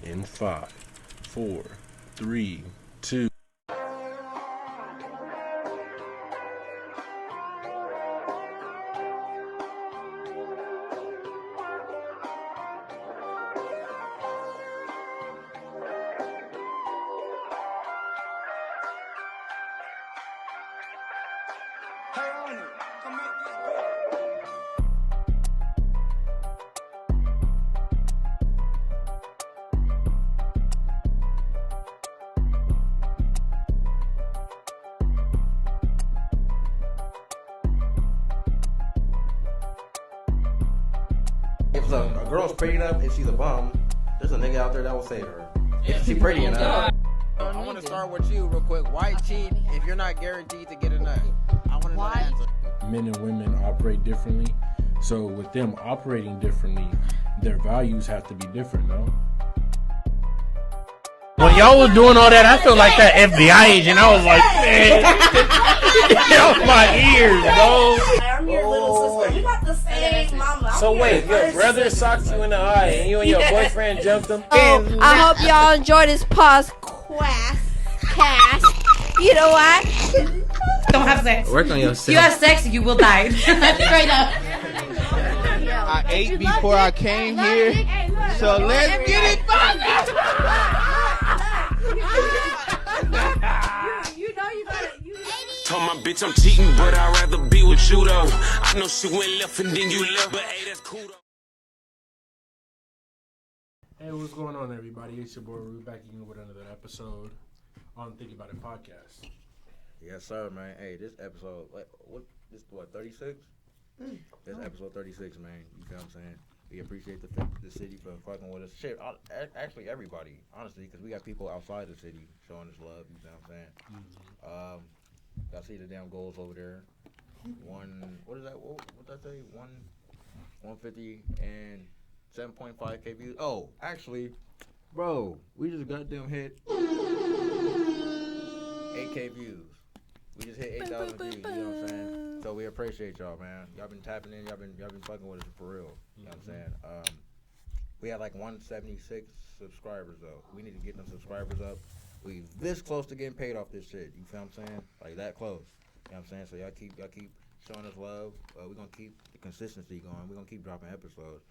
in 5, 4, 3, 2. If a girl's pretty enough, if she's a bum, there's a nigga out there that will save her. If she's pretty enough. I want to start with you real quick. Why cheat if you're not guaranteed to get a nut? I want to know the answer. Men and women operate differently. So with them operating differently, their values have to be different, no? When y'all was doing all that, I felt like that FBI agent. I was like, man, get off my ears, bro. I'm your little sister. We got the same mama. So wait, your brother socked you in the eye and you and your boyfriend jumped him? I hope y'all enjoy this podcast. You know what? Don't have sex. Work on yourself. You have sex, you will die. Straight up. I ate before I came here, so let's get it poppin'. You know you gotta. Told my bitch I'm cheating, but I'd rather be with you though. I know she went left and then you left, but hey, that's cool though. Hey, what's going on, everybody? It's your boy Rue back again with another episode on Think About It podcast. Yes, sir, man. Hey, this episode, this 36? This episode 36, man. You feel what I'm saying? We appreciate the city for fucking with us. Shit, actually everybody, honestly, because we got people outside the city showing us love. You feel what I'm saying? I see the damn goals over there. What is that? What did I say? 150 and 7.5K views. Oh, actually, bro, we just goddamn hit 8K views. We just hit 8,000 views. You know what I'm saying? So we appreciate y'all, man. Y'all been tapping in. Y'all been fucking with us for real. You know what I'm saying? We had like 176 subscribers though. We need to get them subscribers up. We this close to getting paid off this shit. You feel what I'm saying? Like that close. You know what I'm saying? So y'all keep showing us love. We're gonna keep the consistency going. We're gonna keep dropping episodes.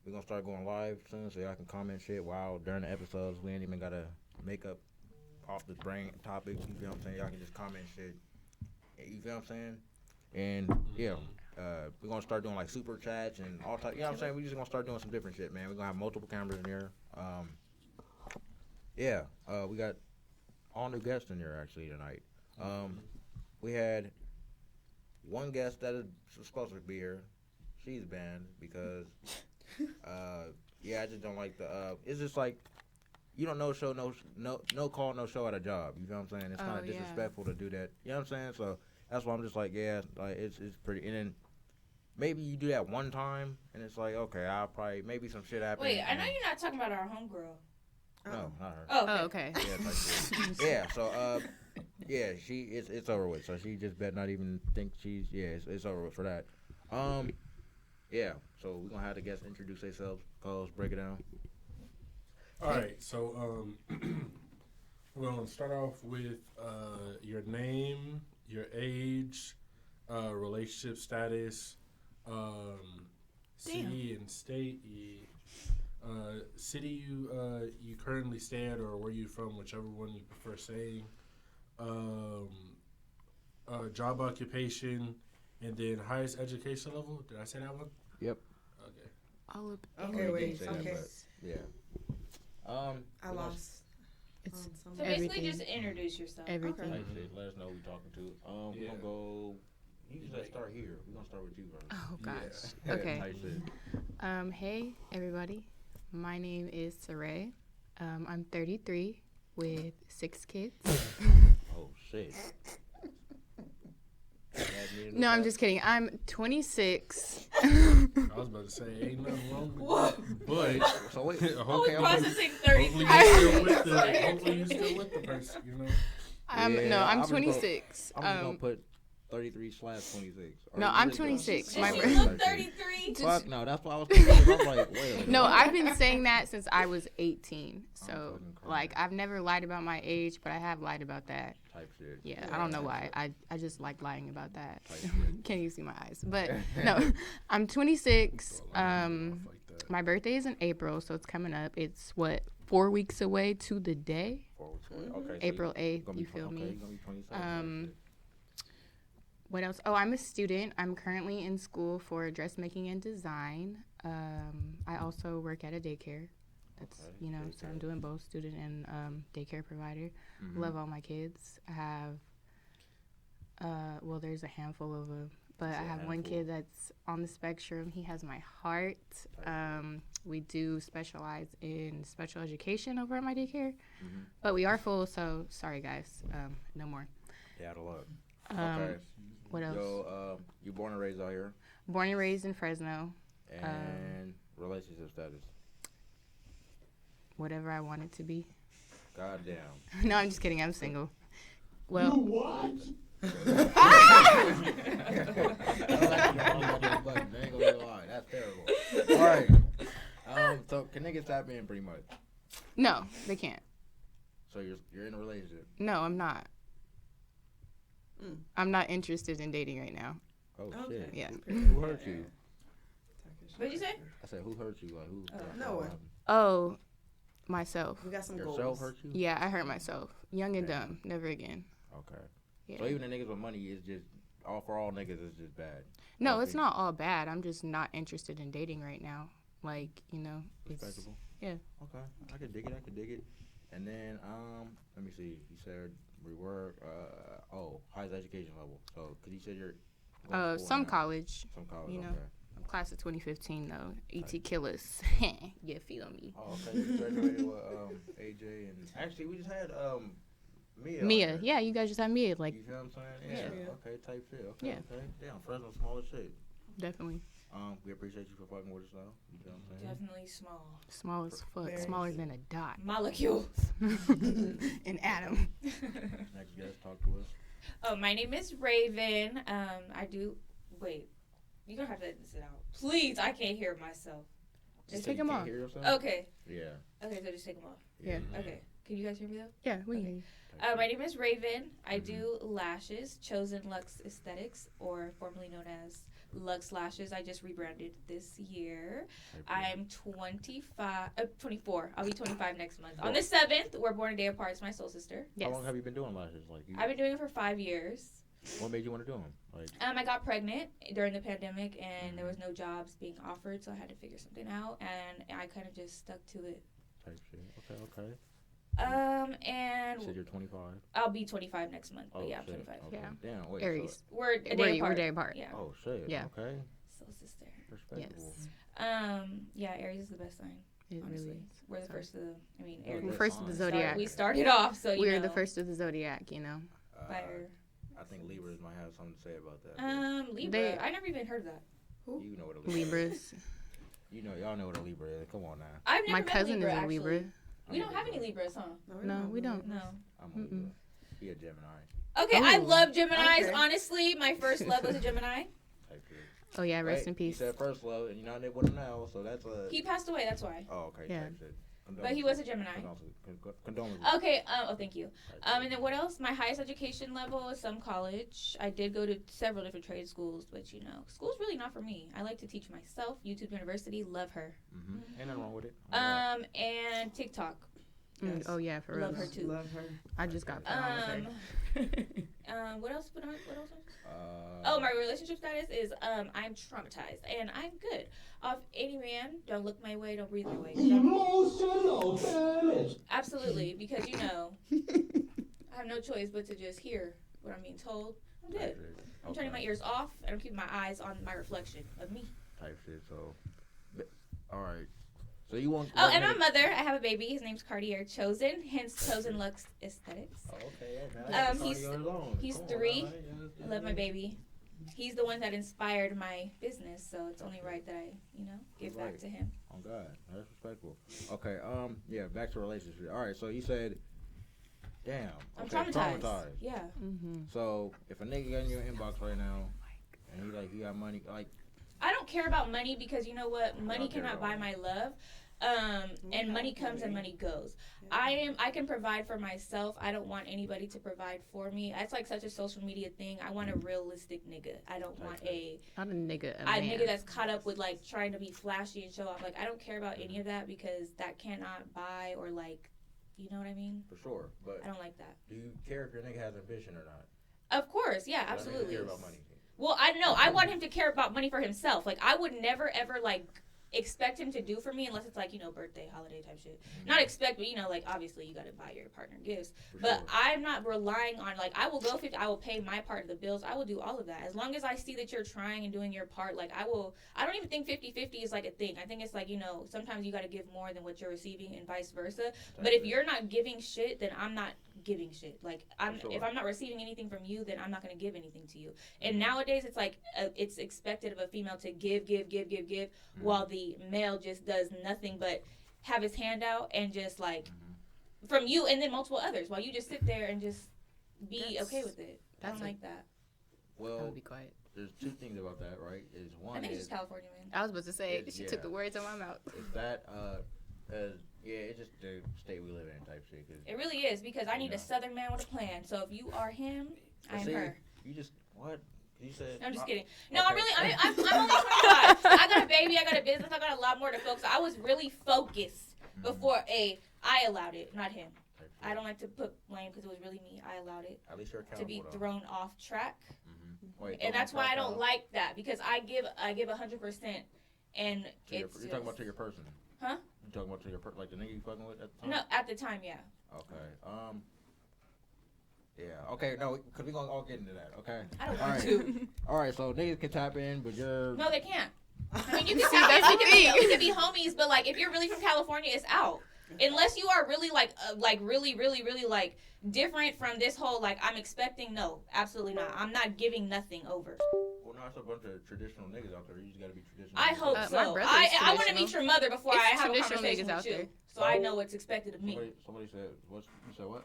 We're gonna start going live soon so y'all can comment shit while during the episodes. We ain't even gotta make up off the brain topic. You feel what I'm saying? Y'all can just comment shit. You feel what I'm saying? And yeah, we're gonna start doing like super chats and all type. You know what I'm saying? We just gonna start doing some different shit, man. We're gonna have multiple cameras in here. We got all new guests in here actually tonight. We had one guest that is supposed to be here. She's banned because I just don't like the it's just like you don't no show no call no show at a job. You know what I'm saying? It's kind of disrespectful to do that. You know what I'm saying? So that's why I'm just like it's pretty. And then maybe you do that one time and it's like okay, I'll probably maybe some shit happens. Wait, I know you're not talking about our homegirl. No, not her. Oh, okay. Yeah, type shit. Yeah, so she it's over with. So she just better not even think it's over with for that. So we're gonna have the guests introduce themselves, cause break it down. All right, so we're gonna start off with your name, your age, relationship status, city and state, city you currently stay at or where you from, whichever one you prefer saying, job occupation, and then highest education level. Did I say that one? Yep. Okay. Okay, wait. Okay. Yeah. I lost. It's So basically, just introduce yourself. everything. Like I said, let us know who we're talking to. We're gonna go. You can start here. We're gonna start with you, bro. Oh gosh. Yeah. Okay. Nice shit. Hey everybody. My name is Saray. I'm 33 with 6 kids. Oh shit. No, I'm just kidding. I'm 26. I was about to say, ain't nothing wrong with that. But So wait. hopefully, Processing 33. hopefully you're still with the person, you know. I'm Yeah, 26. I'm just gonna put 33/26. Or No, you I'm really 26. don't? My She birthday. look 33. Fuck no, that's why I was confused. I was like, wait a minute. No, I've been saying that since I was 18. So, fucking crying. like, I've never lied about my age, but I have lied about that. Type shit. Yeah, I don't know why. I just like lying about that. Type shit. Can't even see my eyes. But no, I'm 26. My birthday is in April, so it's coming up. It's 4 weeks away to the day. 4 weeks away. Okay. So April you 8th, gonna you be feel me? Okay, you're gonna be 27. What else? Oh, I'm a student. I'm currently in school for dressmaking and design. I also work at a daycare. That's, Okay, you know, so I'm daycare. doing both student and daycare provider. Mhm. Love all my kids. I have, well, there's a handful of them, but I have one kid that's on the spectrum. He has my heart. We do specialize in special education over at my daycare, but we are full, so sorry, guys. No more. Yeah, out of luck. Um, Okay. What else? So, you born and raised out here, Born and raised in Fresno. and relationship status. Whatever I want it to be. Goddamn. No, I'm just kidding. I'm single. Well, That's terrible. All right. So can niggas tap in pretty much? no, they can't. So you're in a relationship. No, I'm not. I'm not interested in dating right now. Oh shit. Yeah. Who hurt you? What'd you say? I said who hurt you? Like who? No one. Oh, myself. We got some Yourself goals. hurt you? Yeah, I hurt myself. Young and dumb. Never again. Okay. Yeah. So even the niggas with money is just for all niggas is just bad. No, it's Okay. not all bad. I'm just not interested in dating right now. Like, you know, it's Respectable. yeah. Okay. I could dig it. And then let me see. You said we were highest education level. So cause you said you're going to school Some now. college. Some college. you know. Okay. I'm class of 2015 though. ET killers. You feel me? Oh, okay. You graduated with AJ and actually we just had Mia. Mia. on there. Yeah, you guys just had Mia. Like, You feel what I'm saying? Yeah. Okay. Type shit. Okay. Yeah. Okay. Damn, Fresno small as shit. definitely We appreciate you for fucking with us though. You feel what I'm saying? Definitely small. small as fuck. Very Smaller than a dot. Molecules. An atom. Next guest, talk to us. Oh, my name is Raven. Wait. You're gonna have to edit this out. Please, I can't hear myself. Just So take you 'em can't off. hear yourself? Okay. Yeah. Okay, so just take them off. Yeah. Okay. Can you guys hear me though? Yeah, we can hear you. My name is Raven. I do lashes, Chosen Lux Aesthetics, or formerly known as Lux Lashes. I just rebranded this year. I'm 24. I'll be 25 next month. On the 7th, we're born a day apart. It's my soul sister. Yes. How long have you been doing lashes? Like, I've been doing it for 5 years. what made you want to do them? Like, I got pregnant during the pandemic, and there was no jobs being offered, so I had to figure something out, and I kind of just stuck to it. type shit. Okay. And You said you're 25. I'll be 25 next month, but yeah, I'm shit. 25. Okay. Yeah. Damn. Wait. Aries. We're a day We're apart. day apart. Yeah. Oh shit. Yeah. Okay. Soul sister. Respectable. Yes. Yeah, Aries is the best sign. It Honestly, really is. we're the Sorry. first of the. We're Aries. the first of the sign. zodiac. We started off, so you We're know. the first of the zodiac, you know. Fire. I think Libras might have something to say about that. Libra. I never even heard of that. You know what a Libra is. Libras. You know, y'all know what a Libra is. Come on now. I've never My met cousin Libra, is a actually. Libra. We don't have any Libras, huh? No, we don't. No. I'm a Libra. He a Gemini. Okay, I Oh. love Geminis. Okay. Honestly, my first love was a Gemini. Type shit. Oh yeah, rest Right? in peace. You said first love, and you're not there with him now, so that's a. He passed away. That's why. Oh, okay. Yeah. Type shit. But he was a Gemini. Condolences. Okay. Thank you. And then what else? My highest education level is some college. I did go to several different trade schools, but you know, school's really not for me. I like to teach myself. YouTube University, love her. Ain't nothing wrong with it. And TikTok, Mm, oh yeah, for real. love her too. Love her. I just got put on with her. What else? What else? Oh, my relationship status is I'm traumatized and I'm good. Off any man, don't look my way, don't breathe my way. Emotional damage. Absolutely, because you know, I have no choice but to just hear what I'm being told. I'm good. I'm turning my ears off and I'm keeping my eyes on my reflection of me. Type shit. So, all right. So you want? Oh, and I'm a mother. I have a baby. His name's Cartier Chosen, hence Chosen Lux Aesthetics. Oh, okay. Yeah, man. He's 3. I love my baby. He's the one that inspired my business, so it's only right that I, give back to him. Oh God, that's respectful. Okay, yeah, back to relationship. All right, so you said, Damn. I'm Okay, traumatized. Yeah. So if a nigga got in your inbox right now, and he got money, like. I don't care about money because you know what? Money cannot buy my love. And money comes and money goes. I can provide for myself. I don't want anybody to provide for me. That's like such a social media thing. I want a realistic nigga. I don't want not a nigga, a nigga that's caught up with like trying to be flashy and show off. Like I don't care about any of that because that cannot buy or like, you know what I mean? For sure, but I don't like that. Do you care if your nigga has ambition or not? Of course, yeah, absolutely. Care about money. Well, I know. I want him to care about money for himself. Like, I would never, ever, like, expect him to do for me unless it's, like, you know, birthday, holiday type shit. Not expect, but, you know, like, obviously you got to buy your partner gifts. But I'm not relying on, like, I will go 50, I will pay my part of the bills. I will do all of that. As long as I see that you're trying and doing your part, like, I don't even think 50-50 is, like, a thing. I think it's, like, you know, sometimes you got to give more than what you're receiving and vice versa. But if you're not giving shit, then I'm not giving shit. Like, if I'm not receiving anything from you, then I'm not going to give anything to you. And nowadays it's like it's expected of a female to give while the male just does nothing but have his hand out and just like from you and then multiple others while you just sit there and just be okay with it. I don't like that. Well, I would be quiet. There's two things about that, right? I think it's just California, man. I was about to say she took the words out of my mouth. Is that it's just the state we live in type shit. It really is because I need a Southern man with a plan. So if you are him, I am her. You just what? You said. I'm just kidding. No, okay. I'm only 25. I got a baby. I got a business. I got a lot more to focus. I was really focused before I allowed it, not him. I don't like to put blame because it was really me. I allowed it At least you're to be thrown off track, Wait, and that's why I don't like that because I give 100%, and you're talking about to your person. Huh? You talking about to your like the nigga you fucking with at the time? No, at the time, yeah. Okay. Yeah. Okay. No, because we gonna all get into that. Okay. I don't want to. All right. So niggas can tap in, but you're. No, they can't. I mean, you can tap in. We can be homies, but like if you're really from California, it's out. Unless you are really like really like different from this whole like I'm expecting. No, absolutely not. I'm not giving nothing over. Well, no, it's a bunch of traditional niggas out there. You just gotta be traditional. I hope so. I want to meet your mother before I have a conversation with you, so I know what's expected of me. Somebody said what? You said what?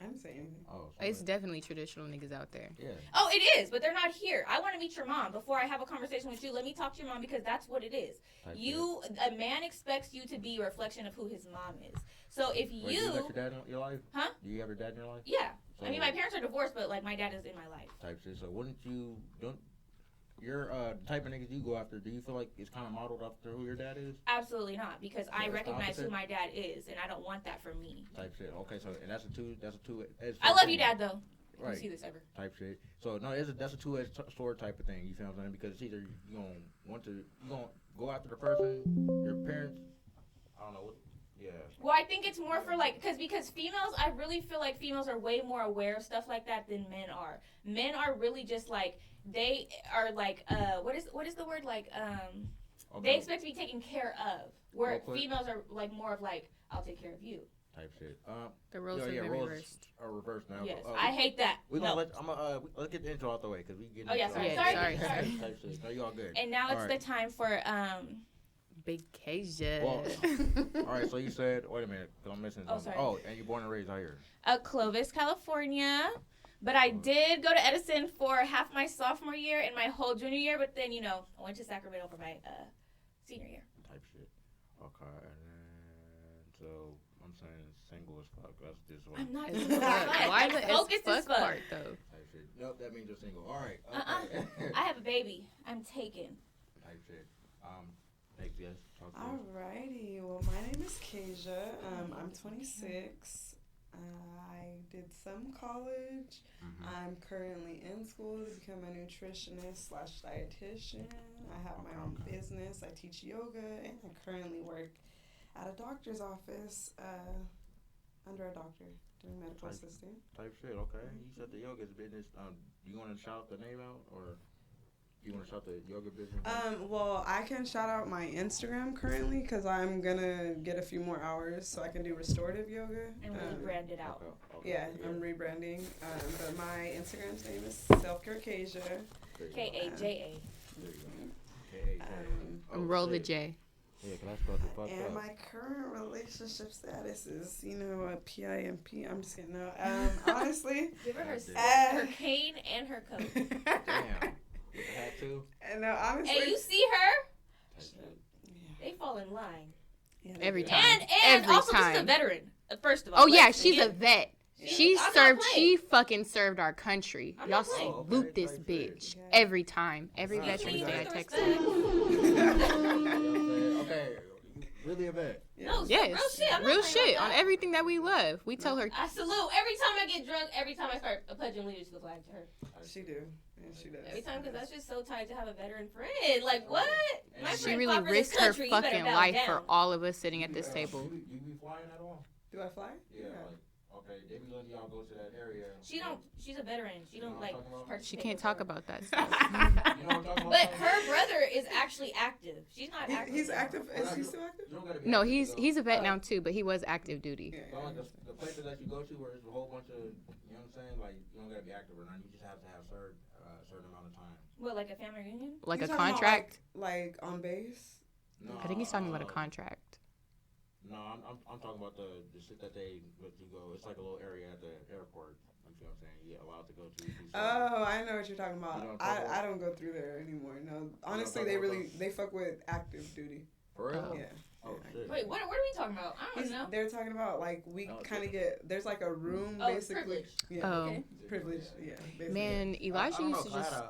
I didn't say anything. Oh, it's definitely traditional niggas out there. Yeah. Oh, it is, but they're not here. I want to meet your mom before I have a conversation with you. Let me talk to your mom because that's what it is. A man expects you to be a reflection of who his mom is. So if you. Wait, do you have your dad in your life? Huh? Do you have your dad in your life? Yeah. So, I mean, my parents are divorced, but like my dad is in my life. Type shit. So you're the type of niggas you go after, do you feel like it's kind of modeled after who your dad is? Absolutely not, because I recognize who my dad is, and I don't want that for me. Type shit. Okay, so and that's a two. I love you, Dad, though. Right. You see this ever? Type shit. So no, that's a two-edged sword type of thing. You feel what I'm saying? Because it's either you gonna go after the person, your parents. I don't know what. Yeah. Well, I think it's more for like because females, I really feel like females are way more aware of stuff like that than men are. Men are really just like. They are like, what is the word? Like, okay. They expect to be taken care of. Where females are like more of like, I'll take care of you. Type shit. The roles have been reversed. Are reversed now. Yes, I hate that. Let's get the intro out the way because we get. Oh yeah, sorry. Type shit. No, you all good. And now it's the time for vacation. Well, all right. So you said, wait a minute, because I'm missing something. Oh, and you're born and raised out here. Clovis, California. But I did go to Edison for half my sophomore year and my whole junior year. But then, I went to Sacramento for my senior year. Type shit. Okay. And then, so I'm saying single as fuck. That's just what. I'm not single as fuck. Why the focus as fuck part, though? Type shit. Nope, that means you're single. All right. Okay. I have a baby. I'm taken. Type shit. Next, yes. Alrighty. Well, my name is Kasia. I'm 26. I did some college. I'm currently in school to become a nutritionist / dietitian. I have my own business. I teach yoga, and I currently work at a doctor's office under a doctor doing medical assisting. Type shit. Okay. You said the yoga business. Do you want to shout the name out or? You want to shout the yoga business? Well, I can shout out my Instagram currently because I'm going to get a few more hours so I can do restorative yoga. And rebrand it out. Okay. Yeah, I'm rebranding. But my Instagram's name is Selfcare Kasia. Kaja. There you go. Roll the J. Yeah, cause that's supposed to fuck And up. my current relationship status is, a PIMP. I'm just kidding. No, honestly. Give her her cane and her coat. Damn. With the hat too. And no, honestly. Hey, you see her? They fall in line. Yeah, Every time. And Every also time. just a veteran. First of all. Oh yeah, she's a vet. She I'm not served. playing. She fucking served our country. I'm Y'all not playing. salute this bitch every time. Every Veterans Day I text her. Okay, really a vet. No, Yes, real shit. I'm not real playing shit like on that. everything that we love. We tell her. I salute every time I get drunk. Every time I start pledging allegiance to the flag to her. She do. Yeah, she does. Every time, because that's just so tight to have a veteran friend. Like what? My She friend really fought for this risked her country, you better fucking bow life down. for all of us sitting at this table. You be flying at all? Do I fly? Yeah. Okay, they be letting y'all go to that area. She don't. She's a veteran. She don't like. She can't talk about that stuff. You know what I'm talking about? But her brother is actually active. She's not active. He's active. Is he still active? You don't gotta be No, active, he's a vet now too, but he was active duty. So like the places that you go to where there's a whole bunch of, you know what I'm saying? Like you don't gotta be active or not. You just have to have certain amount of time. What, like a family reunion? Like You a talking about, contract. like on base? No, I think he's talking about a contract. No, I'm talking about the shit that they let you go. It's like a little area at the airport. You know what I'm saying? You're allowed to go to. Oh, I know what you're talking about. You know what I'm talking I don't go through there anymore. No, honestly, they fuck with active duty. For real? Yeah. Oh shit. Wait, what are we talking about? I don't know. They're talking about like we kind of get there's like a room basically. Privilege. Yeah. Oh. Okay. Privilege. Yeah. Basically. Man, Elijah used to just I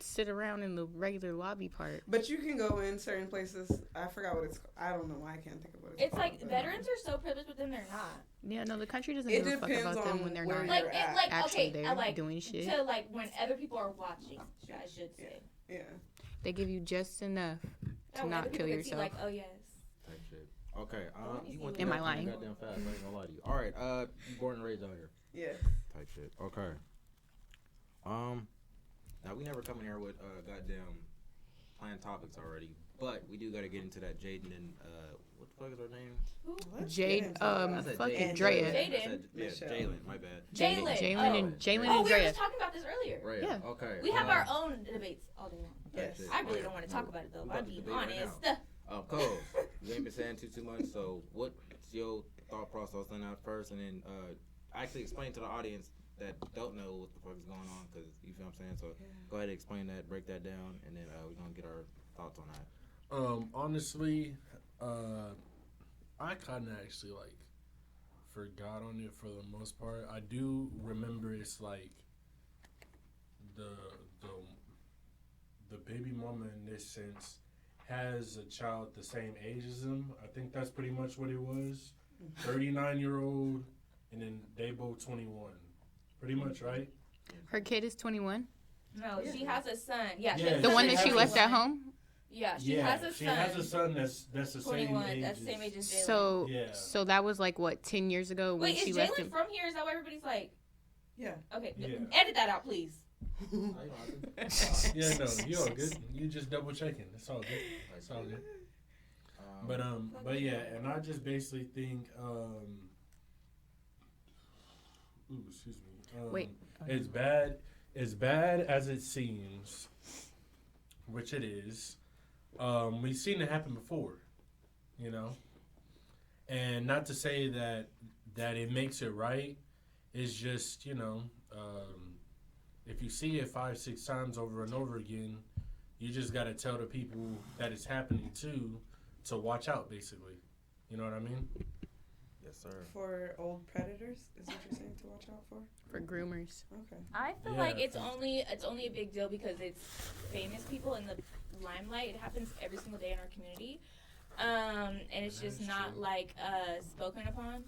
sit around in the regular lobby part. But you can go in certain places. I forgot what it's. I don't know why I can't think of what it's. It's called, like but- veterans are so privileged, but then they're not. Yeah, no, the country doesn't It give a fuck depends about them on when they're where not you're Like, at. actually okay, there like doing shit. to like when other people are watching. I should say. Yeah. They give you just enough That to way not other kill people can see, yourself. like, oh yes. Type shit. Okay. You went Am through I that lying? Goddamn fast. I ain't gonna lie to you. All right. You born and raised out here. Yeah. Type shit. Okay. Now we never come in here with goddamn planned topics already, but we do gotta get into that Jaden and what the fuck is her name? Jade, I said fucking Jaden. Drea. I Jaden. said, yeah, Jalen. My bad. Jalen. Jalen and Oh, Jalen Oh, and we were Drea. just talking about this earlier. Right. Yeah. Okay. We have our own debates all day long. Yes. I really don't want to talk about it though. We But I'm about to being debate right honest. Cole, you ain't been saying too much. So what's your thought process on that first, and then actually explain to the audience that don't know what the fuck is going on, because you feel what I'm saying. So go ahead and explain that, break that down, and then we're gonna get our thoughts on that. Honestly, I kind of actually like forgot on it for the most part. I do remember it's like the baby mama in this sense has a child the same age as him. I think that's pretty much what it was. 39-year-old, and then they both 21. Pretty much, right? Her kid is 21. No, she has a son. Yeah, she Yeah, has a The son one she that that's she has left at 21. home. Yeah, she has a son. She has a son that's the same 21. age. That's the same age as Jalen. So, Yeah. so that was like what 10 years ago when Wait, she is left Jalen him. from here? Is that why everybody's like? Yeah. Okay, Yeah. edit that out, please. Yeah, no, you all good. You just double checking. It's all good. It's all good. But yeah, and I just basically think, excuse me. Wait. As bad as it seems, which it is, we've seen it happen before, you know. And not to say that it makes it right. It's just, you know, if you see it 5-6 times over and over again, you just got to tell the people that it's happening to watch out, basically. You know what I mean? Yes, sir. For old predators, is what you're saying to watch out for? For groomers. Okay. I feel Yeah, like it's only a big deal because it's famous people in the limelight. It happens every single day in our community, and it's just not like spoken upon.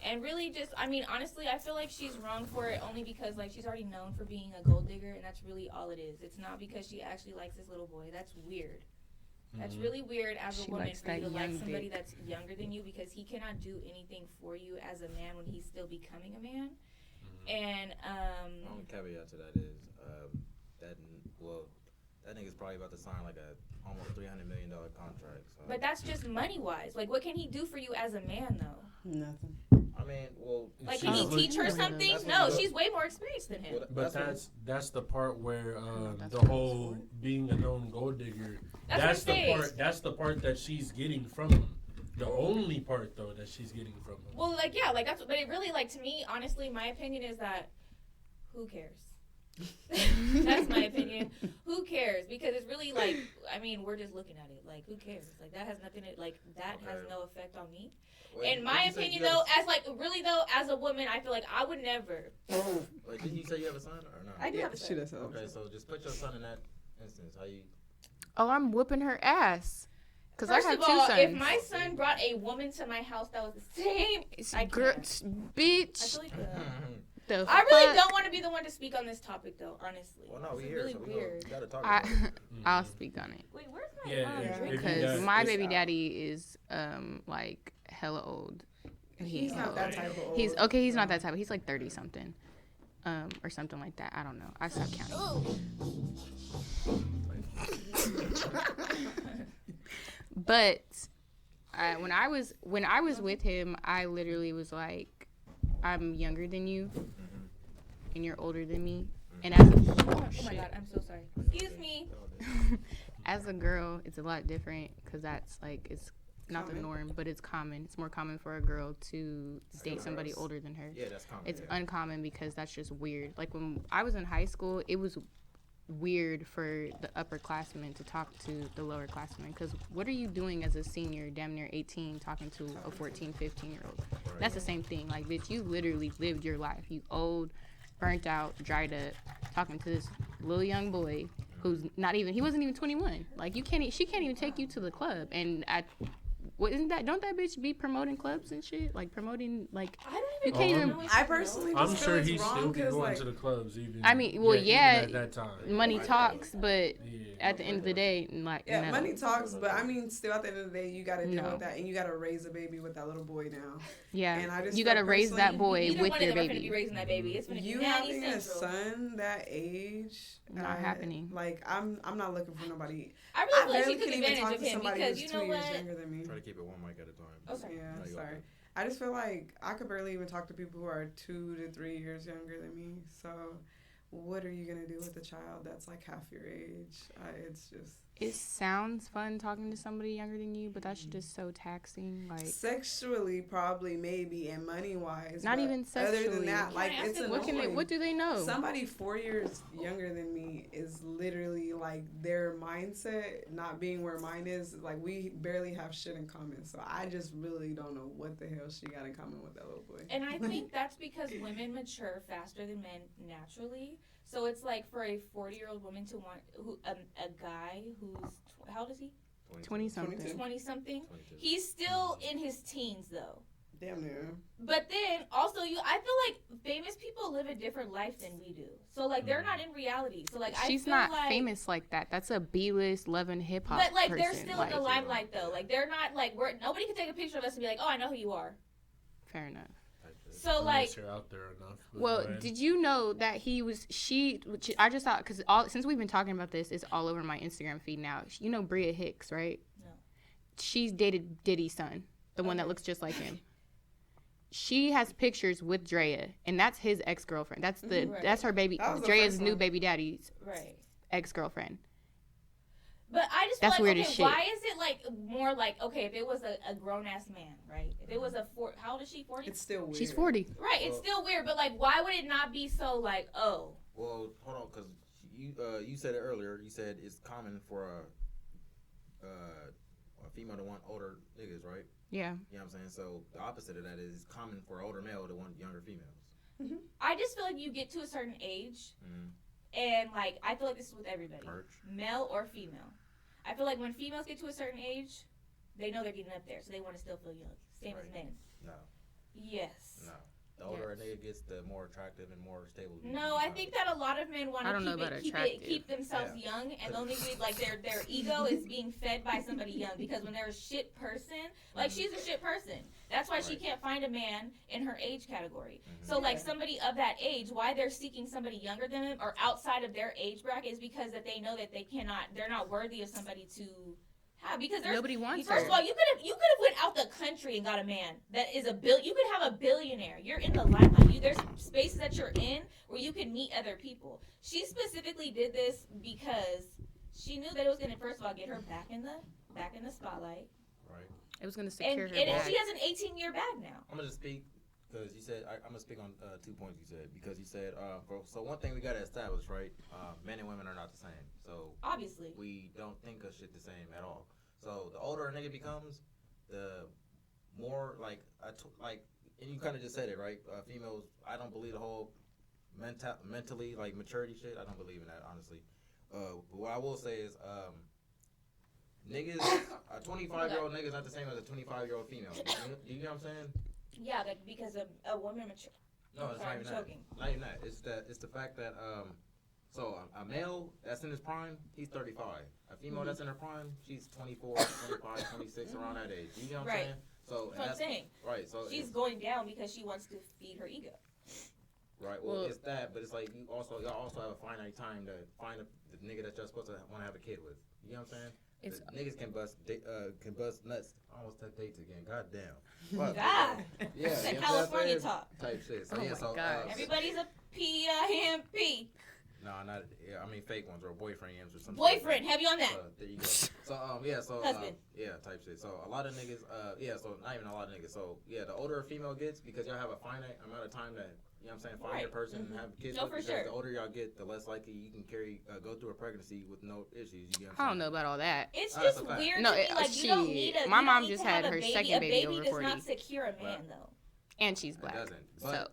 And really, just I mean, honestly, I feel like she's wrong for it only because like she's already known for being a gold digger, and that's really all it is. It's not because she actually likes this little boy. That's weird. That's really weird as a She woman likes for you that to like young somebody dick. that's younger than you because he cannot do anything for you as a man when he's still becoming a man. And The only caveat to that is that nigga's probably about to sign like a almost $300 million contract. So. but that's just money wise. Like, what can he do for you as a man though? Nothing. I mean, well, Like, can he teach her something? No, she's way more experienced than him. But that's the part where the whole being a known gold digger. That's the part that she's getting from him. The only part though that she's getting from him. Well, like yeah, like that's. But it really, like, to me, honestly, my opinion is that who cares? That's my opinion. Who cares? Because it's really like, I mean, we're just looking at it. Like, who cares? Like, that has nothing to, like, that has no effect on me. In my opinion, though, as like, really though, as a woman, I feel like I would never. Wait, didn't you say you have a son or not? I do have a son. Okay, so just put your son in that instance. How you? Oh, I'm whooping her ass. Cause First I have of all, two sons. if my son brought a woman to my house that was the same, I can't. Bitch. I feel like the I really don't want to be the one to speak on this topic, though. Honestly, well, no, it's we really here, so weird. We gotta talk about it. I'll speak on it. Wait, where's my drink? Because my baby daddy is like hella old. He's not that type of old. He's not that type. He's like 30 something, or something like that. I don't know. I stopped counting. But when I was with him, I literally was like, I'm younger than you, and you're older than me. And as oh my god, I'm so sorry. Excuse me. As a girl, it's a lot different because that's like it's not the norm, but it's common. It's more common for a girl to date somebody older than her. Yeah, that's common. It's uncommon because that's just weird. Like when I was in high school, it was weird for the upperclassmen to talk to the lowerclassmen because what are you doing as a senior, damn near 18, talking to a 14, 15-year-old? That's the same thing. Like, bitch, you literally lived your life. You old, burnt out, dried up, talking to this little young boy who's he wasn't even 21. Like, she can't even take you to the club. And don't that bitch be promoting clubs and shit? Like, promoting, like, you can't even. I personally just I'm feel sure it's he's wrong still be going like, to the clubs even. I mean, well, yeah, even at that time. money talks, but at the end of the day, like, yeah, no. money talks, but I mean, still at the end of the day, you got to deal with that, and you got to raise a baby with that little boy now. Yeah, and I just you got to raise that boy with your baby. Be raising that baby. It's you having a son that age, not happening. Like, I'm not looking for nobody. I really feel like barely she took can even advantage talk of to him somebody because who's you know 2 years what? younger than me. Try to keep it one mic at a time. Okay. Yeah, No, sorry. I just feel like I could barely even talk to people who are 2 to 3 years younger than me. So, what are you gonna do with a child that's like half your age? It's just. It sounds fun talking to somebody younger than you, but that's just so taxing. Like sexually, probably, maybe, and money wise. Not even sexually. Other than that, like it's annoying. What do they know? Somebody 4 years younger than me is literally like their mindset not being where mine is. Like we barely have shit in common. So I just really don't know what the hell she got in common with that little boy. And I think that's because women mature faster than men naturally. So it's like for a 40-year-old woman to want a guy who's how old is he? 20-something. 20-something. He's still in his teens though. Damn near. But then also I feel like famous people live a different life than we do. So like they're not in reality. So like she's I feel not like, famous like that. That's a B-list loving hip hop. But like person. they're still in the limelight though. Like they're not like nobody can take a picture of us and be like, oh, I know who you are. Fair enough. So like, you're out there enough. Well, did you know that which I just thought because since we've been talking about this, it's all over my Instagram feed now. You know Bria Hicks, right? No. She's dated Diddy's son, the one that looks just like him. She has pictures with Draya, and that's his ex-girlfriend. That's that's her baby. Draya's new baby daddy's ex-girlfriend. But I just that's feel like, weird okay, as shit. why is it like more like, okay, if it was a grown ass man, right? If it was how old is she? 40? It's still weird. She's 40. Right, it's still weird, but like, why would it not be so like, oh? Well, hold on, because you said it earlier. You said it's common for a female to want older niggas, right? Yeah. You know what I'm saying? So the opposite of that is it's common for an older male to want younger females. Mm-hmm. I just feel like you get to a certain age. And, like, I feel like this is with everybody. Male or female. I feel like when females get to a certain age, they know they're getting up there, so they want to still feel young. Same as men. No. Yes. No. The older a nigga gets, the more attractive and more stable. No, I think that a lot of men want to keep themselves young, and the only reason, like, their ego is being fed by somebody young, because when they're a shit person, like, she's a shit person. That's why she can't find a man in her age category. So, like, somebody of that age, why they're seeking somebody younger than them or outside of their age bracket is because that they know that they're not worthy of somebody to How? Because nobody wants First her. of all, you could have went out the country and got a man that is you could have a billionaire. You're in the limelight. There's spaces that you're in where you can meet other people. She specifically did this because she knew that it was going to, first of all, get her back in the spotlight. Right. It was going to secure her and back. she has an 18-year bag now. I'm gonna just speak because you said I'm gonna speak on 2 points you said because you said so one thing we gotta establish, right? Men and women are not the same. So obviously we don't think of shit the same at all. So the older a nigga becomes, the more like and you kind of just said it, right? Females, I don't believe the whole mentally like maturity shit. I don't believe in that, honestly. But what I will say is, niggas, a 25-year-old nigga is not the same as a 25-year-old female. You know what I'm saying? Yeah, like because a woman mature. No, it's not even that. Not even that. It's the fact that so a male that's in his prime, he's 35. A female that's in her prime, she's 24, 25, 26, around that age. You know what I'm saying? So that's what I'm saying. Right. So she's going down because she wants to feed her ego. Right. Well, it's that, but it's like y'all also have a finite time to find the nigga that you're supposed to want to have a kid with. You know what I'm saying? Niggas can bust nuts. I almost said dates again. God damn. God. Yeah. That's that California talk. Type shit. So, oh my God. Everybody's a PIMP. No, not. Yeah, I mean fake ones or boyfriends or something. Boyfriend, like have you on that? There you go. So yeah, so husband. Yeah, type shit. So a lot of niggas, so not even a lot of niggas. So yeah, the older a female gets, because y'all have a finite amount of time that you know what I'm saying, find your person and have kids. No, for sure. The older y'all get, the less likely you can go through a pregnancy with no issues. You get I don't know about all that. It's just weird no, to me. Like you don't need my mom just had her second baby over 40. A baby does not secure a man though. And she's black. It doesn't. But,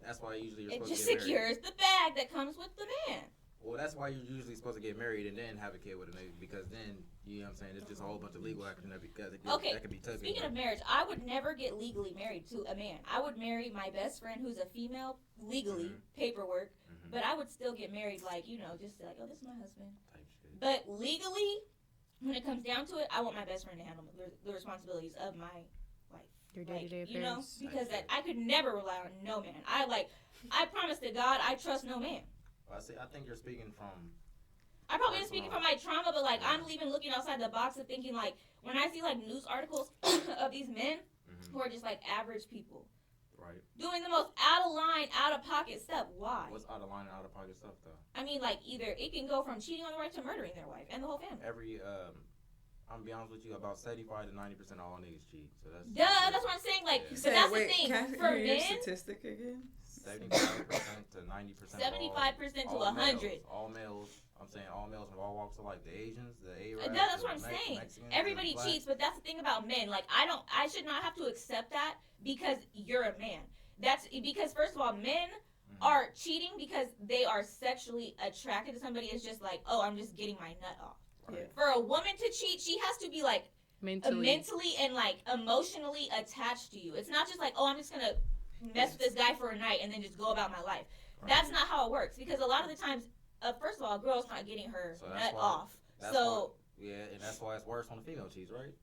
that's why usually you're it supposed just to get married. secures the bag that comes with the man. Well, that's why you're usually supposed to get married and then have a kid with a nigga, because then, you know what I'm saying, it's just a whole bunch of legal action that can be taken. Speaking of marriage, I would never get legally married to a man. I would marry my best friend who's a female, legally, paperwork, but I would still get married, like, you know, just like, oh, this is my husband. But legally, when it comes down to it, I want my best friend to handle the responsibilities of my life. Your day-to-day affairs. You know, because I could never rely on no man. I promise to God, I trust no man. I think you're speaking from... I probably am speaking from my trauma, but, like, I'm even looking outside the box and thinking, like, when I see, like, news articles of these men who are just, like, average people. Right. Doing the most out-of-line, out-of-pocket stuff. Why? What's out-of-line and out-of-pocket stuff, though? I mean, like, either it can go from cheating on the wife to murdering their wife and the whole family. I'm gonna be honest with you, about 75 to 90% of all niggas cheat. So that's... That's what I'm saying, like, but that's the thing. For men... Your statistic again? 75% to 90%. 75% to 100. All males. I'm saying all males of all walks of life. The Asians, the Arabs. That's what I'm saying. Mexicans, everybody cheats, but that's the thing about men. Like, I should not have to accept that because you're a man. That's because, first of all, men are cheating because they are sexually attracted to somebody. It's just like, oh, I'm just getting my nut off. Right. For a woman to cheat, she has to be like mentally and like emotionally attached to you. It's not just like, oh, I'm just gonna mess with this guy for a night and then just go about my life. Right. That's not how it works, because a lot of the times, first of all, a girl's not getting her nut off. And that's why it's worse when a female cheats, right?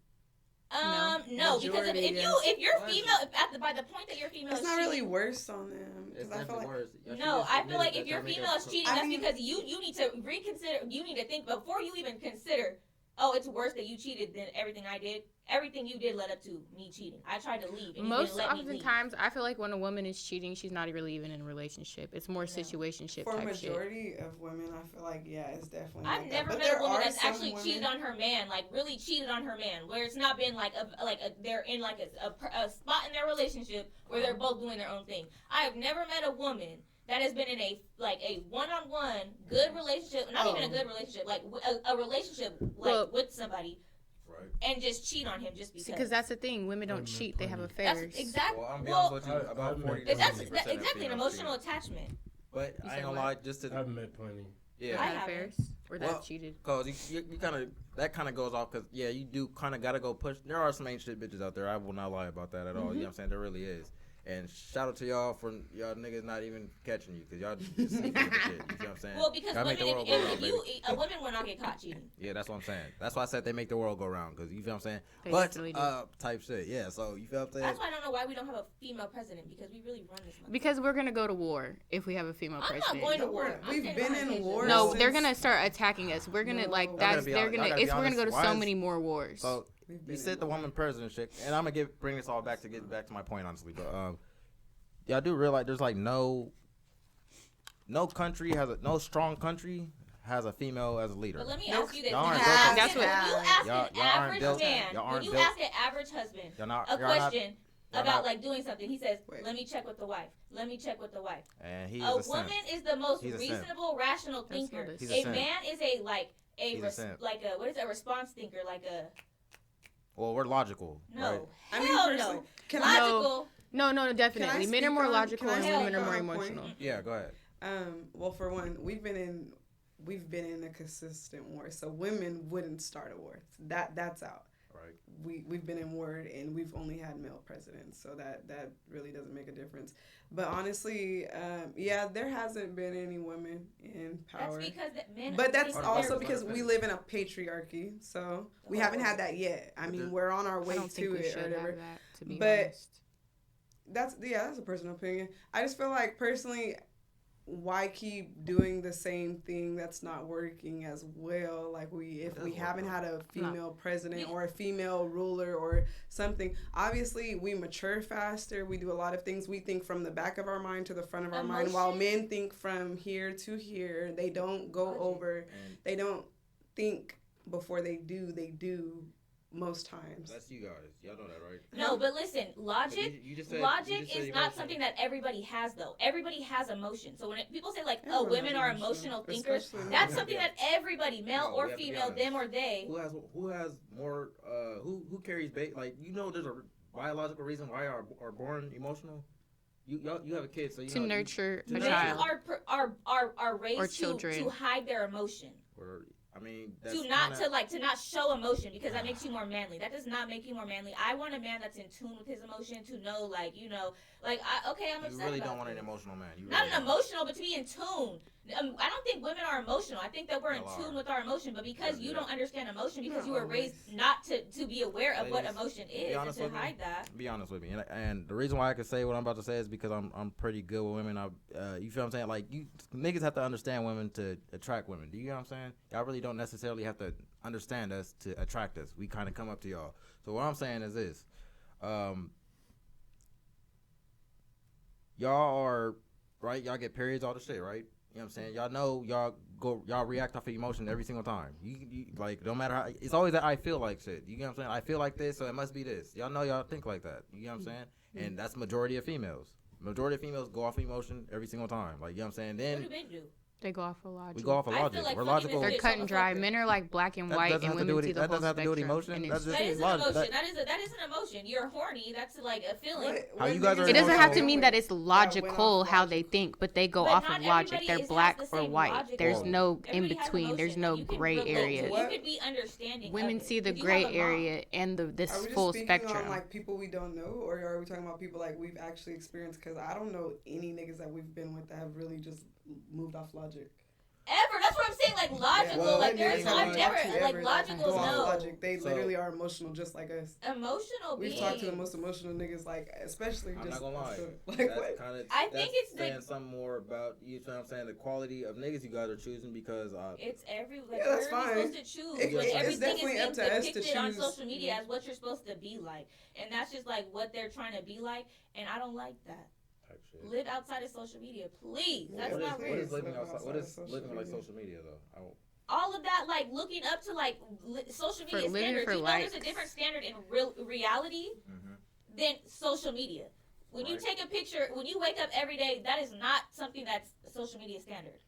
No, because if you're female, by the point that you're female, it's not really worse on them. It's definitely worse. I feel like if your female is cheating, that's because you need to reconsider. You need to think before you even consider. Oh, it's worse that you cheated than everything I did. Everything you did led up to me cheating. I tried to leave. And most oftentimes, I feel like when a woman is cheating, she's not really even in a relationship. It's more situationship type shit. For a majority of women, I feel like, it's definitely I've never met a woman that's actually cheated on her man, like really cheated on her man, where it's not been like they're in like a spot in their relationship where they're both doing their own thing. I have never met a woman that has been in a one-on-one good relationship, not even a good relationship, like a relationship with somebody. Right. And just cheat on him just because. Because that's the thing. Women don't cheat. They have affairs. That's exactly. Well, I'm being honest with you. About 40 to 60%. That's exactly an emotional attachment. But I ain't gonna lie, I've met plenty. Yeah. I had affairs. Or that cheated. Cause you kind of, that kind of goes off, cause you do kind of gotta go push. There are some ain't shit bitches out there. I will not lie about that at all. You know what I'm saying? There really is. And shout out to y'all for y'all niggas not even catching you because y'all just sneaking with the shit. You see what I'm saying? Well, because y'all women, a woman will not get caught cheating. Yeah, that's what I'm saying. That's why I said they make the world go round because you feel what I'm saying. They But definitely do. type shit. Yeah. So you feel what I'm saying? That's why I don't know why we don't have a female president because we really run this. Because we're gonna go to war if we have a female I'm president. not going to war. We've been in war. No, they're gonna start attacking us. We're gonna We're gonna go to so many more wars. So you said the woman president shit, and I'm gonna bring this all back to my point honestly, but y'all do realize there's like no strong country has a female as a leader. But let me ask you this: y'all aren't when you built ask an average man, when you ask an average husband a question about like doing something, he says, "Let me check with the wife. Let me check with the wife." And he's a woman is the most reasonable, rational thinker. A man is a response thinker, like a. Well, we're logical. No, right? hell no. Logical. No, definitely. Men are more logical and women are more emotional. Yeah, go ahead. Well, for one, we've been in a consistent war, so women wouldn't start a war. That's out. Right. We've been in war and we've only had male presidents, so that really doesn't make a difference. But honestly, there hasn't been any women in power. That's because men. But that's also because we live in a patriarchy, so we haven't had that yet. I mean, we're on our way to it or whatever. To be honest. That's a personal opinion. I just feel like personally, why keep doing the same thing that's not working as well? Like if we haven't had a female president or a female ruler or something, obviously we mature faster. We do a lot of things. We think from the back of our mind to the front of our mind, while men think from here to here. They don't go over. They don't think before they do. They do. Most times. That's you guys. Y'all know that, right? No, but listen, logic is not something that everybody has, though. Everybody has emotion. So when people say, like, women are emotional thinkers, that's something that everybody, male or female, them or they. Who has more, who carries bait? Like, there's a biological reason why are born emotional? You have a kid, so you to nurture a child. Are raised to hide their emotion. I mean, that's to not show emotion because that makes you more manly. That does not make you more manly. I want a man that's in tune with his emotion to know, I'm upset. You really don't want an emotional man. Not an emotional, but to be in tune. I don't think women are emotional. I think that we're in tune with our emotion, but because you don't understand emotion, because you were raised not to be aware of what emotion is and to hide that. Be honest with me, and the reason why I can say what I'm about to say is because I'm pretty good with women. You feel what I'm saying? Like you niggas have to understand women to attract women. Do you know what I'm saying? Y'all really don't necessarily have to understand us to attract us. We kind of come up to y'all. So what I'm saying is this: y'all are right. Y'all get periods, all the shit, right? You know what I'm saying? Y'all know y'all react off of emotion every single time. You like no matter how it's always that I feel like shit. You know what I'm saying? I feel like this, so it must be this. Y'all know y'all think like that. You know what I'm saying? And that's majority of females. Majority of females go off emotion every single time. Like you know what I'm saying? Then what do men do? They go off of logic. We go off of logic. Like we're logical. They're cut and dry. Men are like black and white, and women see the whole spectrum. That doesn't have to do with emotion. That is an emotion. That is an emotion. You're horny. That's like a feeling. How you guys are it doesn't have to mean that it's logical how they think, but they go off of logic. They're black or white. There's no in between. There's no gray area. You could be understanding. Women see the gray area and this full spectrum. On, like people we don't know, or are we talking about people like we've actually experienced? Because I don't know any niggas that we've been with that have really just moved off logic. Ever. That's what I'm saying. Like logical. I've never like logical. No. Logic. They literally are emotional, just like us. Emotional. We've talked to the most emotional niggas, like especially. I'm just not gonna lie. I think it's saying something more about you. Know what I'm saying the quality of niggas you guys are choosing because it's every that's fine. Supposed to choose. It's definitely up to us to choose on social media as what you're supposed to be like, and that's just like what they're trying to be like, and I don't like that. Live outside of social media, please. That's not real. What is living like social media though? All of that, like looking up to like social media standards. You know, there's a different standard in reality than social media. When you take a picture, when you wake up every day, that is not something that's social media standard.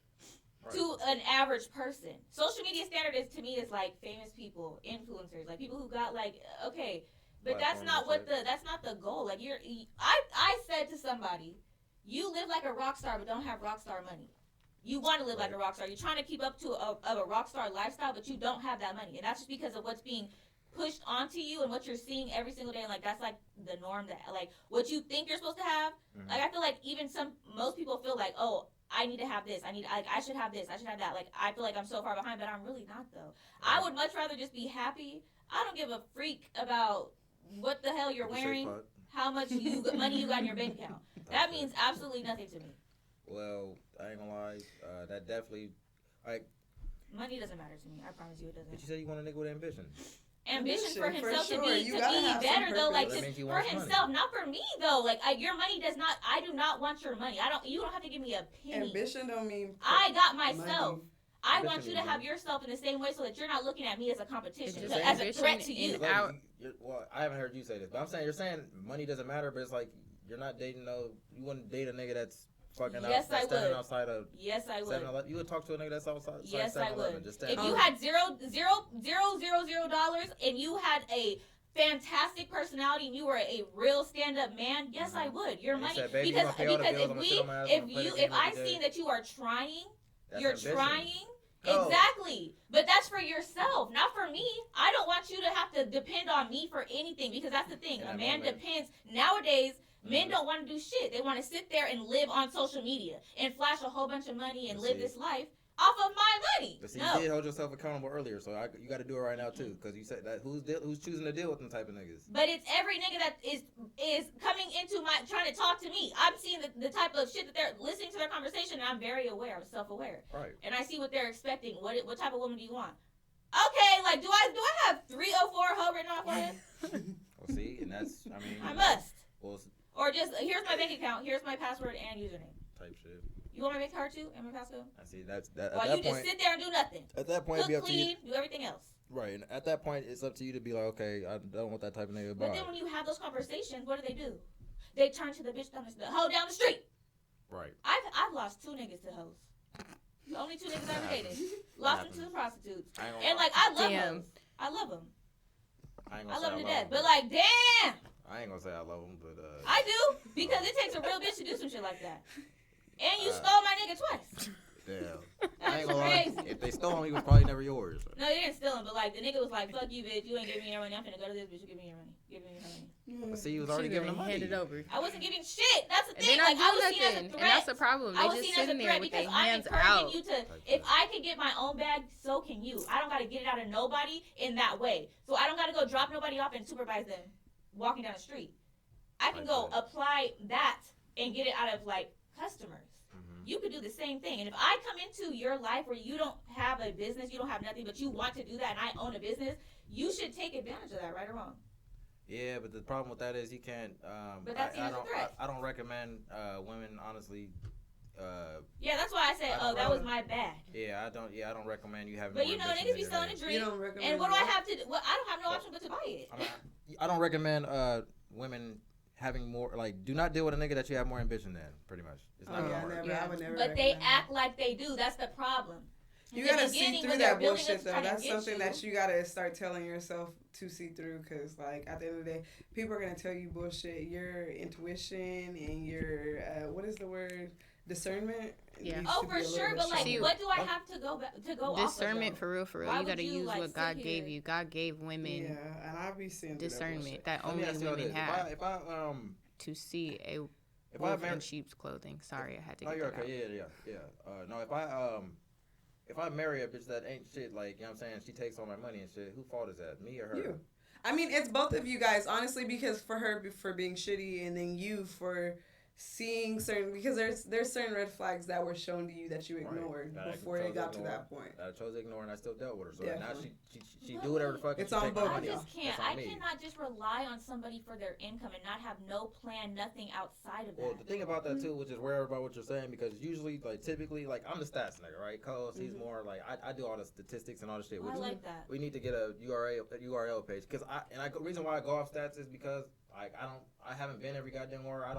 To an average person, social media standard to me is like famous people, influencers, like people who got like okay. But that's not that's not the goal. Like I said to somebody, you live like a rock star but don't have rock star money. You want to live like a rock star. You're trying to keep up to a rock star lifestyle, but you don't have that money, and that's just because of what's being pushed onto you and what you're seeing every single day, and like that's like the norm, that like what you think you're supposed to have. Like I feel like even most people feel like, oh, I need to have this, I should have this, I should have that. Like I feel like I'm so far behind, but I'm really not though. I would much rather just be happy. I don't give a freak about what the hell you're wearing, how much money you got in your bank account. That means absolutely nothing to me. Well, I ain't gonna lie, that definitely, like, money doesn't matter to me. I promise you it doesn't. But you said you want a nigga with ambition. Ambition for himself sure. to be better though, like just for himself, money. not for me though. Like your money does not. I do not want your money. You don't have to give me a penny. Ambition don't mean. I got myself. Money. I want you to have yourself in the same way, so that you're not looking at me as a competition, as a threat to you. Well, I haven't heard you say this, but I'm saying you're saying money doesn't matter, but it's like you're not dating you wouldn't date a nigga that's fucking standing outside of. Yes, I would. 7-Eleven. You would talk to a nigga that's outside. Yes, I would. Just if you had $0 and you had a fantastic personality and you were a real stand-up man, yes, I would. Your money, said, because if I see that you are trying. You're ambition. Trying. Exactly. But that's for yourself, not for me. I don't want you to have to depend on me for anything, because that's the thing. A man depends. Nowadays, men don't want to do shit. They want to sit there and live on social media and flash a whole bunch of money and live this life off of my money. But see, you did hold yourself accountable earlier, so you got to do it right now too, because you said that who's choosing to deal with them type of niggas. But it's every nigga that is coming into trying to talk to me. I'm seeing the type of shit that they're listening to their conversation, and I'm very aware. I'm self-aware. Right. And I see what they're expecting. What type of woman do you want? Okay, like do I have 304 hoe written on my forehead? Well, see, and that's I must. Well, or just here's my bank account, here's my password and username. Type shit. You want my bank card too and my passcode? I see. Well, at that point, just sit there and do nothing. At that point, cook, be up clean, to you. Do everything else. Right, and at that point, it's up to you to be like, okay, I don't want that type of nigga. But then when you have those conversations, what do? They turn to the bitch the hoe down the street. Right. I've lost 2 niggas to hoes. The only 2 niggas I ever dated. Lost them to the prostitutes. And like I love them. I love them. I love them to death. But like, damn. I ain't gonna say I love them, but I do, because it takes a real bitch to do some shit like that. And you stole my nigga twice. Damn. That's crazy. Lie. If they stole him, he was probably never yours. No, they didn't steal him, but like the nigga was like, "Fuck you, bitch. You ain't giving me your money. I'm finna go to this bitch. You give me your money. Give me your money." But see, he was already giving him money. Handed over. I wasn't giving shit. That's the thing. They're not like I was doing seen as a nothing, threat. and that's the problem. I They was just seen as a sitting there threat with because their I'm hands encouraging out. you to. If I can get my own bag, so can you. I don't gotta get it out of nobody in that way. So I don't gotta go drop nobody off and supervise them walking down the street. I can go apply that and get it out of like customers. You could do the same thing. And if I come into your life where you don't have a business, you don't have nothing, but you want to do that, and I own a business, you should take advantage of that, right or wrong. Yeah, but the problem with that is you can't. But that's a threat. I don't recommend women, honestly. Yeah, that's why I said, that was my bad. Yeah, I don't recommend you having. But you know, niggas be selling a dream. And what do I have to do? Well, I don't have no option but to buy it. I don't recommend women having more, like, do not deal with a nigga that you have more ambition than, pretty much. It's not gonna work. I would never. But they act like they do. That's the problem. You gotta see through that bullshit, though. That's something that you gotta start telling yourself to see through, because, like, at the end of the day, people are gonna tell you bullshit. Your intuition and your what is the word? Discernment. Yeah. Oh, for sure. But like, what do I have to go discernment off of, for real, for real. Why you gotta use like, what God gave you. God gave women. Yeah, and I be seeing discernment that only women have. If I to see a wolf in sheep's clothing. Sorry, I had to get that out. Yeah. No, if I marry a bitch that ain't shit, like, you know what I'm saying, she takes all my money and shit, whose fault is that? Me or her? You. I mean, it's both of you guys, honestly, because for her for being shitty, and then you for seeing certain, because there's certain red flags that were shown to you that you ignored before it got to that point. I chose to ignore, and I still dealt with her. So now she do But whatever the fuck. It's on both. I just can't. I cannot just rely on somebody for their income and not have no plan, nothing outside of that. Well, the thing about that too, which is rare about what you're saying, because usually, like, typically, like, I'm the stats nigga, right? Cause he's more like I do all the statistics and all the shit. I like that. We need to get a URL page, because reason why I go off stats is because, like, I haven't been every goddamn where I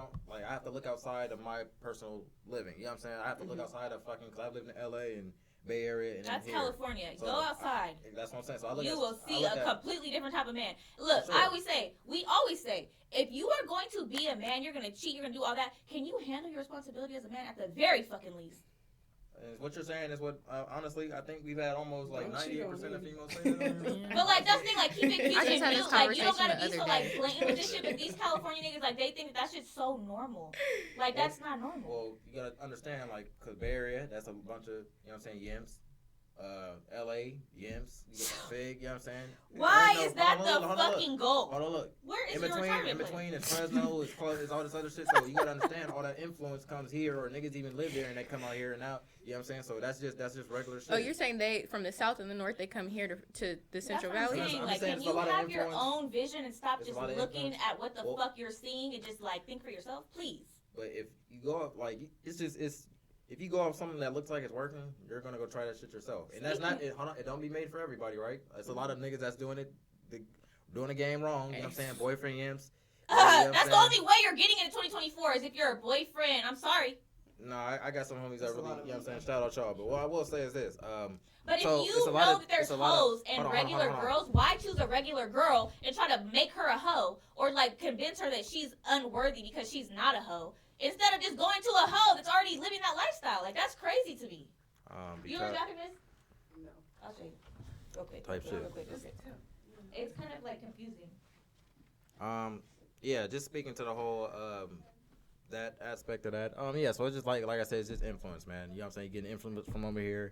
have to look outside of my personal living. You know what I'm saying? I have to look outside of fucking, because I've lived in LA and Bay Area and that's here. California. So go outside. That's what I'm saying. So you will see a completely different type of man. Look, sure. we always say, if you are going to be a man, you're going to cheat, you're going to do all that. Can you handle your responsibility as a man at the very fucking least? What you're saying is what, honestly, I think we've had almost like Don't cheat on 98% of me. females say that. But like that's the thing, like keep it I just had cute. this Like you don't conversation gotta the be so other like day. blatant with this shit. But these California niggas, like they think that shit's so normal. Like that's not normal. Well, you gotta understand, like, cause Bay Area, that's a bunch of, you know what I'm saying, yimps. LA, yimps, you get the fig, you know what I'm saying? Why Fresno, is that hold the on, fucking goal? Hold on, look. Where is In your between, retirement plan? is Fresno, is close, is all this other shit. So you gotta understand, all that influence comes here, or niggas even live there and they come out here and out. You know what I'm saying? So that's just regular shit. Oh, you're saying they from the south and the north they come here to the Central That's what Valley? I'm saying. I'm Like, saying can it's a you lot of have your influence. own vision and stop It's just a lot of looking influence. at what the Well- fuck you're seeing and just like think for yourself, please. But if you go up, like, if you go off something that looks like it's working, you're gonna go try that shit yourself. And that's not, it don't be made for everybody, right? It's a lot of niggas that's doing it, doing the game wrong. You know what I'm saying? Boyfriend yimps. You know what I'm That's the saying? only way you're getting it in 2024 is if you're a boyfriend. I'm sorry. No, I got some homies that That's a really, lot of you know what I'm saying? Shout out y'all. But what I will say is this. But So, if it's you a know lot of- that there's it's a lot of- hoes and hold on, regular hold on. girls, why choose a regular girl and try to make her a hoe or like convince her that she's unworthy because she's not a hoe instead of just going to a hoe that's already living that lifestyle? Like that's crazy to me. You ever Because, jacking this? No. I'll show you. Real quick. Type shit. Real quick. It's kind of like confusing. yeah, just speaking to the whole, that aspect of that. Yeah, so it's just like I said, it's just influence, man. You know what I'm saying? You're getting influence from over here.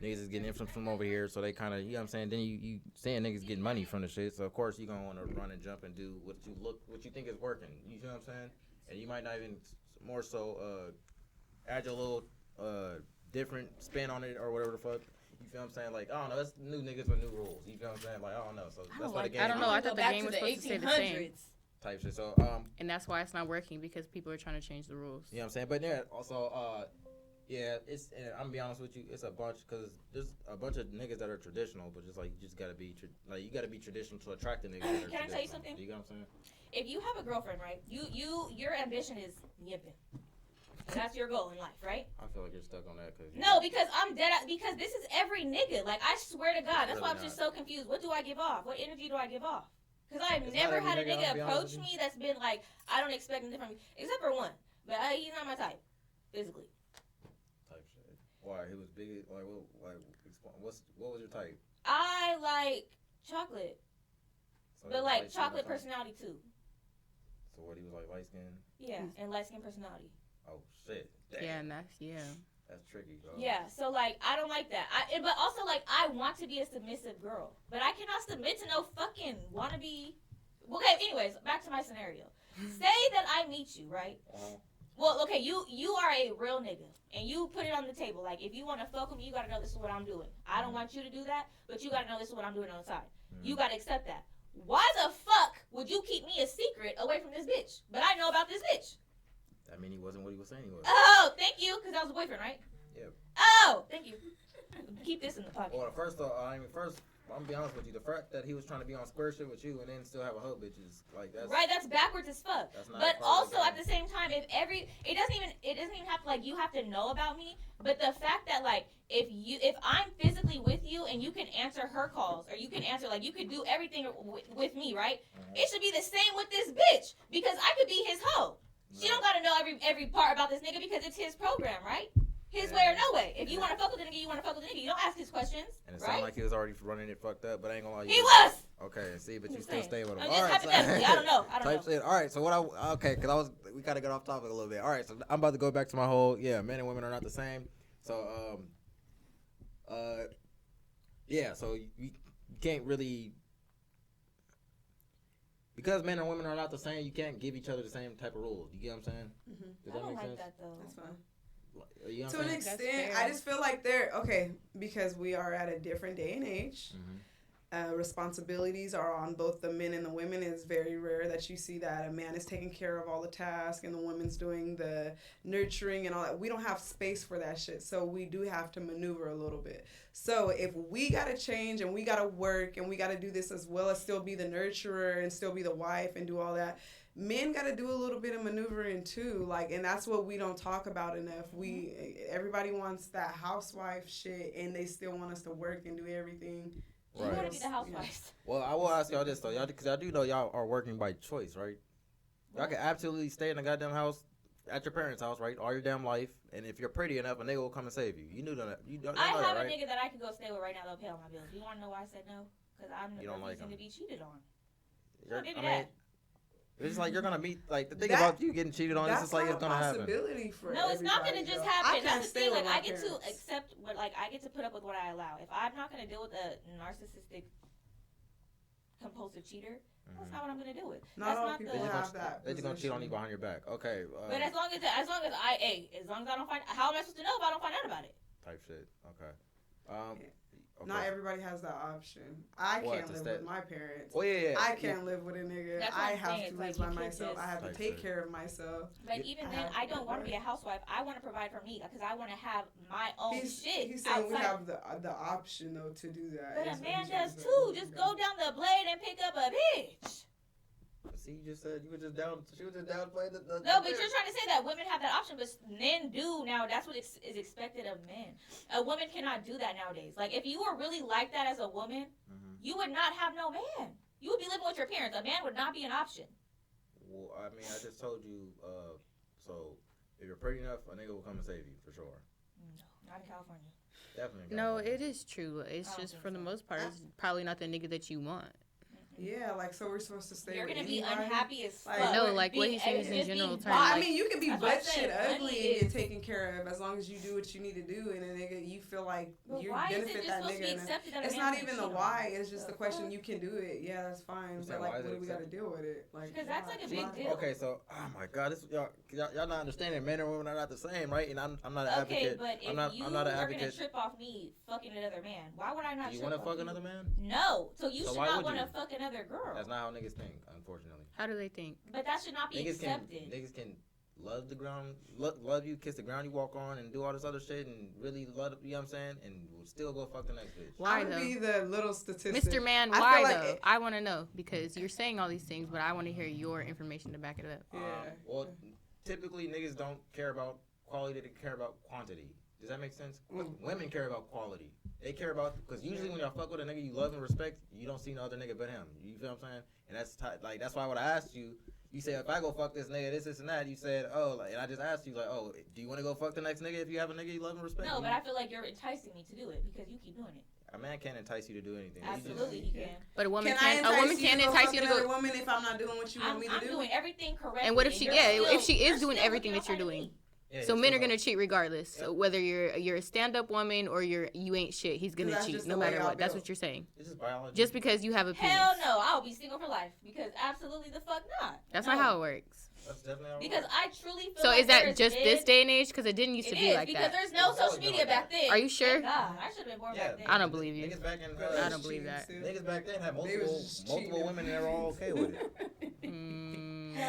Niggas is getting influence from over here, so they kind of, you know what I'm saying? Then you saying niggas getting money from the shit, so of course you gonna want to run and jump and do what you think is working. You know what I'm saying? And you might not even more so add your little different spin on it or whatever the fuck. You feel what I'm saying? Like, I don't know, that's new niggas with new rules. You feel what I'm saying? Like, I don't know. So that's why the game I don't know. I thought the game was supposed to stay the same. type shit. So And that's why it's not working because people are trying to change the rules. you know what I'm saying? But yeah, also yeah, and I'm gonna be honest with you, it's a bunch because there's a bunch of niggas that are traditional, but just like you just gotta be you gotta be traditional to attract the niggas. That are Can I tell you traditional. something? You know what I'm saying? If you have a girlfriend, right? Your ambition is yipping. That's your goal in life, right? I feel like you're stuck on that because No, because I'm dead. Because this is every nigga. Like I swear to God, that's why I'm Really just so confused. What do I give off? What energy do I give off? Because I've It's never not had a every nigga, nigga I'll be honest approach with me that's been like, I don't expect anything from you, except for one. But he's not my type, physically. type shit. Why he was big? Like what was your type? I like chocolate, So but he was like light-skinned chocolate or something? personality too. So what he was like light skin? Yeah, and light skin personality. Oh shit. Damn. Yeah, and that's That's tricky, bro. Yeah, so like I don't like that. But also like I want to be a submissive girl, but I cannot submit to no fucking wannabe. Okay, anyways, back to my scenario. Say that I meet you, right? Well, okay, you are a real nigga, and you put it on the table. Like if you want to fuck with me, you gotta know this is what I'm doing. I don't want you to do that, but you gotta know this is what I'm doing on the side. You gotta accept that. Why the fuck would you keep me a secret away from this bitch? But I know about this bitch. I mean, he wasn't what he was saying he was. Oh, thank you, because I was a boyfriend, right? Yeah. Oh, thank you. Keep this in the pocket. Well, first, I'm gonna be honest with you. The fact that he was trying to be on square shit with you and then still have a hoe bitch is like that's Right, that's backwards as fuck. That's not But part of also the at the same time, it doesn't even have to like you have to know about me. But the fact that like if I'm physically with you and you can answer her calls or you can answer like you can do everything with me, right? It should be the same with this bitch because I could be his hoe. She don't gotta know every part about this nigga because it's his program, right? His way or no way. If you want to fuck with the nigga, you want to fuck with the nigga. You don't ask his questions, And it right? sounded like he was already running it fucked up, but I ain't gonna lie. He was. Okay, see, but you I'm still saying. stay with him. I'm All just right, hypothetically. I don't know. Type shit. All right, so because we gotta get off topic a little bit. All right, so I'm about to go back to my whole men and women are not the same. So yeah, so you can't really. Because men and women are not the same, you can't give each other the same type of rules. You get what I'm saying? Does I don't like sense? that though. That's fine. You know what To I'm an saying? extent, I just feel like they're okay because we are at a different day and age. Responsibilities are on both the men and the women. It's very rare that you see that a man is taking care of all the tasks and the woman's doing the nurturing and all that. We don't have space for that shit, so we do have to maneuver a little bit. So if we gotta change and we gotta work and we gotta do this as well as still be the nurturer and still be the wife and do all that, men got to do a little bit of maneuvering too, like, and that's what we don't talk about enough. Everybody wants that housewife shit, and they still want us to work and do everything. You want to be the housewife. Well, I will ask y'all this though, y'all, because I do know y'all are working by choice, right? Y'all can absolutely stay in the goddamn house at your parents' house, right, all your damn life, and if you're pretty enough, a nigga will come and save you. You knew that. You don't I know have that, a right? nigga that I can go stay with right now that'll pay all my bills. You want to know why I said no? Because I'm the reason to be cheated on. It's like you're gonna meet, like, the thing about you getting cheated on is just like it's gonna happen. No, it's not gonna just happen. That's the thing. Like, I get to accept what, like, I get to put up with what I allow. If I'm not gonna deal with a narcissistic, compulsive cheater, that's not what I'm gonna deal with. Not all people have that. They're just gonna cheat on you behind your back. Okay. But as long as I don't find, how am I supposed to know if I don't find out about it? Type shit. Okay. Not everybody has that option. I can't live with my parents. Oh yeah. I can't live with a nigga. I have to live by myself. I have to take care of myself. But even then, I don't want to be a housewife. I want to provide for me because I want to have my own shit. He's saying we have the option though to do that. But a man does too. Just go down the blade and pick up a bitch. See, you just said you were just down. She was just down playing the No, but you're trying to say that women have that option, but men do now. That's what is expected of men. A woman cannot do that nowadays. Like, if you were really like that as a woman, you would not have no man. You would be living with your parents. A man would not be an option. Well, I mean, I just told you. So if you're pretty enough, a nigga will come and save you for sure. No, not in California. Definitely. No, it is true. It's just for the most part, it's probably not the nigga that you want. Yeah, like, so we're supposed to stay. You're with gonna be anybody? unhappy as fuck. No, like what he's saying is in general terms. I mean, you can be butt shit ugly and get taken care of as long as you do what you need to do, and a nigga, you feel like you benefit that nigga. It's not even the why. It's just the question. You can do it. Yeah, that's fine. But like, what do we got to deal with it? Like, because that's like a big deal. Okay, so oh my god, this y'all not understanding. Men and women are not the same, right? And I'm not an advocate. Okay, but if I'm not an advocate. Gonna trip off me fucking another man, why would I not? Do you want to fuck another man? No, so you should not want to fuck another girl. That's not how niggas think, unfortunately. How do they think? But that should not be accepted. Niggas can love the ground, love you, kiss the ground you walk on, and do all this other shit, and really love, you know what I'm saying, and we'll still go fuck the next bitch. Why though? Be the little statistic. Mr. Man, why though? I want to know because you're saying all these things, but I want to hear your information to back it up. Yeah. Well, typically niggas don't care about quality; they care about quantity. Does that make sense? Women care about quality. They care about, because usually when y'all fuck with a nigga you love and respect, you don't see no other nigga but him. You feel what I'm saying? And that's why when I asked you, you said if I go fuck this nigga, this and that. You said, oh, like, and I just asked you, like, oh, do you want to go fuck the next nigga if you have a nigga you love and respect? No, but I feel like you're enticing me to do it because you keep doing it. A man can't entice you to do anything. Absolutely, he can. But a woman can entice you to go. Woman, if I'm not doing what you want me to do. I'm doing everything correctly. And what if if she is doing everything that you're doing? Yeah, so men are gonna cheat regardless. Yep. So whether you're a stand-up woman or you ain't shit, he's gonna cheat no matter what. That's what you're saying. It's just biology. Just because you have a penis. Hell no, I'll be single for life because absolutely the fuck not. That's not how it works. That's definitely how it because works. I truly feel. So like is that just this day and age? Because it didn't used to be like because that. Because there's no social media back then. Are you sure? Thank God, I should have been born back then. I don't believe you. Niggas back in, I don't believe that. Niggas back then had multiple women and they were all okay with it.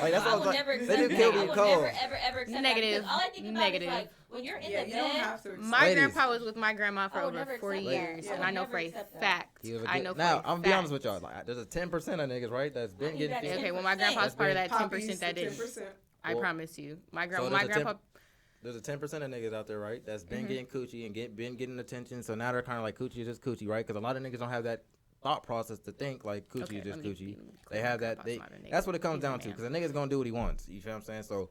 Like, that's what I was they do kill me cold. Ever accept Negative. That. All I think about is like when you're in the bed. My grandpa was with my grandma for over 40 years, and I know for a fact. Now I'm gonna be honest with y'all. Like, there's a 10% of niggas, right? That's been getting. Okay, well my grandpa's part of that 10% that didn't. I promise you, my grandpa. There's a 10% of niggas out there, right? That's been getting coochie and been getting attention. So now they're kind of like coochie is just coochie, right? Because a lot of niggas don't have that thought process to think like coochie is just coochie. They have that. That's what it comes down to. Because a nigga's gonna do what he wants. You feel what I'm saying? So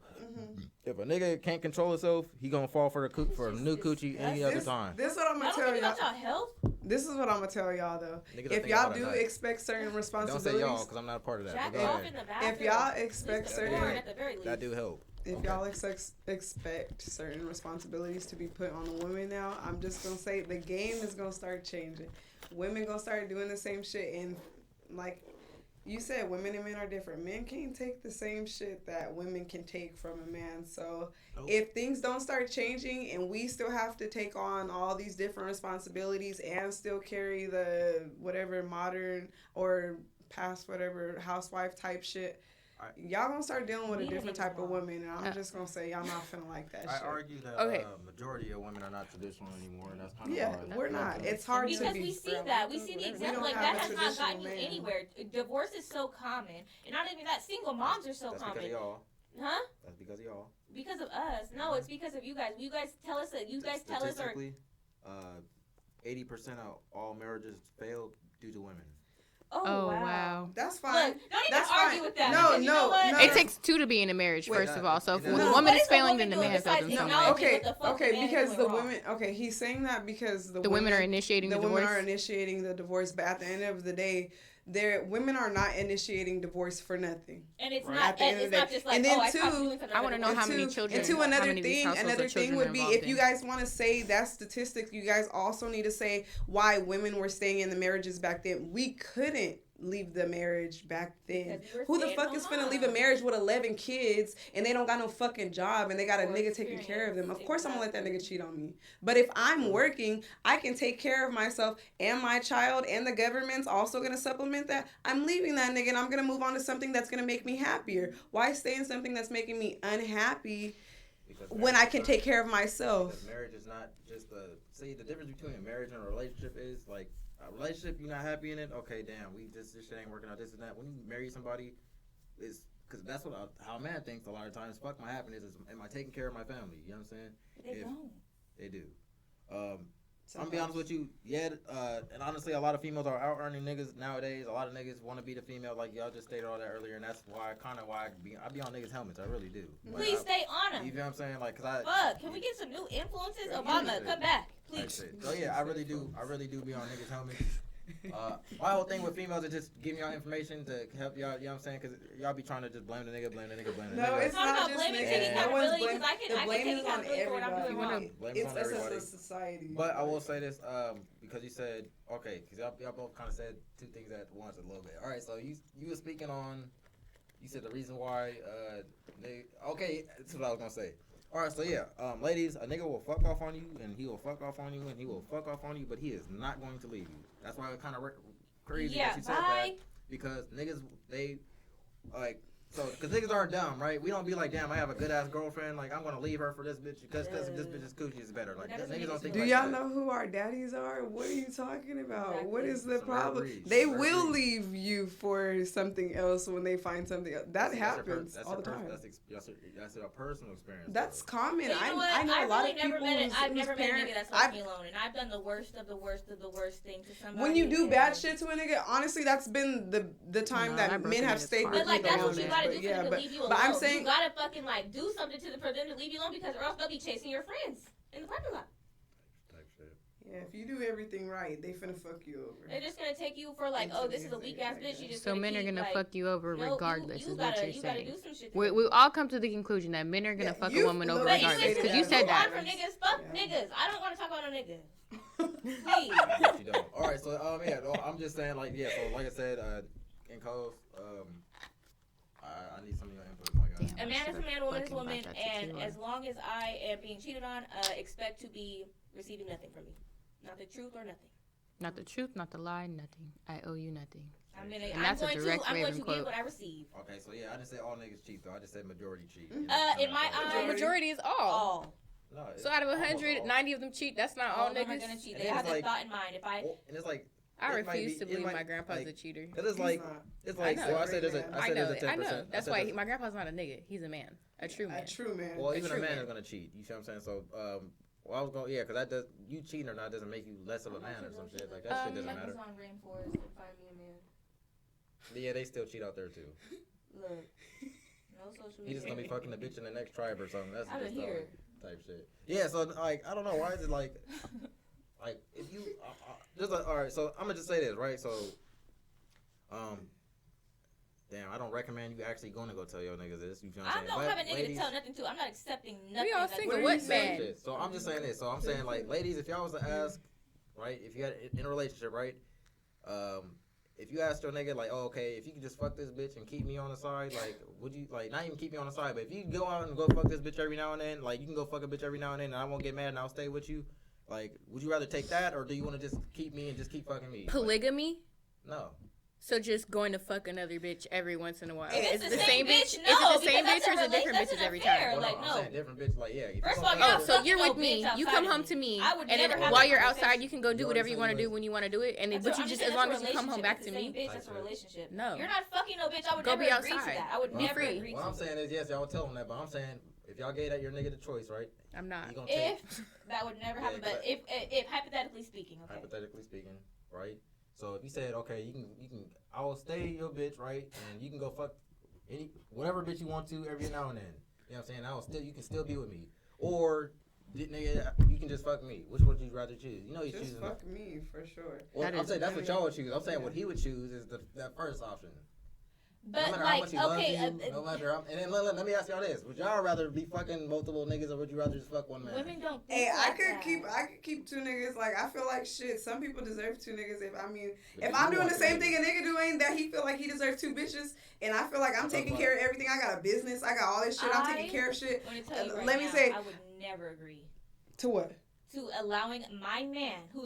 if a nigga can't control himself, he gonna fall for a new coochie any other time. This is what I'm gonna tell y'all. This is what I'm gonna tell y'all though. If y'all do expect certain responsibilities, don't say y'all because I'm not a part of that. If y'all expect certain, that do help. If y'all expect certain responsibilities to be put on the women now, I'm just gonna say the game is gonna start changing. Women gonna start doing the same shit, and like you said, women and men are different. Men can't take the same shit that women can take from a man. So if things don't start changing and we still have to take on all these different responsibilities and still carry the whatever modern or past whatever housewife type shit, y'all gonna start dealing with a different type of woman, and I'm just gonna say y'all not finna like that shit. I argue that majority of women are not traditional anymore, and that's kind of hard. We're not. It's hard because to be. Because we see that. We see the example. Like, that has not gotten you anywhere. Divorce is so common. And not even that, single moms are so common. Because of y'all. Huh? That's because of y'all. Because of us. No, it's because of you guys. You guys tell us that. You guys tell us. Statistically, 80% of all marriages fail due to women. Oh, wow. That's fine. Look, don't even That's argue fine. with that. No, because you know what? no. It takes two to be in a marriage, Wait, first of all. So if no. the No. woman What is is a failing, woman then the doing man has besides done something. acknowledge Okay, what the fuck the okay, man is because doing the wrong? women. Okay, he's saying that because The women are initiating the women divorce. are initiating the divorce, but at the end of the day, women are not initiating divorce for nothing. And it's Right. not. At the end of It's the not day. just like, And then I two, stopped doing something I want to know because how many children. And to how another many of these thing, households another are thing children would be involved if you in. guys want to say that statistic, you guys also need to say why women were staying in the marriages back then. We couldn't leave the marriage back then. Because we were Who the staying fuck home is finna leave a moms. marriage with 11 kids and they don't got no fucking job and they got a Or nigga taking care of them? Of experience, course I'm gonna let that exactly. nigga cheat on me. But if I'm working, I can take care of myself and my child, and the government's also gonna supplement that. I'm leaving that nigga and I'm gonna move on to something that's gonna make me happier. Why stay in something that's making me unhappy Because when I can take care of myself? Because marriage is not just see, the difference between a marriage and a relationship is like a relationship, you're not happy in it. Okay, damn, this shit ain't working out. This and that. When you marry somebody, is because that's what how a man thinks a lot of times. Fuck my happiness is, am I taking care of my family? You know what I'm saying? They don't. They do. I'm gonna be honest with you. Yeah, and honestly, a lot of females are out earning niggas nowadays. A lot of niggas want to be the female, like y'all just stated all that earlier, and that's why I be on niggas' helmets. I really do. Please stay on them. You know what I'm saying? Like, cause I. Fuck, can we get some new influences? Obama, come back, please. So yeah, I really do be on niggas' helmets. My whole thing with females is just giving y'all information to help y'all. You know what I'm saying? Cause y'all be trying to just blame the nigga. No, it's I'm not not just blaming niggas. Titty, No not one's really, blaming. because I The can blame take is on accountability for what I'm doing everybody. wrong. Blame It's on us as everybody. a society. But I will say this, because you said okay, because y'all both kind of said two things at once a little bit. All right, so you were speaking on, you said the reason why okay, that's what I was gonna say. All right, so yeah, ladies, a nigga will fuck off on you, and he will fuck off on you, and he will fuck off on you, but he is not going to leave you. That's why it kind of crazy that you said that, because niggas they like. So, because niggas aren't dumb, right? We don't be like, damn, I have a good-ass girlfriend. Like, I'm going to leave her for this bitch because this bitch's coochie is better. Like, niggas don't think Do like y'all that. know who our daddies are? What are you talking about? Exactly. What is the Some problem? rare breeds. They Some rare will breeds. leave you for something else when they find something else. That That's happens that's all the time. That's a personal experience. That's common. But you know what? I know a lot of people I've never met a nigga that's left I've- me alone, and I've done the worst of the worst of the worst thing to somebody. when you do and- bad shit to a nigga, honestly, that's been the time No, that that men broken have is stayed hard. with But like me that's the what you longest. gotta do But for yeah, them to but leave you alone. but I'm saying you gotta fucking like do something for them to leave you alone, because or else they'll be chasing your friends in the parking lot. yeah, if you do everything right, they finna fuck you over. They're just gonna take you for like, oh, this is a weak ass bitch. You just So men are gonna fuck you over no, regardless, you is gotta, what you're you gotta saying. do some shit. We all come to the conclusion that men are gonna Yeah, fuck a you- woman no, over but But regardless. listen, Because you move said on that. from niggas. Fuck Yeah. niggas. I don't want to talk about no nigga. Please. Yes, you don't. All right, so yeah, no, I'm just saying like yeah, so like I said, in Coast, I need some of your input, my guy. Damn. A man is a man, a woman is a Fucking woman, brought that and tequila. as long as I am being cheated on, expect to be receiving nothing from me. Not the truth or nothing. Not the truth, not the lie, nothing. I owe you nothing. I'm And going that's a direct to Raven give quote. what I receive. Okay, so yeah, I didn't say all niggas cheat though. I just said majority cheat. In my eyes, Majority is all. all. No, So out of 100, 90 of them cheat. That's not all All of them are niggas. gonna cheat. And They it's have that like- thought in mind. If I and it's like I it might refuse be- to it believe might- my grandpa's like, a cheater. Cause it's like He's I know. well, I said there's a I I said know. there's a I know. 10%. That's why my grandpa's not a nigga. He's a man, a true man. A true man. Well, even a true man man. is gonna cheat. You see what I'm saying? So well, I was going because that does you cheating or not doesn't make you less of a man or some shit like that. Shit doesn't matter. Amazon rainforest and find me a man. Yeah, they still cheat out there too. Look, no social media. He's just gonna be fucking the bitch in the next tribe or something. That's I just don't hear type shit. Yeah, so like I don't know why is it like if you just like, all right. So I'm gonna just say this right. So damn, I don't recommend you actually going to go tell your niggas this. You feel what I'm I saying? don't have a nigga ladies, to tell nothing to. I'm not accepting nothing. We all that's single. going What on. man? shit. So I'm just saying this. So I'm saying like, ladies, if y'all was to ask, right, if you had in a relationship, right, if you asked your nigga like, oh, okay, if you could just fuck this bitch and keep me on the side, like, would you like not even keep me on the side, but if you go out and go fuck this bitch every now and then, like you can go fuck a bitch every now and then, and I won't get mad and I'll stay with you. Like, would you rather take that or do you want to just keep me and just keep fucking me? Polygamy? Like, no. So just going to fuck another bitch every once in a while. If Is it the same bitch? Is it the same bitch or is it different bitches every time? Well, Like, I'm no. saying different bitch. Like, yeah. if First you of all, gonna you're fuck Oh, not her- so you're fucking with no me. bitch You outside come of home me. to me, I would and never then have while that you're conversation. outside, you can go do whatever you want to do when you want to do it, and then, but you just as long as you come home back to me. Bitch, that's a relationship. No. You're not fucking no bitch. I would Go never be agree to outside. that. I would Be never free. agree What to I'm saying is, yes, y'all would tell him that, but I'm saying if y'all gave that your nigga the choice, right? I'm not. You gonna take, If that would never happen, Yeah, but if hypothetically speaking, okay. hypothetically speaking, right? So if you said, okay, I will stay your bitch, right, and you can go fuck whatever bitch you want to every now and then. You know what I'm saying? You can still be with me, or nigga, you can just fuck me. Which would you rather choose? You know you choose. Just fuck me for sure. Well, I'm saying that's what y'all would choose. I'm saying what he would choose is that first option. But no matter how much he loves you, no matter and then let me ask y'all this: would y'all rather be fucking multiple niggas, or would you rather just fuck one man? Women don't. Hey, I could keep two niggas. Like I feel like shit. Some people deserve two niggas. If I'm doing the same thing a nigga doing, that he feel like he deserves two bitches, and I feel like I'm taking care of everything. I got a business. I got all this shit. I'm taking care of shit. Let me say, I would never agree. To what? To allowing my man who's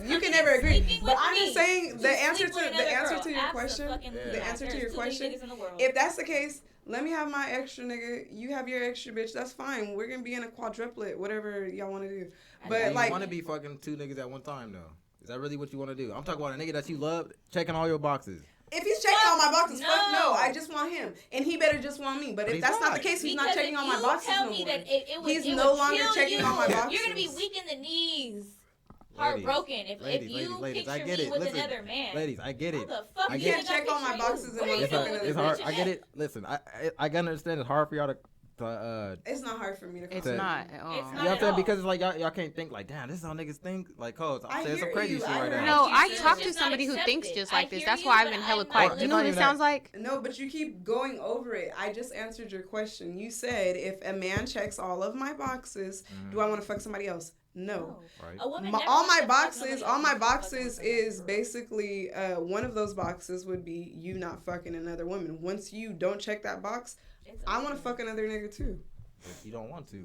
you can never agree. But I'm just saying the answer to your question. The answer to your question. If that's the case, let me have my extra nigga. You have your extra bitch. That's fine. We're gonna be in a quadruplet, whatever y'all want to do. But you want to be fucking two niggas at one time though? Is that really what you want to do? I'm talking about a nigga that you love checking all your boxes. If he's checking all my boxes, fuck no. I just want him, and he better just want me. But if that's not the case, he's not checking all my boxes no more. He's no longer checking all my boxes. You're gonna be weak in the knees, heartbroken. If you picture me with another man. Ladies, I get it. You can't check all my boxes and it's hard. I get it. Listen, I can understand. It's hard for y'all to. It's not hard for me to. It's not at all. It's not you know what I'm saying? Because it's like y'all can't think like, damn, this is how niggas think. Like, cause I'm saying some crazy shit right now. No, I talked to somebody who thinks just like this. That's why I've been hella quiet. You know what it sounds like? No, but you keep going over it. I just answered your question. You said if a man checks all of my boxes, do I want to fuck somebody else? No. Right. All my boxes is basically one of those boxes would be you not fucking another woman. Once you don't check that box, I want to fuck another nigga too. If you don't want to.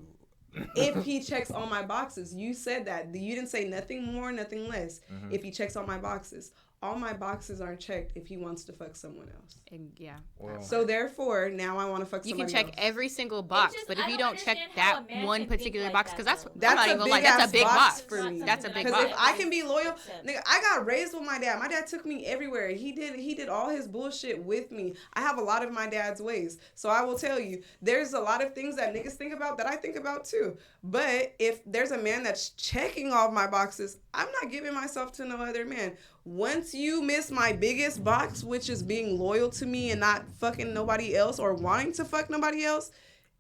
If he checks all my boxes. You said that. You didn't say nothing more, nothing less. If he checks all my boxes. All my boxes aren't checked if he wants to fuck someone else. Yeah. Well, so therefore, now I want to fuck somebody else. You can check every single box, but if you don't check that one particular box, because that's I'm not even gonna lie, that's a big box for me. That's a big box. Because if I can be loyal, nigga, I got raised with my dad. My dad took me everywhere. He did all his bullshit with me. I have a lot of my dad's ways. So I will tell you, there's a lot of things that niggas think about that I think about too. But if there's a man that's checking all of my boxes, I'm not giving myself to no other man. Once you miss my biggest box, which is being loyal to me and not fucking nobody else or wanting to fuck nobody else,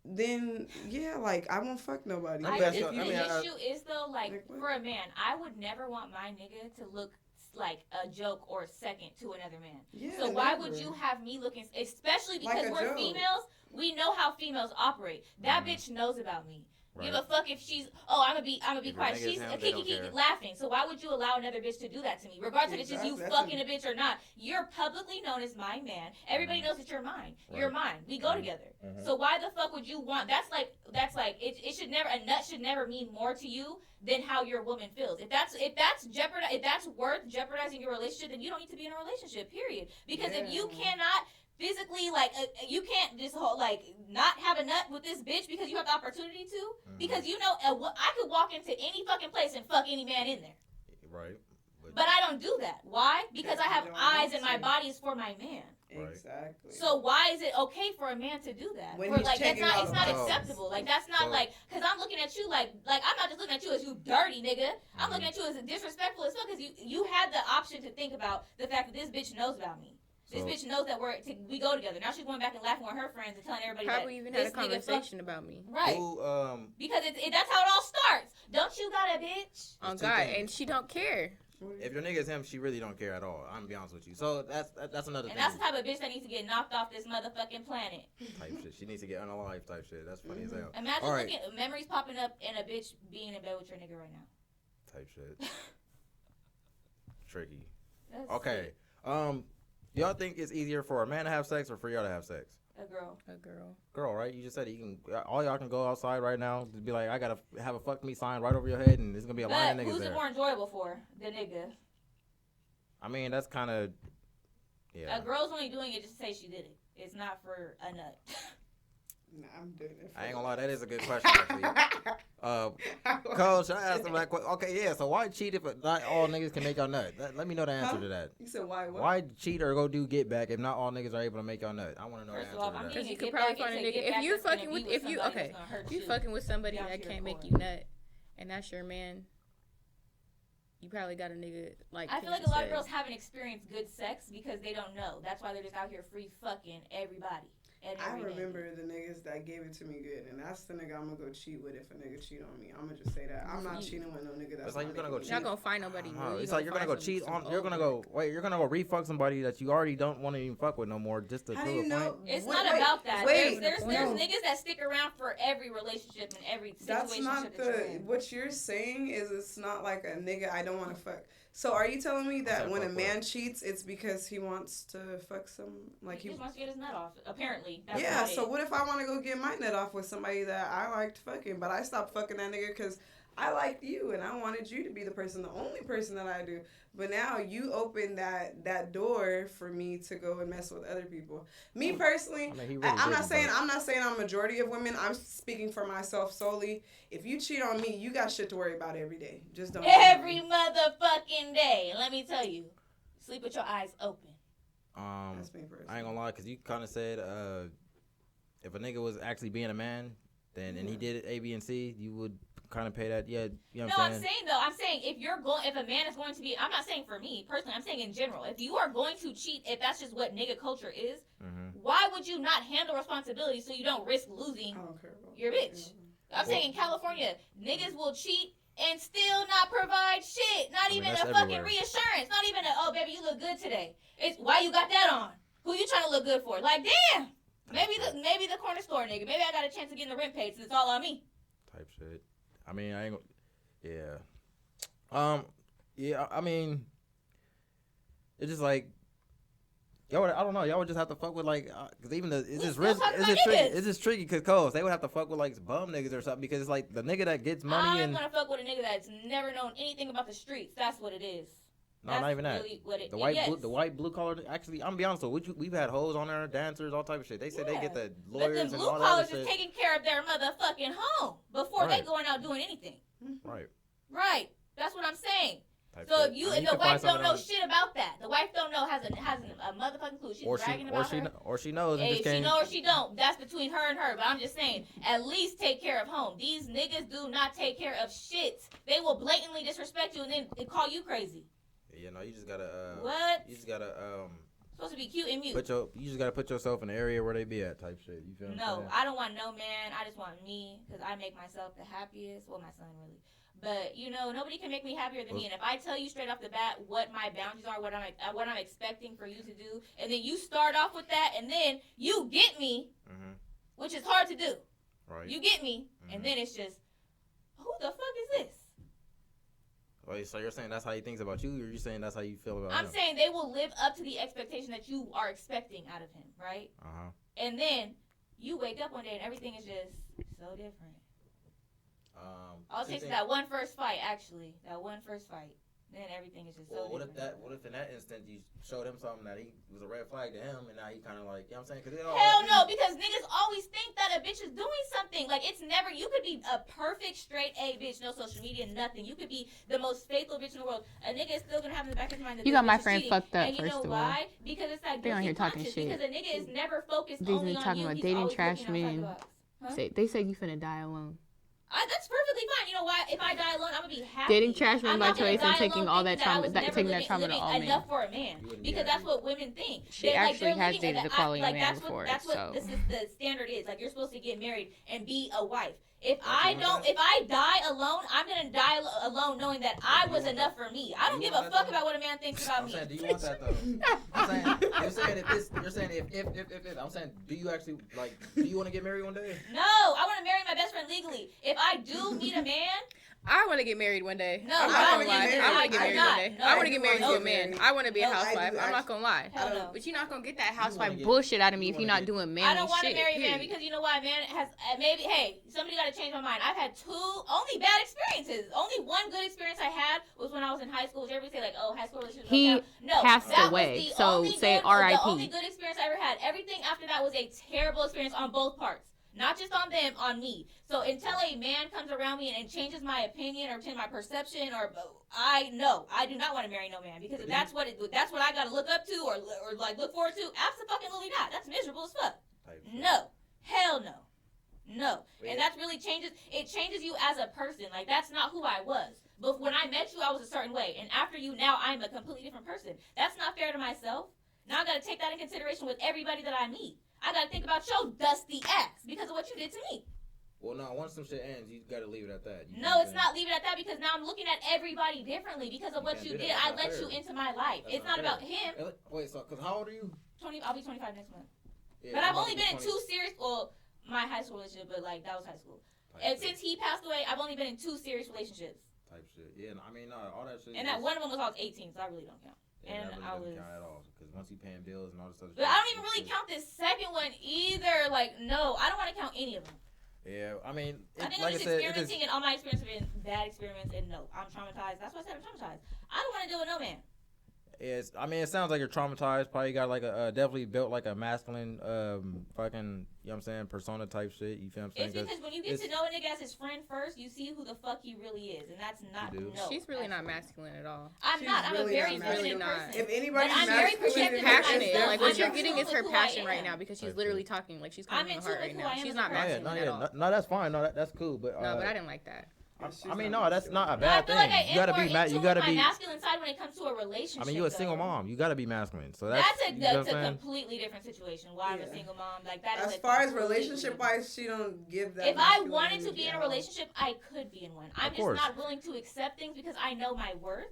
then yeah, like I won't fuck nobody. The issue is though, like for a man, I would never want my nigga to look like a joke or second to another man. Yeah, so why would you have me looking, especially because we're females, we know how females operate. That bitch knows about me. Right. Give a fuck if she's, I'm gonna be quiet. She's kiki laughing. So why would you allow another bitch to do that to me? Regardless if it's just you fucking a bitch or not. You're publicly known as my man. Everybody knows that you're mine. Right. You're mine. We go together. So why the fuck would you want, that's like it should never, a nut should never mean more to you than how your woman feels. If that's worth jeopardizing your relationship, then you don't need to be in a relationship, period. Because if you cannot physically, you can't just not have a nut with this bitch because you have the opportunity to. Because you know, I could walk into any fucking place and fuck any man in there. Right. But I don't do that. Why? Because I have eyes and my body is for my man. Exactly. So why is it okay for a man to do that? It's not acceptable. Like that's not because I'm looking at you like I'm not just looking at you as you dirty nigga. I'm looking at you as disrespectful as fuck because you had the option to think about the fact that this bitch knows about me. This bitch knows that we go together. Now she's going back and laughing with her friends and telling everybody probably even had a conversation about me. Right. Because that's how it all starts. Don't you got a bitch? Oh God, and she don't care. If your nigga is him, she really don't care at all. I'm gonna be honest with you. So that's another thing. And that's the type of bitch that needs to get knocked off this motherfucking planet. Type shit. She needs to get unalive type shit. That's funny as hell. Imagine looking at memories popping up and a bitch being in bed with your nigga right now. Type shit. Tricky. Okay. Y'all think it's easier for a man to have sex or for y'all to have sex? A girl. Girl, right? You just said it. All y'all can go outside right now. Just be like, I gotta have a fuck me sign right over your head, and there's gonna be a line of niggas there. Who's it more enjoyable for? The nigga. I mean, that's kind of, yeah. A girl's only doing it just to say she did it. It's not for a nut. Nah, I'm doing it. I ain't gonna lie, that is a good question, actually. Coach, I asked him that question. Okay, yeah, so why cheat if not all niggas can make y'all nut? Let me know the answer to that. You said why what? Why cheat or go do get back if not all niggas are able to make y'all nut? I want to know the answer to that. Because you could probably find a nigga. If you're fucking with, if you fucking with somebody that can't make you nut, and that's your man, you probably got a nigga like. I feel like a lot of girls haven't experienced good sex because they don't know. That's why they're just out here free fucking everybody. I remember the niggas that gave it to me good, and that's the nigga I'm gonna go cheat with if a nigga cheat on me. I'm gonna just say that I'm not cheating with no nigga that's. It's like you're gonna go cheat. You're not gonna find nobody. It's like you're gonna go cheat on. You're gonna go re-fuck somebody that you already don't want to even fuck with no more. Just to prove a point. It's not about that. There's niggas that stick around for every relationship and every situation. That's not what you're saying. Is it's not like a nigga I don't want to fuck. So are you telling me that when a man cheats, it's because he wants to fuck he just wants to get his nut off? Apparently. That's so what if I want to go get my nut off with somebody that I liked fucking, but I stopped fucking that nigga because I liked you and I wanted you to be the only person that I do. But now you open that door for me to go and mess with other people. Me personally, I'm not saying I'm a majority of women. I'm speaking for myself solely. If you cheat on me, you got shit to worry about every day. Just don't. Every motherfucking day. Let me tell you, sleep with your eyes open. That's me personally. I ain't gonna lie, cause you kind of said if a nigga was actually being a man, then and he did it A, B, and C, you would kind of pay that. Yeah, you know what I'm saying? I'm saying if a man is going to be, I'm not saying for me personally, I'm saying in general, if you are going to cheat, if that's just what nigga culture is, why would you not handle responsibility so you don't risk losing your bitch? I'm saying in California, niggas will cheat and still not provide shit. Not even a fucking reassurance. Not even oh baby, you look good today. It's why you got that on. Who you trying to look good for? Like damn. Maybe the corner store nigga. Maybe I got a chance of getting the rent paid since it's all on me. Type shit. I mean, I ain't. Yeah. Yeah. I mean, it's just like. Y'all would, I don't know. Y'all would just have to fuck with cause even it's just tricky because they would have to fuck with bum niggas or something because it's like the nigga that gets money I'm gonna fuck with a nigga that's never known anything about the streets. That's what it is. No, not even that. Really the white blue collar. Actually, I'm gonna be honest with you. We've had hoes on there, dancers, all type of shit. They say they get the lawyers and all that shit. But the blue collars is taking care of their motherfucking home before they going out doing anything. Right. Right. That's what I'm saying. So if the wife don't know shit about that, the wife don't know has a motherfucking clue. She's bragging about her. Or she knows. Hey, she know or she don't. That's between her and her. But I'm just saying, at least take care of home. These niggas do not take care of shit. They will blatantly disrespect you and then call you crazy. Yeah, no, you just gotta. What? You just gotta. Supposed to be cute and mute. You just gotta put yourself in the area where they be at, type shit. You feel me? No, I don't want no man. I just want me because I make myself the happiest. Well, my son really. But nobody can make me happier than me. And if I tell you straight off the bat what my boundaries are, what I'm expecting for you to do, and then you start off with that, and then you get me, which is hard to do. Right. You get me, and then it's just, who the fuck is this? Wait, so you're saying that's how he thinks about you, or you're saying that's how you feel about him? I'm saying they will live up to the expectation that you are expecting out of him, right? And then you wake up one day and everything is just so different. All it takes is that one first fight, actually. That one first fight. Then everything is just so different. What if in that instant you showed him something that he was a red flag to him, and now he kind of you know what I'm saying? Hell no, because niggas always think that a bitch is doing something. It's never, you could be a perfect straight A bitch, no social media, nothing. You could be the most faithful bitch in the world. A nigga is still gonna have in the back of his mind that you got my friend fucked up, and you know why? Because it's they on here talking shit. Because a nigga is never focused only on talking you. about dating trash men. They say you finna die alone. That's perfectly fine. You know why? If I die alone, I'm gonna be happy. Dating trash men by choice and taking all that trauma, taking that trauma to all men. Enough for a man, because that's what women think. She actually has dated a quality man before. That's what this is. The standard is you're supposed to get married and be a wife. If I die alone, I'm gonna die alone knowing that I was enough for me. I don't give a fuck about what a man thinks about me. I'm saying, do you want that though? I'm saying, if I'm saying, do you actually do you want to get married one day? No, I want to marry my best friend legally. If I do meet a man, I want to get married one day. No, I'm not gonna lie. I want to get married one day. I want to get married to a man. I want to be a housewife. I'm not gonna lie. But you're not gonna get that housewife bullshit out of me if you're not doing manly shit. I don't want to marry a man because you know why? Man has hey, somebody got to change my mind. I've had 2 only bad experiences. Only one good experience I had was when I was in high school. Everybody say high school relationships. He passed away. So say R.I.P. The only good experience I ever had. Everything after that was a terrible experience on both parts. Not just on them, on me. So until a man comes around me and changes my opinion or changes my perception, or I do not want to marry no man because if that's what I gotta look up to or look forward to. Absolutely not. That's miserable as fuck. No, hell no. No. And that's really changes you as a person. Like, that's not who I was. But when I met you, I was a certain way. And after you, now I'm a completely different person. That's not fair to myself. Now I got to take that in consideration with everybody that I meet. I got to think about your dusty ass because of what you did to me. Well, no, once some shit ends, you got to leave it at that. No, it's not leave it at that because now I'm looking at everybody differently because of what you did. I let you into my life. It's not about him. Wait, so, because how old are you? 20. I'll be 25 next month. Yeah, but I've only been in 2 serious, well, my high school relationship, but like that was high school. And since he passed away, I've only been in 2 serious relationships. Type shit. Yeah, I mean, no, all that shit. And that one of them was I was 18, so I really don't count. Yeah, and that really I was. Count at all because once you paying bills and all this stuff. But I don't even really count this second one either. Like, no, I don't want to count any of them. Yeah, I mean, I think like I'm just experimenting, and all my experiences have been bad experiments. And no, I'm traumatized. That's why I said I'm traumatized. I don't want to deal with no man. Yes, I mean, it sounds like you're traumatized. Probably got like a definitely built like a masculine, fucking, you know what I'm saying, persona type shit. You feel what I'm saying? It's because when you get to know a nigga as his friend first, you see who the fuck he really is, and that's not. No, she's really not masculine at all. I'm not. I'm really a very feminine person. If anybody's I'm very protective. She's passionate. Like what you're I'm getting is her who passion I right am. now because she's literally talking like she's coming from her heart right now. She's not Oh, yeah, masculine at all. no, that's fine. No, that's cool. But no, but I didn't like that. I mean, no, that's not a No, I bad feel thing. like I You gotta am be, more you gotta into be. my masculine side when it comes to a relationship. I mean, you're a single mom. You gotta be masculine. So that's that's a completely different situation. Why I'm a single mom, like that. As far as relationship wise, she don't give that. If I wanted to be in a relationship, I could be in one. I'm just course. not willing to accept things because I know my worth,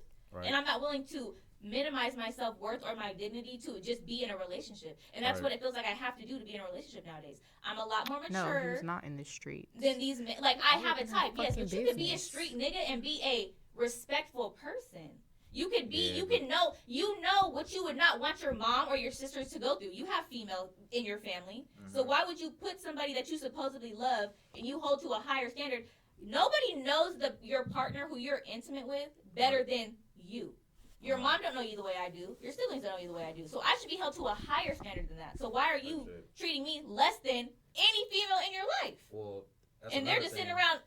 and I'm not willing to minimize my self-worth or my dignity to just be in a relationship. And that's what it feels like I have to do to be in a relationship nowadays. I'm a lot more mature. No, he's not in the street. Than these men. Like, I have a type, yes, but you could be a street nigga and be a respectful person. You could be, you know what you would not want your mom or your sisters to go through. You have female in your family. Mm-hmm. So why would you put somebody that you supposedly love and you hold to a higher standard? Nobody knows your partner who you're intimate with better than you. Your mom don't know you the way I do. Your siblings don't know you the way I do. So I should be held to a higher standard than that. So why are you treating me less than any female in your life? Well, and they're just sitting around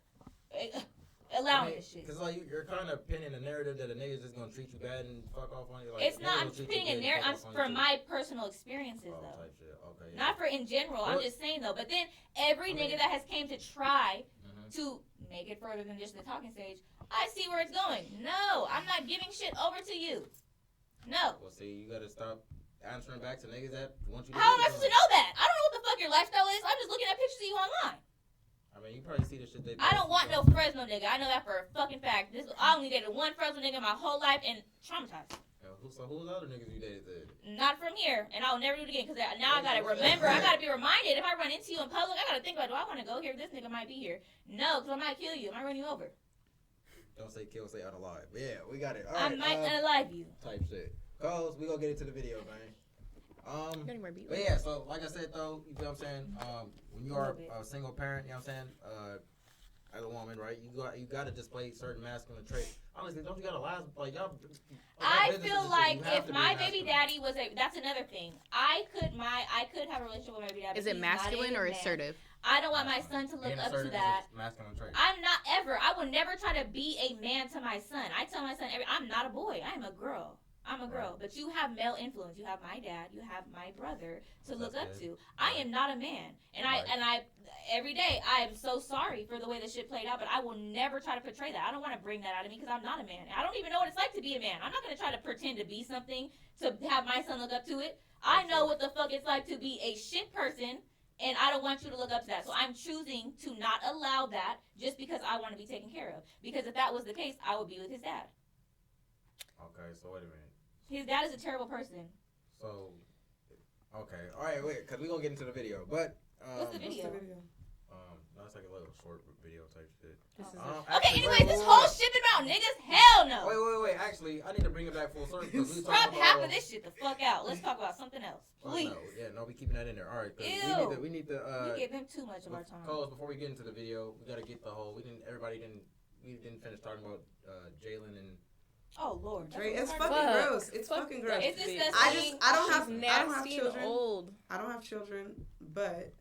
allowing this shit. Because like you're kind of pinning a narrative that a nigga's just gonna treat you bad and fuck off on you. Like, it's not. I'm pinning a narrative. I'm for my personal experiences though. Type shit. Okay, not for in general. I'm just saying though. But then every nigga that has came to try to make it further than just the talking stage, I see where it's going. No, I'm not giving shit over to you. No. Well, see, you gotta stop answering back to niggas that want you to. How am I supposed to know that? I don't know what the fuck your lifestyle is. I'm just looking at pictures of you online. I mean, you probably see the shit they. I don't want no Fresno nigga. I know that for a fucking fact. I only dated one Fresno nigga my whole life and traumatized. So who's the other niggas you dated then? Not from here, and I'll never do it again because now I gotta remember. I gotta be reminded if I run into you in public. I gotta think about, do I want to go here? This nigga might be here. No, because I might kill you. I might run you over. Don't say kill, say unalive. But yeah, we got it. All I right, might unalive you. Type shit. Cause we gonna get into the video, man. But yeah, so like I said though, you feel what I'm saying? When you are a single parent, you know what I'm saying? As a woman, right? You gotta display certain masculine traits. Honestly, don't you gotta lie? Like y'all. I feel like if my baby daddy was that's another thing. I could have a relationship with my baby daddy. Is it masculine or assertive? I don't want my son to look up to that. I'm not ever. I would never try to be a man to my son. I tell my son, I'm not a boy. I am a girl. I'm a girl. But you have male influence. You have my dad. You have my brother to look up to. I am not a man. And I every day, I am so sorry for the way the shit played out, but I will never try to portray that. I don't want to bring that out of me because I'm not a man. I don't even know what it's like to be a man. I'm not going to try to pretend to be something to have my son look up to it. I know what the fuck it's like to be a shit person, and I don't want you to look up to that. So I'm choosing to not allow that just because I want to be taken care of. Because if that was the case, I would be with his dad. Okay, so wait a minute. His dad is a terrible person. So, okay. All right, wait, because we're going to get into the video. But, what's the video? No, it's like a little short video type shit. Okay, anyways, this whole shit been about niggas? Hell no. Wait. Actually, I need to bring it back full circle. Crop half of this shit the fuck out. Let's talk about something else. Please. No, we keeping that in there. All right. Ew. We need to. We give him too much of our time. Cause before we get into the video, we got to get the whole. We didn't finish talking about Jalen and. Oh Lord, it's fucking gross. It's fucking gross. It's disgusting. I don't have nasty children. Old. I don't have children, but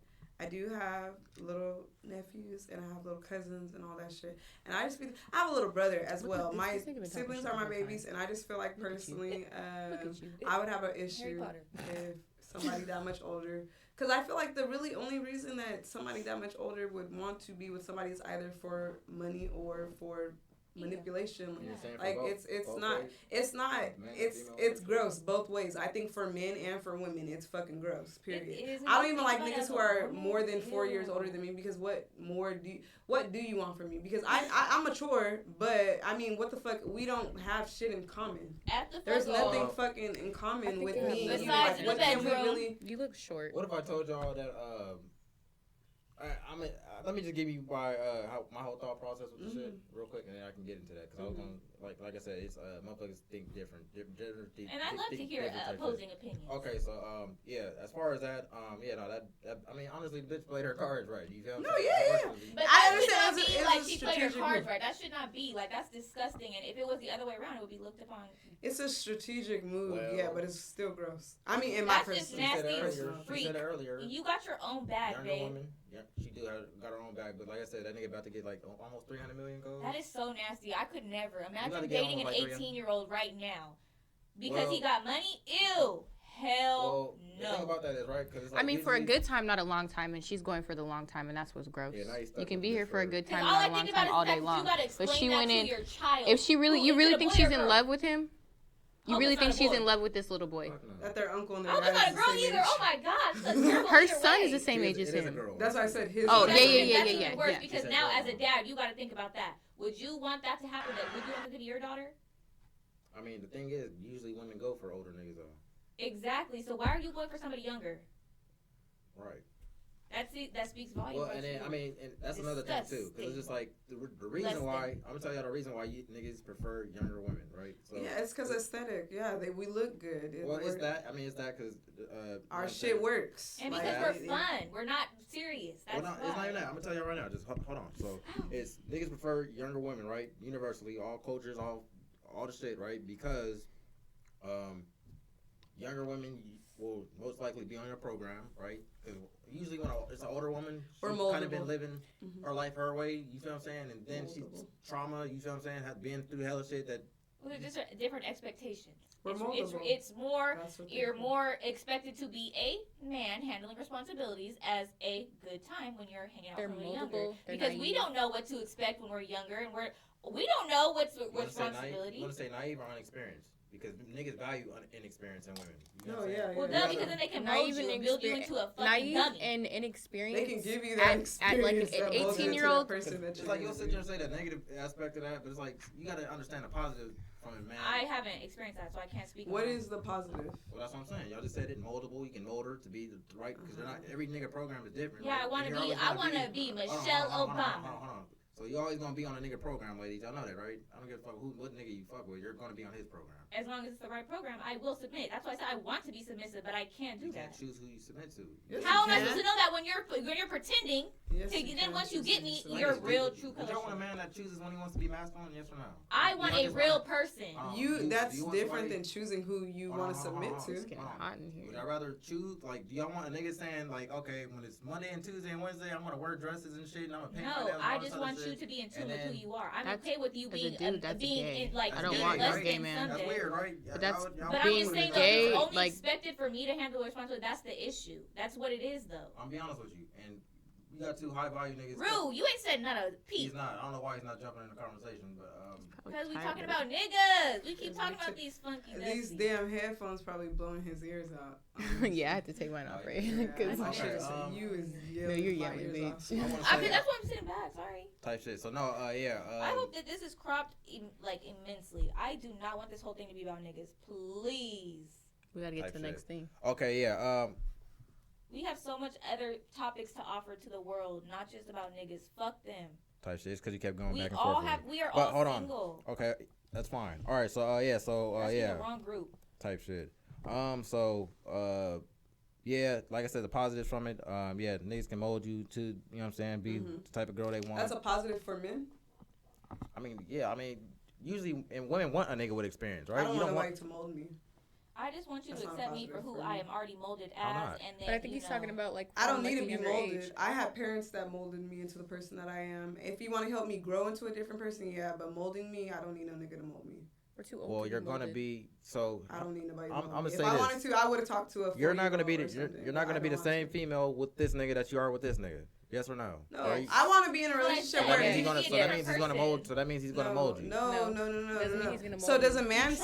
I do have little nephews and I have little cousins and all that shit. And I have a little brother as well. My siblings are my babies, and I just feel like personally, I would have an issue if somebody that much older Because I feel like the really only reason that somebody that much older would want to be with somebody is either for money or for manipulation. Like it's gross both ways. I think for men and for women it's fucking gross, period. I don't even like niggas who are more than 4 years older than me, because what do you want from me? Because I'm mature, but I mean, what the fuck, we don't have shit in common. There's nothing fucking in common with me. Besides what can we really? You look short. What if I told y'all that let me just give you my whole thought process with the shit real quick, and then I can get into that, because I was gonna like I said, it's motherfuckers think different, and I love to hear opposing opinions. Okay, so as far as that, that I mean, honestly, the bitch played her cards right. You feel me? No, yeah. But I understand. Like, she played her cards right. That should not be like, that's disgusting. And if it was the other way around, it would be looked upon. It's a strategic move, but it's still gross. I mean, in my perspective, she said it earlier. You got your own bag, babe. Woman. Yeah, she got her own bag, but like I said, that nigga about to get like almost 300 million goals. That is so nasty. I could never imagine dating an 18-year-old right now because he got money. Ew. Hell no. The thing about that is, right? Cause I mean, for a good time, not a long time, and she's going for the long time, and that's what's gross. Yeah, you can be here for a good time, not a long time, all day long. But she went in. If she really, you really think she's in love with him? You really think she's in love with this little boy? That their uncle and their dad is not a girl either. Oh my gosh. Her son is the same age as him. That's why I said his. Oh, yeah. Worse, because now as a dad, you got to think about that. Would you want that to happen? Would you want it to be your daughter? I mean, the thing is, usually women go for older niggas though. Exactly. So why are you going for somebody younger? Right. That speaks volumes. Well, and then I mean, and that's another thing too, because it's just like the reason why I'm gonna tell y'all the reason why you niggas prefer younger women, right? So yeah, it's because aesthetic. Yeah, we look good. It's that because our shit works, and because we're fun. We're not serious. That's it's not even that. I'm gonna tell y'all right now. Just hold on. So it's niggas prefer younger women, right? Universally, all cultures, all the shit, right? Because younger women will most likely be on your program, right? Because usually when it's an older woman, she's kind of been living her life her way, you feel what I'm saying? And then she's trauma, you feel what I'm saying? Has been through hella shit that... Well, they're just different expectations. It's more, you're more expected to be a man handling responsibilities as a good time when you're hanging out with somebody younger. Because we don't know what to expect when we're younger, and we don't know what's responsibility. You want to say naive or unexperienced? Because niggas value inexperience in women. You know Well, because then they can mold you and build you into a fucking dummy. And inexperienced. They can give you that experience at like an 18-year-old. It's like you'll sit there and say the negative aspect of that, but it's like you got to understand the positive from it, man. I haven't experienced that, so I can't speak. What is the positive? Well, that's what I'm saying. Y'all just said it moldable. You can mold her to be the right, because they're not every nigga program is different. Yeah, right? I want to be Michelle Obama. Hold on. So you always gonna be on a nigga program, ladies. Y'all know that, right? I don't give a fuck what nigga you fuck with. You're gonna be on his program. As long as it's the right program, I will submit. That's why I said I want to be submissive, but I can't do that. You can't choose who you submit to. How am I supposed to know that when you're pretending? Then once you get me, you're real true color. You don't want a man that chooses when he wants to be masculine, yes or no? I want a real person. That's different than choosing who you want to submit to. It's getting hot in here. Would I rather choose, like, do y'all want a nigga saying, like, okay, when it's Monday and Tuesday and Wednesday, I'm gonna wear dresses and shit, and I'm gonna paint my nails? No, I just want you to be in tune with who you are. I'm okay with you being I don't want less gay than man. That's weird, right? But that's but I'm just saying, though, it's only expected for me to handle the responsibility. That's the issue. That's what it is, though. I'm be honest with you, and we got two high value niggas. Rue, you ain't said not a peep. He's not. I don't know why he's not jumping in the conversation, but because we talking about niggas. We keep talking about these funky. These damn headphones probably blowing his ears out. Yeah, I had to take mine off, right? Because you is yelling. No, you're yelling, bitch. I mean, that's why I'm sitting back. Sorry. Type shit. So no, yeah. I hope that this is cropped immensely. I do not want this whole thing to be about niggas. Please. We gotta get to the next thing. Okay, yeah. We have so much other topics to offer to the world, not just about niggas. Fuck them. Type shit. It's because you kept going back and forth. We are all single. Okay, that's fine. All right, so yeah, the wrong group. Type shit. Yeah, like I said, the positives from it. Yeah, niggas can mold you to, you know what I'm saying, be the type of girl they want. That's a positive for men. I mean, yeah, usually, and women want a nigga with experience, right? I don't want nobody to mold me. I just want you to accept me for who I am already molded as, and then. But I think he's talking about like. I don't need to be molded. I have parents that molded me into the person that I am. If you want to help me grow into a different person, yeah, but molding me, I don't need no nigga to mold me. We're too old. Well, you're gonna be so. I don't need nobody. I'm gonna say if I this. wanted to, I would have talked to a. You're not gonna be the. you're You're not gonna be the same female with this nigga that you are with this nigga. Yes or no? No, I want to be in a relationship So where that means he's gonna mold. So that means he's gonna mold you. No. Doesn't mean he's gonna mold So does a man?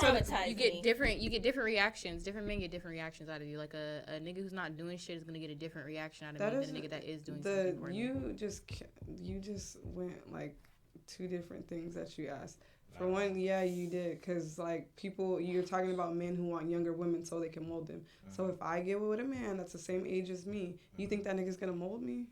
You get different reactions. Different men get different reactions out of you. Like a nigga who's not doing shit is gonna get a different reaction out of me than a nigga that is doing something for you just went like two different things that you asked. For one, yeah, you did, because, like, people, you're talking about men who want younger women so they can mold them. So if I get with a man that's the same age as me, you think that nigga's going to mold me?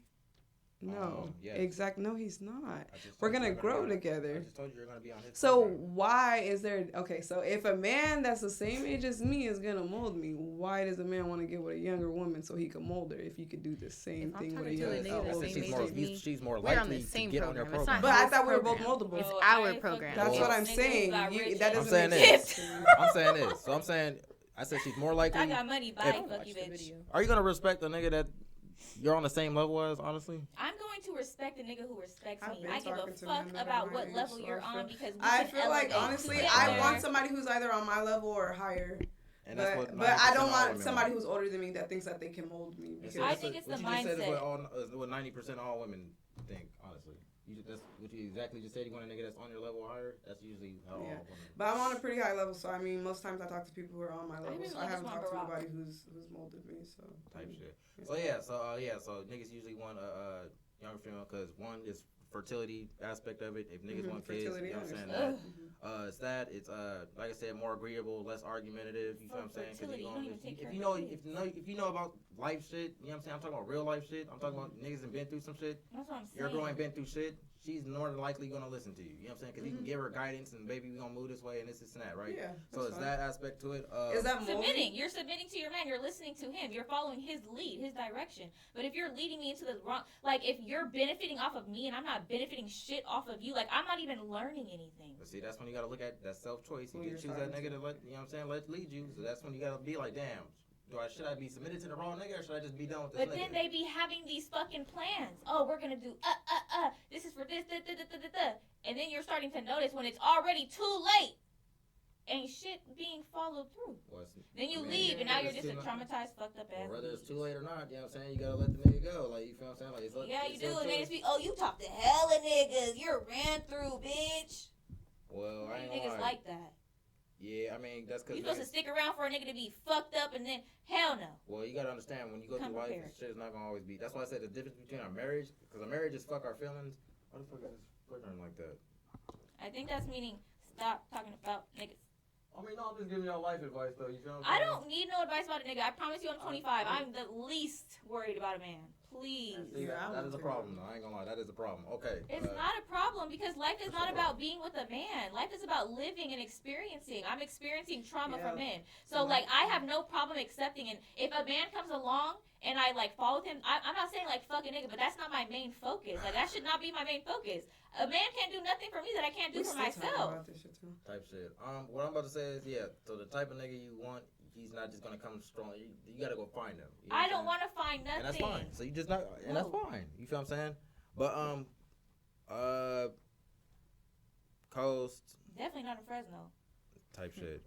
No. Yes. Exactly. No, he's not. We're going to grow together. I just told you you're going to be on his So why is there, okay, so if a man that's the same age as me is going to mold me, why does a man want to get with a younger woman so he can mold her if he could do the same thing with a younger She's more likely to get on your program. But I thought we were both moldable. It's our program. That's what I'm saying. That doesn't I'm saying exist. I'm saying this. So I'm saying, I said she's more likely. I got money, bye, fuck you, bitch. Are you going to respect the nigga that you're on the same level as, honestly? I'm going to respect a nigga who respects me. been I give a talking to fuck men that about are what my level age, you're so on because we I can feel like, elevate honestly, together. I want somebody who's either on my level or higher. And that's what But I don't 90% want women somebody who's older than me that thinks that they can mold me. Because I think it's the mindset. That's what 90% of all women think, honestly. That's what you exactly just said. You want a nigga that's on your level or higher? That's usually how all women. But I'm on a pretty high level, so I mean, most times I talk to people who are on my level. So I haven't talked to anybody who's molded me. So type shit. So niggas usually want a young female because one is fertility aspect of it. If niggas want kids, you know what I'm saying? That. It's that. It's like I said, more agreeable, less argumentative. You feel what I'm saying? If you know about life shit, you know what I'm saying? I'm talking about real life shit. I'm talking about niggas that been through some shit. That's what I'm saying. Your girl ain't been through shit. She's more than likely gonna listen to you. You know what I'm saying? Because you can give her guidance and baby, we gonna move this way and this and that, right? Yeah. So it's that aspect to it. Is that submitting? You're submitting to your man. You're listening to him. You're following his lead, his direction. But if you're leading me into the wrong, like if you're benefiting off of me and I'm not benefiting shit off of you, like I'm not even learning anything. But see, that's when you gotta look at that self-choice. You can choose that nigga to let, you know what I'm saying, let lead you. So that's when you gotta be like, damn. Should I be submitted to the wrong nigga or should I just be done with this nigga? But then they be having these fucking plans. Oh, we're gonna do this is for this, and then you're starting to notice when it's already too late. Ain't shit being followed through. Then you leave and now you're just a traumatized, fucked up ass. Whether it's too late or not, you know what I'm saying? You gotta let the nigga go. Like, you feel what I'm saying? Like, yeah, you do. And then it's be, oh, you talk to hella niggas. You're ran through, bitch. Well, I ain't niggas lie. like that. Yeah, I mean, that's because you supposed to stick around for a nigga to be fucked up and then hell no. Well, you gotta understand when you go through life, shit is not gonna always be. That's why I said the difference between our marriage, because a marriage is fuck our feelings. Why the fuck is this flickering like that? I think that's meaning stop talking about niggas. I mean, no, I'm just giving y'all life advice though. You feel what I I'm saying? don't need no advice about a nigga. I promise you, I'm 25. I'm the least worried about a man. Please. See, that is a problem though. I ain't gonna lie, that is a problem. Okay. It's not a problem because life is not about being with a man. Life is about living and experiencing. I'm experiencing trauma from men. So like I have no problem accepting, and if a man comes along and I like fall with him, I'm not saying like fuck a nigga, but that's not my main focus. Like that should not be my main focus. A man can't do nothing for me that I can't do for myself. Type shit. What I'm about to say is, yeah, so the type of nigga you want, he's not just gonna come strong. You gotta go find him. You know I don't want to find nothing. And that's fine. So you just not, and that's fine. You feel what I'm saying? But Coast. Definitely not in Fresno. Type shit.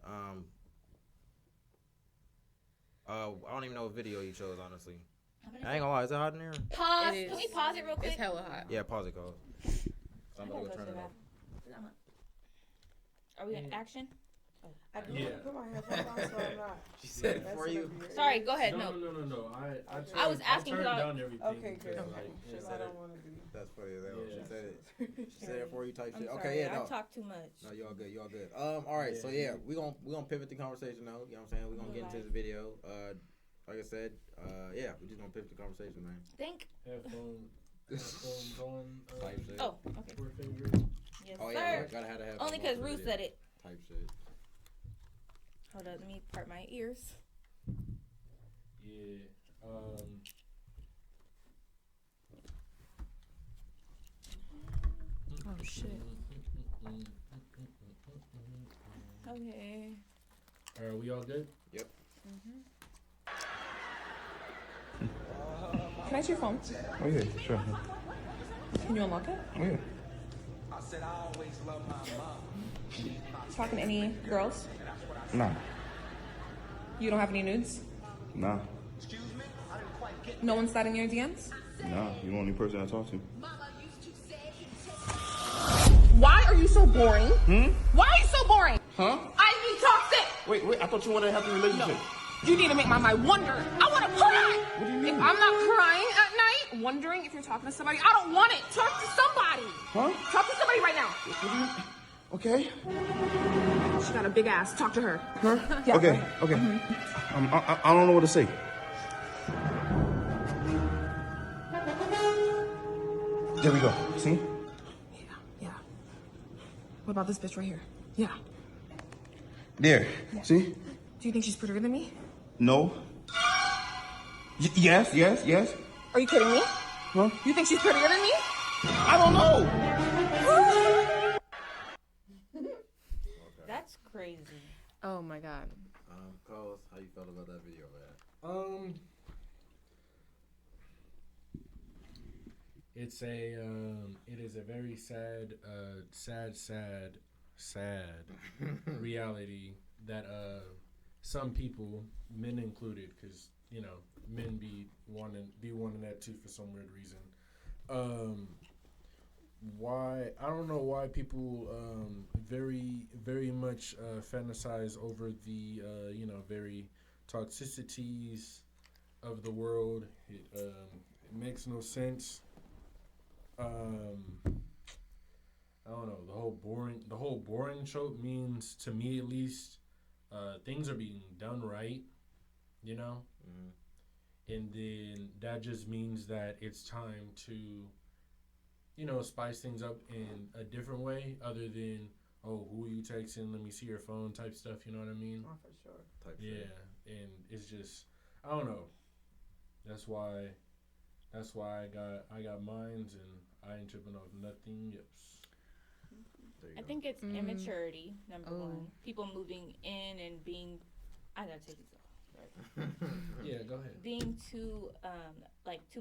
I don't even know what video you chose, honestly. I ain't gonna lie, is it hot in here? Pause. Can we pause it real quick? It's hella hot. Yeah, pause it, Coast. I'm gonna go turn it off. Are we in action? I do want to put my headphones on, so I'm not. She said it for you. Sorry, go ahead. No. I was asking I turned down everything. Okay, good. She said it. That's funny. She said it. She said it for you type shit. I'm Okay, sorry, yeah, no. I talk too much. No, you all good. You all good. All right. So yeah, we gonna pivot the conversation now. You know what I'm saying? We're gonna get into this video. Like I said, yeah, we're just gonna pivot the conversation, man. Think. Headphones on. Oh, okay. Yes, oh sir. yeah, gotta have to have. Only because Ruth said it. Type shit. Hold up, let me part my ears. Yeah. Oh shit. Okay. Are we all good? Yep. Can I see your phone? Oh yeah, sure. Can you unlock it? Oh yeah. Talking to any girls? Nah. You don't have any nudes? Nah. No one's sliding your DMs? Nah. You're the only person I talk to. Why are you so boring? Why are you so boring? Huh? I need toxic! Wait. I thought you wanted a healthy relationship. No. You need to make my mind wonder. I want to cry! What do you mean? If I'm not crying at night, wondering if you're talking to somebody, I don't want it. Talk to somebody. Huh? Talk to somebody right now. What do you... Okay. She got a big ass. Talk to her. Her? Yeah. Okay. I don't know what to say. There we go. See? Yeah. What about this bitch right here? Yeah. There. Yeah. See? Do you think she's prettier than me? No. Yes. Are you kidding me? Huh? You think she's prettier than me? I don't know. That's crazy. Oh my god. Carlos, how you felt about that video, man? It is a very sad reality that some people, men included, because men be wanting that too for some weird reason. Why I don't know why people very much fantasize over the very toxicities of the world. It makes no sense. I don't know, the whole boring trope means, to me at least, things are being done right, and then that just means that it's time to spice things up in a different way other than, oh, who are you texting? Let me see your phone type stuff. You know what I mean? Oh, for sure. Type yeah, shit. and it's just, I don't know. That's why I got mines and I ain't tripping off nothing else. I think it's immaturity, number one. People moving in and being, I gotta take these off. Yeah, go ahead. Being too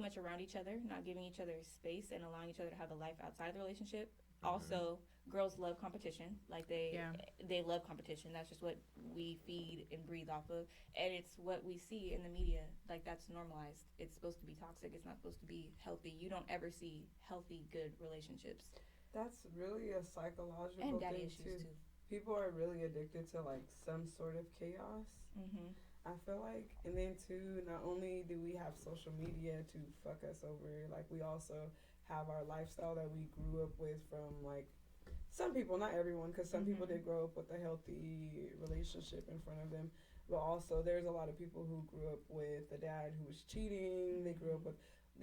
much around each other, not giving each other space and allowing each other to have a life outside of the relationship. Also, girls love competition. Like they love competition. That's just what we feed and breathe off of, and it's what we see in the media. Like that's normalized. It's supposed to be toxic. It's not supposed to be healthy. You don't ever see healthy, good relationships. That's really a psychological And daddy thing issues too. People are really addicted to like some sort of chaos. I feel like, and then too, not only do we have social media to fuck us over, like we also have our lifestyle that we grew up with from like some people, not everyone, because some people did grow up with a healthy relationship in front of them, but also there's a lot of people who grew up with a dad who was cheating. They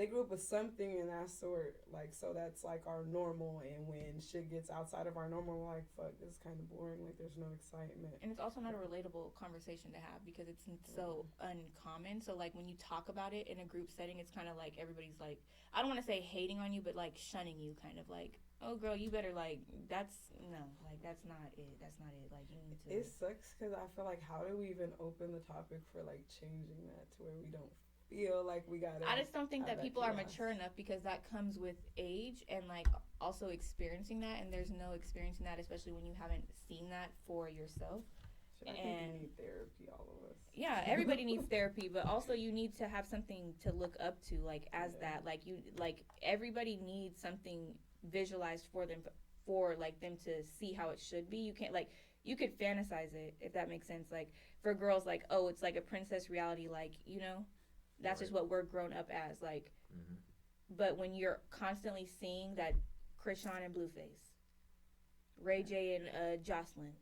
grew up with something in that sort, like, so that's like our normal, and when shit gets outside of our normal, we're like, fuck, this is kind of boring, like there's no excitement. And it's also not a relatable conversation to have because it's so uncommon. So like when you talk about it in a group setting, it's kind of like everybody's like, I don't want to say hating on you, but like shunning you, kind of like, oh girl, you better like, that's not it, like you need to. It sucks because I feel like, how do we even open the topic for like changing that to where we don't feel like we gotta. I just don't think that people are mature enough, because that comes with age and like also experiencing that, and there's no experiencing that, especially when you haven't seen that for yourself. I think we need therapy, all of us. Yeah, everybody needs therapy, but also you need to have something to look up to, like as that, like you, like everybody needs something visualized for them, for like them to see how it should be. You can't like, you could fantasize it, if that makes sense. Like for girls, like, oh, it's like a princess reality, like, that's just what we're grown up as, like. But when you're constantly seeing that Krishan and Blueface, Ray J and Jocelyn,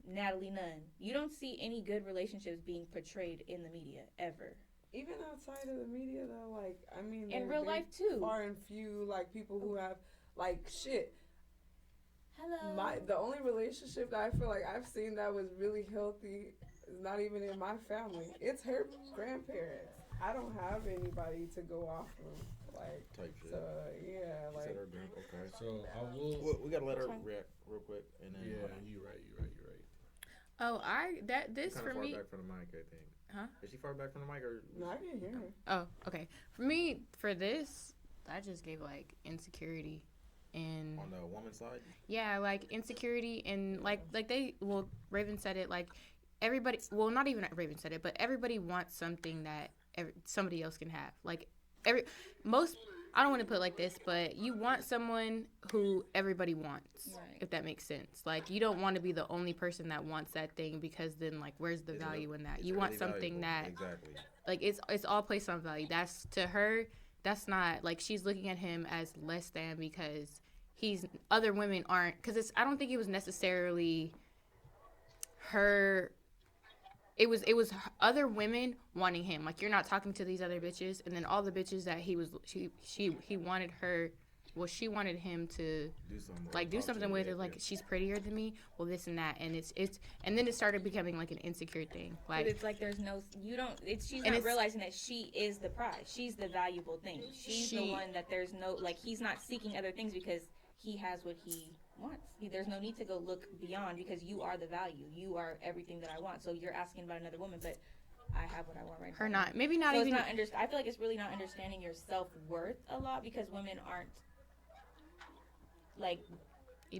Natalie Nunn, you don't see any good relationships being portrayed in the media ever. Even outside of the media, though, like, I mean, in real life too, far and few, like, people who have, like, shit. Hello. The only relationship that I feel like I've seen that was really healthy is not even in my family. It's her grandparents. I don't have anybody to go off of, like, type shit. So yeah, like. Okay. So I will. We gotta let her react real quick, and then. Yeah, you're right. Oh, this for me. Far back from the mic, I think. Huh? Is she far back from the mic or? No, I didn't hear her. Oh, okay. For me, for this, I just gave like insecurity. and on the woman's side. Yeah, like insecurity and like Raven said it, like everybody, well, not even Raven said it, but everybody wants something that somebody else can have. Like I don't want to put it like this, but you want someone who everybody wants, right, if that makes sense. Like, you don't want to be the only person that wants that thing, because then, like, where's the value in that? You want something that, like, it's all placed on value. That's, to her, that's not, like, she's looking at him as less than because other women aren't, because I don't think it was necessarily her. It was other women wanting him. Like, you're not talking to these other bitches, and then all the bitches that he wanted her, well, she wanted him to do something with it. Like, she's prettier than me. Well, this and that, and it's and then it started becoming like an insecure thing. Like, but it's like she's not realizing that she is the prize. She's the valuable thing. She's the one that there's no, like, he's not seeking other things because he has what he wants. There's no need to go look beyond, because you are the value. You are everything that I want. So you're asking about another woman, but I have what I want right now. Maybe not even. I feel like it's really not understanding your self-worth a lot, because women aren't, like,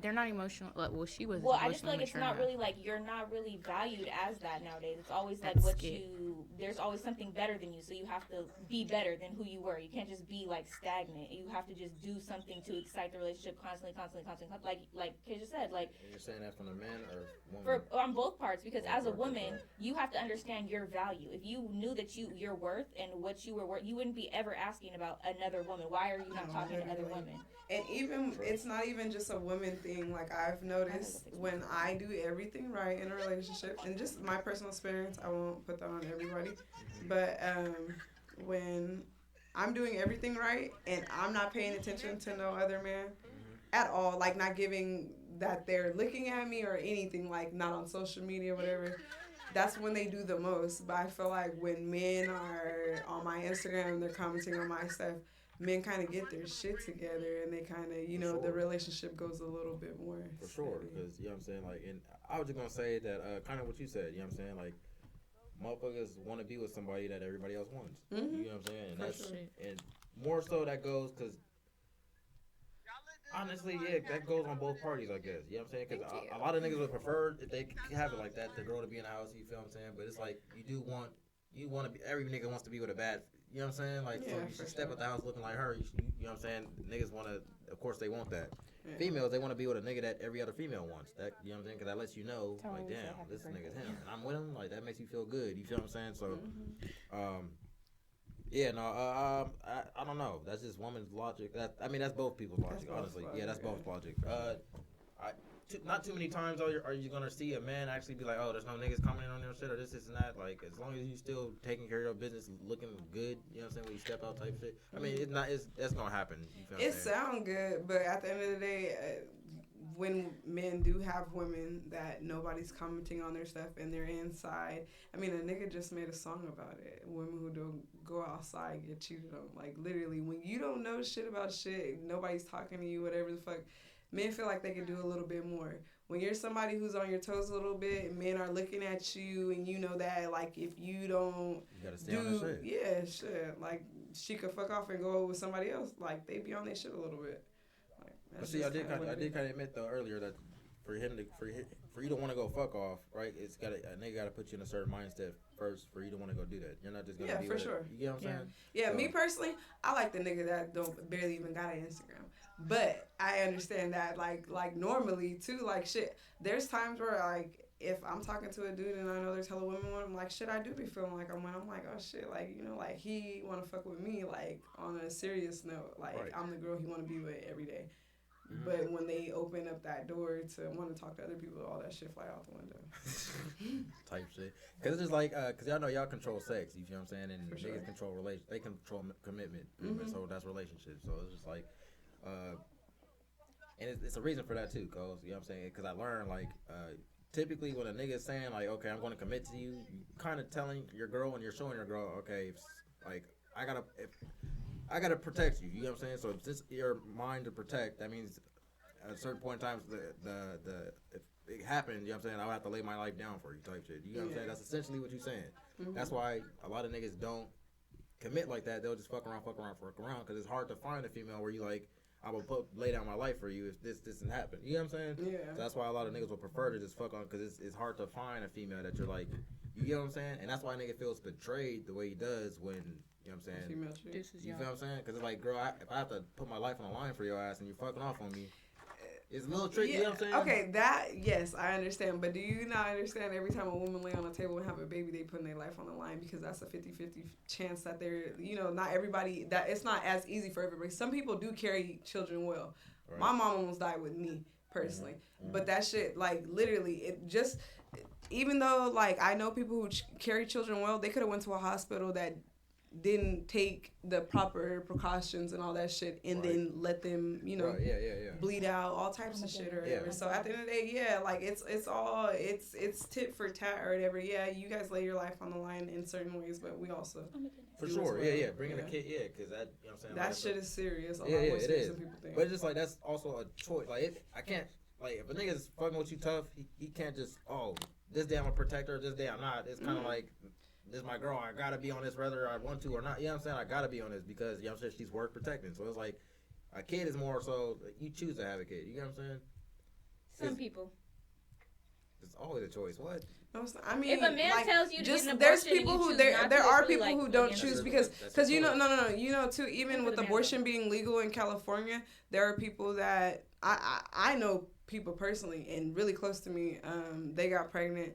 they're not emotional. Well, she was. Well, I just feel like it's not really, like, you're not really valued as that nowadays. It's always like there's always something better than you, so you have to be better than who you were. You can't just be, like, stagnant. You have to just do something to excite the relationship constantly. Like Keisha said, like. And you're saying that from the man or woman? On both parts, because as a woman, you have to understand your value. If you knew that your worth and what you were worth, you wouldn't be ever asking about another woman. Why are you not talking to other women? And even, it's not even just a woman thing. Like, I've noticed when I do everything right in a relationship, and just my personal experience, I won't put that on everybody, but when I'm doing everything right and I'm not paying attention to no other man at all, like, not giving that they're looking at me or anything, like, not on social media, whatever, that's when they do the most. But I feel like when men are on my Instagram, they're commenting on my stuff, men kind of get their shit together, and they kind of, the relationship goes a little bit more. For sure, because, you know what I'm saying, like, and I was just going to say that, kind of what you said, you know what I'm saying, like, motherfuckers want to be with somebody that everybody else wants. Mm-hmm. You know what I'm saying? And that's, and more so that goes, because, honestly, yeah, that goes on both parties, I guess. You know what I'm saying? Because a lot of niggas would prefer, if they have it like that, the girl to be in the house, you feel what I'm saying? But it's like, you want to be, every nigga wants to be with a bad, you know what I'm saying? Like, so you should step at the house looking like her. You know what I'm saying? Niggas want to, of course, they want that. Yeah. Females, they want to be with a nigga that every other female wants. That, you know what I'm saying? Because that lets you know, like, damn, this nigga's him. And I'm with him. Like, that makes you feel good. You feel what I'm saying? So, yeah, no, I don't know. That's just woman's logic. That's both people's logic, honestly. Yeah, that's both logic. Not too many times are you gonna see a man actually be like, oh, there's no niggas commenting on your shit or this and that. Like, as long as you still taking care of your business, looking good, you know what I'm saying, when you step out type shit. I mean, that's gonna happen. You feel it sound good, but at the end of the day, when men do have women that nobody's commenting on their stuff and they're inside, I mean, a nigga just made a song about it. Women who don't go outside get cheated on. Like, literally, when you don't know shit about shit, nobody's talking to you, whatever the fuck. Men feel like they can do a little bit more. When you're somebody who's on your toes a little bit, and men are looking at you, and you know that, like, if you don't shit. Like, she could fuck off and go with somebody else. Like, they be on their shit a little bit. Like, but see, I did kind of admit though earlier that for you to want to go fuck off, right? It's a nigga got to put you in a certain mindset first for you to want to go do that. You're not just gonna be for sure. You get what I'm saying? Yeah, so, me personally, I like the nigga that don't barely even got an Instagram. But I understand that, like normally, too, like, shit, there's times where, like, if I'm talking to a dude and I know there's hella women with him, like, shit, I do be feeling like I'm like, oh, shit, like, you know, like, he want to fuck with me, like, on a serious note. Like, I'm the girl he want to be with every day. Mm-hmm. But when they open up that door to want to talk to other people, all that shit fly out the window. Type shit. Because it's just like, because y'all know y'all control sex, you feel what I'm saying? And niggas control they control commitment. Mm-hmm. So that's relationships. So it's just like, and it's a reason for that too, cause you know what I'm saying. Cause I learned, like, typically when a nigga is saying, like, okay, I'm going to commit to you, you kind of telling your girl and you're showing your girl, okay, like, I gotta protect you. You know what I'm saying? So since your mind to protect, that means at a certain point in time, if it happened, you know what I'm saying, I'll have to lay my life down for you type shit. You know what I'm saying? That's essentially what you're saying. Mm-hmm. That's why a lot of niggas don't commit like that. They'll just fuck around, because it's hard to find a female where you like, I would lay down my life for you if this doesn't happen. You know what I'm saying? Yeah. So that's why a lot of niggas will prefer to just fuck on because it's hard to find a female that you're like, you get what I'm saying? And that's why a nigga feels betrayed the way he does when, you know what I'm saying? You feel what I'm saying? Because it's like, girl, if I have to put my life on the line for your ass and you're fucking off on me, it's a little tricky, you know what I'm saying? Okay, yes, I understand. But do you not understand every time a woman lay on the table and have a baby, they putting their life on the line because that's a 50-50 chance that they're, not everybody, that it's not as easy for everybody. Some people do carry children well. Right. My mom almost died with me, personally. Mm-hmm. But that shit, like, literally, it just, even though, like, I know people who carry children well, they could have went to a hospital that didn't take the proper precautions and all that shit and then let them, bleed out, all types of shit or whatever. So at the end of the day, like it's tit for tat or whatever. Yeah, you guys lay your life on the line in certain ways, but we also for sure, bringing a kid, because that, you know what I'm saying, that like, shit is serious. A lot more serious it is. Than people think. But it's just like that's also a choice. Like I can't, like, if a nigga's fucking with you tough, he can't just this day I'm a protector, this day I'm not. It's kind of like, this is my girl, I gotta be on this whether I want to or not. You know what I'm saying? I gotta be on this because, you know what I'm saying, she's worth protecting. So it's like, a kid is more so, you choose to have a kid. You know what I'm saying? Some people. It's always a choice. What? No, I mean, if a man tells you to just, get an there's abortion people who there are people who don't choose because too, even with abortion being legal in California, there are people that I know people personally and really close to me. They got pregnant.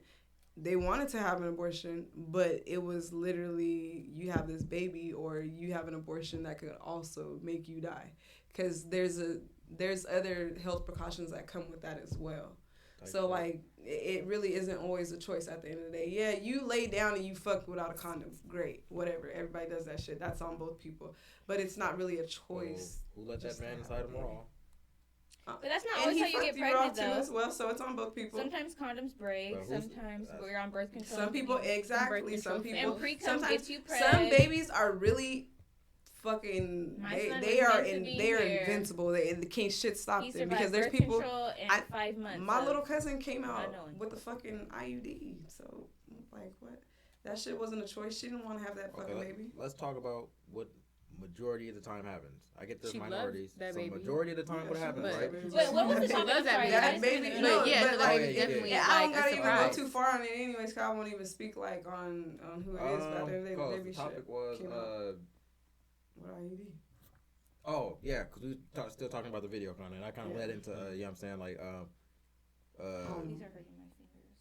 They wanted to have an abortion, but it was literally, you have this baby or you have an abortion that could also make you die, because there's other health precautions that come with that as well. So like, it really isn't always a choice at the end of the day. Yeah, you lay down and you fuck without a condom, great, whatever. Everybody does that shit. That's on both people, but it's not really a choice. Who let that man inside them all? But that's not always how you get pregnant, though. As well, so it's on both people. Sometimes condoms break. Sometimes we're on birth control. Some people, exactly. Some people. And pre-cum gets you pregnant. Some babies are really fucking. They are invincible. They can't shit stop them because there's people. 5 months. My little cousin came out with a fucking IUD. So like, what? That shit wasn't a choice. She didn't want to have that fucking baby. Let's talk about what majority of the time happens. I get there's minorities. That so baby. Majority of the time, what happens, right? Wait, what was the topic? I'm sorry. That baby. No, but like, definitely. I don't gotta even go too far on it, anyways. Cause I won't even speak like on who it is. But the baby topic shit was what IUD? Oh yeah, because we still talking about the video content. I kind of led into you know what I'm saying, like these are hurting my fingers.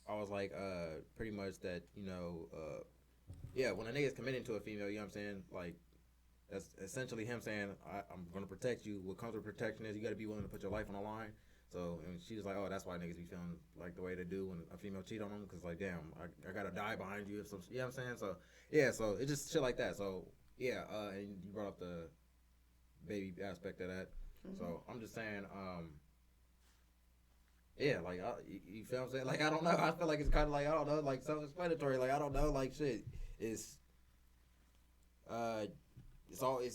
I was like pretty much that, when a nigga's committing to a female, you know what I'm saying, like, that's essentially him saying, I'm going to protect you. What comes with protection is you got to be willing to put your life on the line. So, and she was like, that's why niggas be feeling like the way they do when a female cheat on them. Because, like, damn, I got to die behind you. You know what I'm saying? So, yeah, so it's just shit like that. So, yeah, and you brought up the baby aspect of that. Mm-hmm. So, I'm just saying, yeah, like, you feel what I'm saying? Like, I don't know. I feel like it's kind of like, I don't know, like, self-explanatory. Like, I don't know, like, shit. It's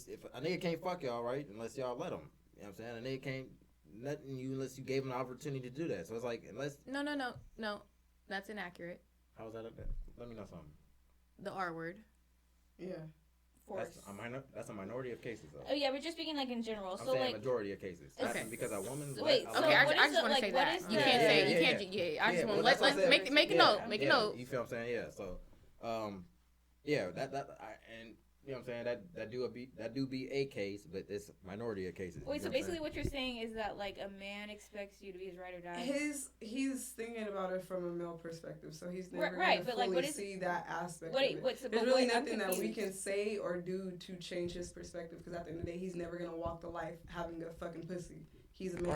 if a nigga can't fuck y'all, right, unless y'all let him. You know what I'm saying? A nigga can't nothing you unless you gave him an opportunity to do that. So it's like, unless... No. That's inaccurate. How is that? Let me know something. The R word. Yeah. That's a minority of cases, though. Oh, yeah, we're just speaking, like, in general. I'm so, saying like, majority of cases. Okay. Because a woman's... Wait, okay, I just want to say that. You can't say... I just want to... Let's make a note. Make a note. You feel what I'm saying? Yeah, so... yeah, and... You know what I'm saying? That do be a case, but it's minority of cases. Wait, so basically what you're saying is that, like, a man expects you to be his ride or die? He's thinking about it from a male perspective, so he's never going to fully see that aspect of it. So there's really nothing that we can say or do to change his perspective, because at the end of the day, he's never going to walk the life having a fucking pussy. He's a man.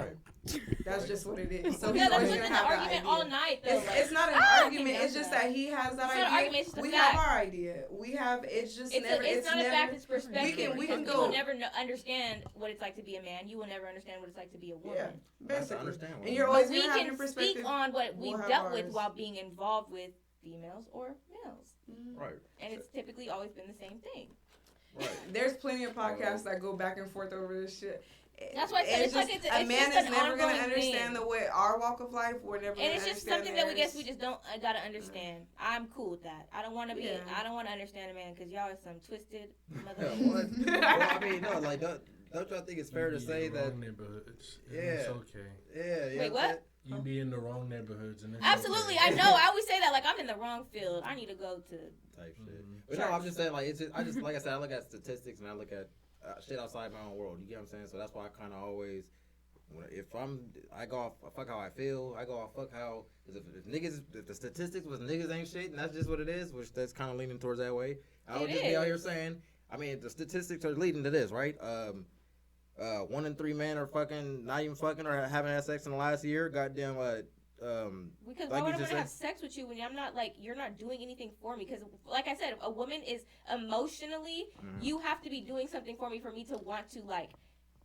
Right. That's just what it is. So he's always gonna have that argument all night, though. It's not an argument. It's just that he has that idea. Argument, it's we have our idea. We have. It's just never. It's not a fact. It's perspective. We can go. You will never understand what it's like to be a man. You will never understand what it's like to be a woman. Yeah, basically. And you're always gonna have your perspective. We can speak on what we've dealt with while being involved with females or males. Mm-hmm. Right. And it's typically always been the same thing. Right. There's plenty of podcasts that go back and forth over this shit. That's why I said it's like a man is never going to understand the way our walk of life. We're never going to understand. And it's just something that we just don't gotta understand. I'm cool with that. I don't want to be. I don't want to understand a man because y'all are some twisted motherfuckers. Well, I mean, no, like don't y'all think it's fair to say that? Neighborhoods. Yeah. It's okay. Yeah. Wait, what? You be in the wrong neighborhoods, and it's Absolutely, okay. I know. I always say that, like I'm in the wrong field. I need to go to type shit. But no, I'm just saying, like, it's just, I just, like I said, I look at statistics and I look at shit outside my own world. You get what I'm saying? So that's why I kind of always, I go off fuck how I feel. I go off fuck how, if the statistics was niggas ain't shit, and that's just what it is, which that's kind of leaning towards that way. I would just be out here saying, I mean, the statistics are leading to this, right? 1 in 3 men are fucking, not even fucking, or haven't had sex in the last year. Goddamn, because why would I want to have sex with you when I'm not, like, you're not doing anything for me? Because, like I said, a woman is emotionally, you have to be doing something for me to want to, like,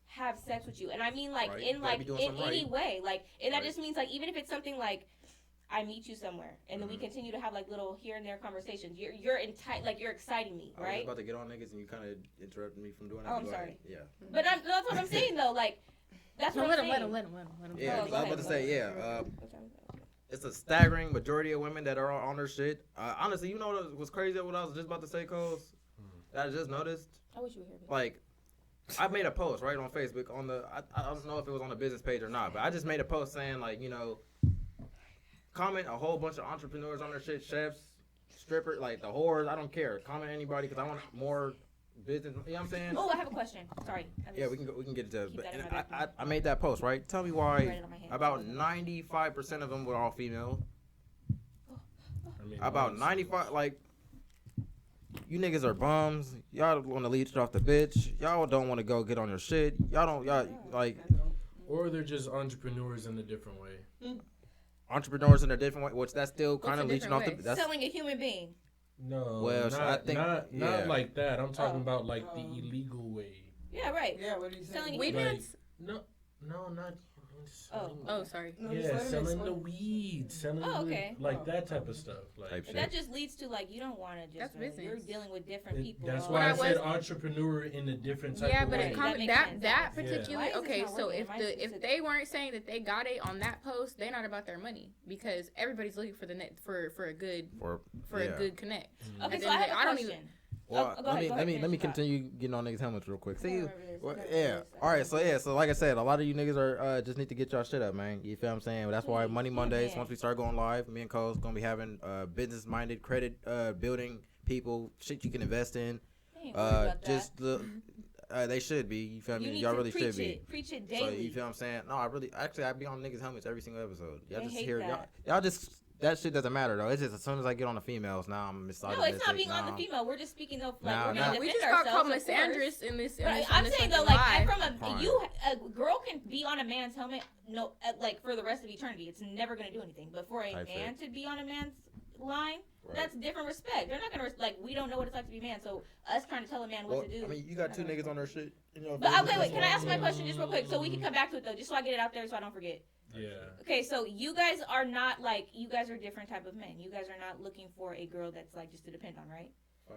have sex with you. And I mean, like, in any way. Like, and that just means, like, even if it's something like, I meet you somewhere, and then we continue to have, like, little here and there conversations. You're exciting me, right? I was about to get on niggas, and you kind of interrupted me from doing that. Oh, I'm sorry. Yeah. But that's what I'm saying, though. Like, that's what I'm saying. Let him. Yeah, I was about to say, it's a staggering majority of women that are on their shit. Honestly, you know what was crazy? What I was just about to say, Coles? That I just noticed. I wish you were here. Like, I made a post right on Facebook on the. I don't know if it was on the business page or not, but I just made a post saying, like, you know, comment a whole bunch of entrepreneurs on their shit, chefs, strippers, like the whores. I don't care. Comment anybody because I want more business. You know what I'm saying? Oh, I have a question. Sorry. Yeah, we can get to it. But I made that post, right? Tell me why about 95% of them were all female. I mean, about 95, like, you niggas are bums. Y'all want to leech off the bitch. Y'all don't want to go get on your shit. Y'all like. Or they're just entrepreneurs in a different way. Entrepreneurs in a different way, which that's still kind of leeching off the. That's selling a human being. No, well, not, I think not like that. I'm talking about like the illegal way. Yeah, right. Yeah, what are you saying? Selling weed plants? No, not. Sorry. No, yeah, selling the weed, selling like that type of stuff. Like but that just leads to like you don't want to just. That's business. You're dealing with different people. That's why I said entrepreneur in a different type of way. Yeah, but that particular okay. So if they weren't saying that they got it on that post, they're not about their money because everybody's looking for the net for a good good connect. Okay, so I have a question. Well, let me continue getting on niggas' helmets real quick. See, all right, so like I said, a lot of you niggas are just need to get y'all shit up, man. You feel what I'm saying? That's why Money Mondays, once we start going live, me and Cole's gonna be having business-minded credit building people, shit you can invest in. They should be. You feel me? Y'all really should be. Preach it daily. So you feel what I'm saying? No, I be on niggas' helmets every single episode. Y'all just hear y'all just. That shit doesn't matter though. It's just as soon as I get on the females, now I'm misogynistic. No, it's not being on the female. We're just speaking of like we're gonna defend ourselves. We just got Cassandras in this. I'm saying though, like a girl can be on a man's helmet, like for the rest of eternity. It's never gonna do anything. But for a man to be on a man's line, that's different respect. They're not gonna like we don't know what it's like to be a man. So us trying to tell a man what to do. I mean, you got two niggas on their shit. But okay, wait. Can I ask my question just real quick so we can come back to it though, just so I get it out there so I don't forget. Yeah. Okay, so you guys are not like you guys are a different type of men. You guys are not looking for a girl that's like just to depend on, right?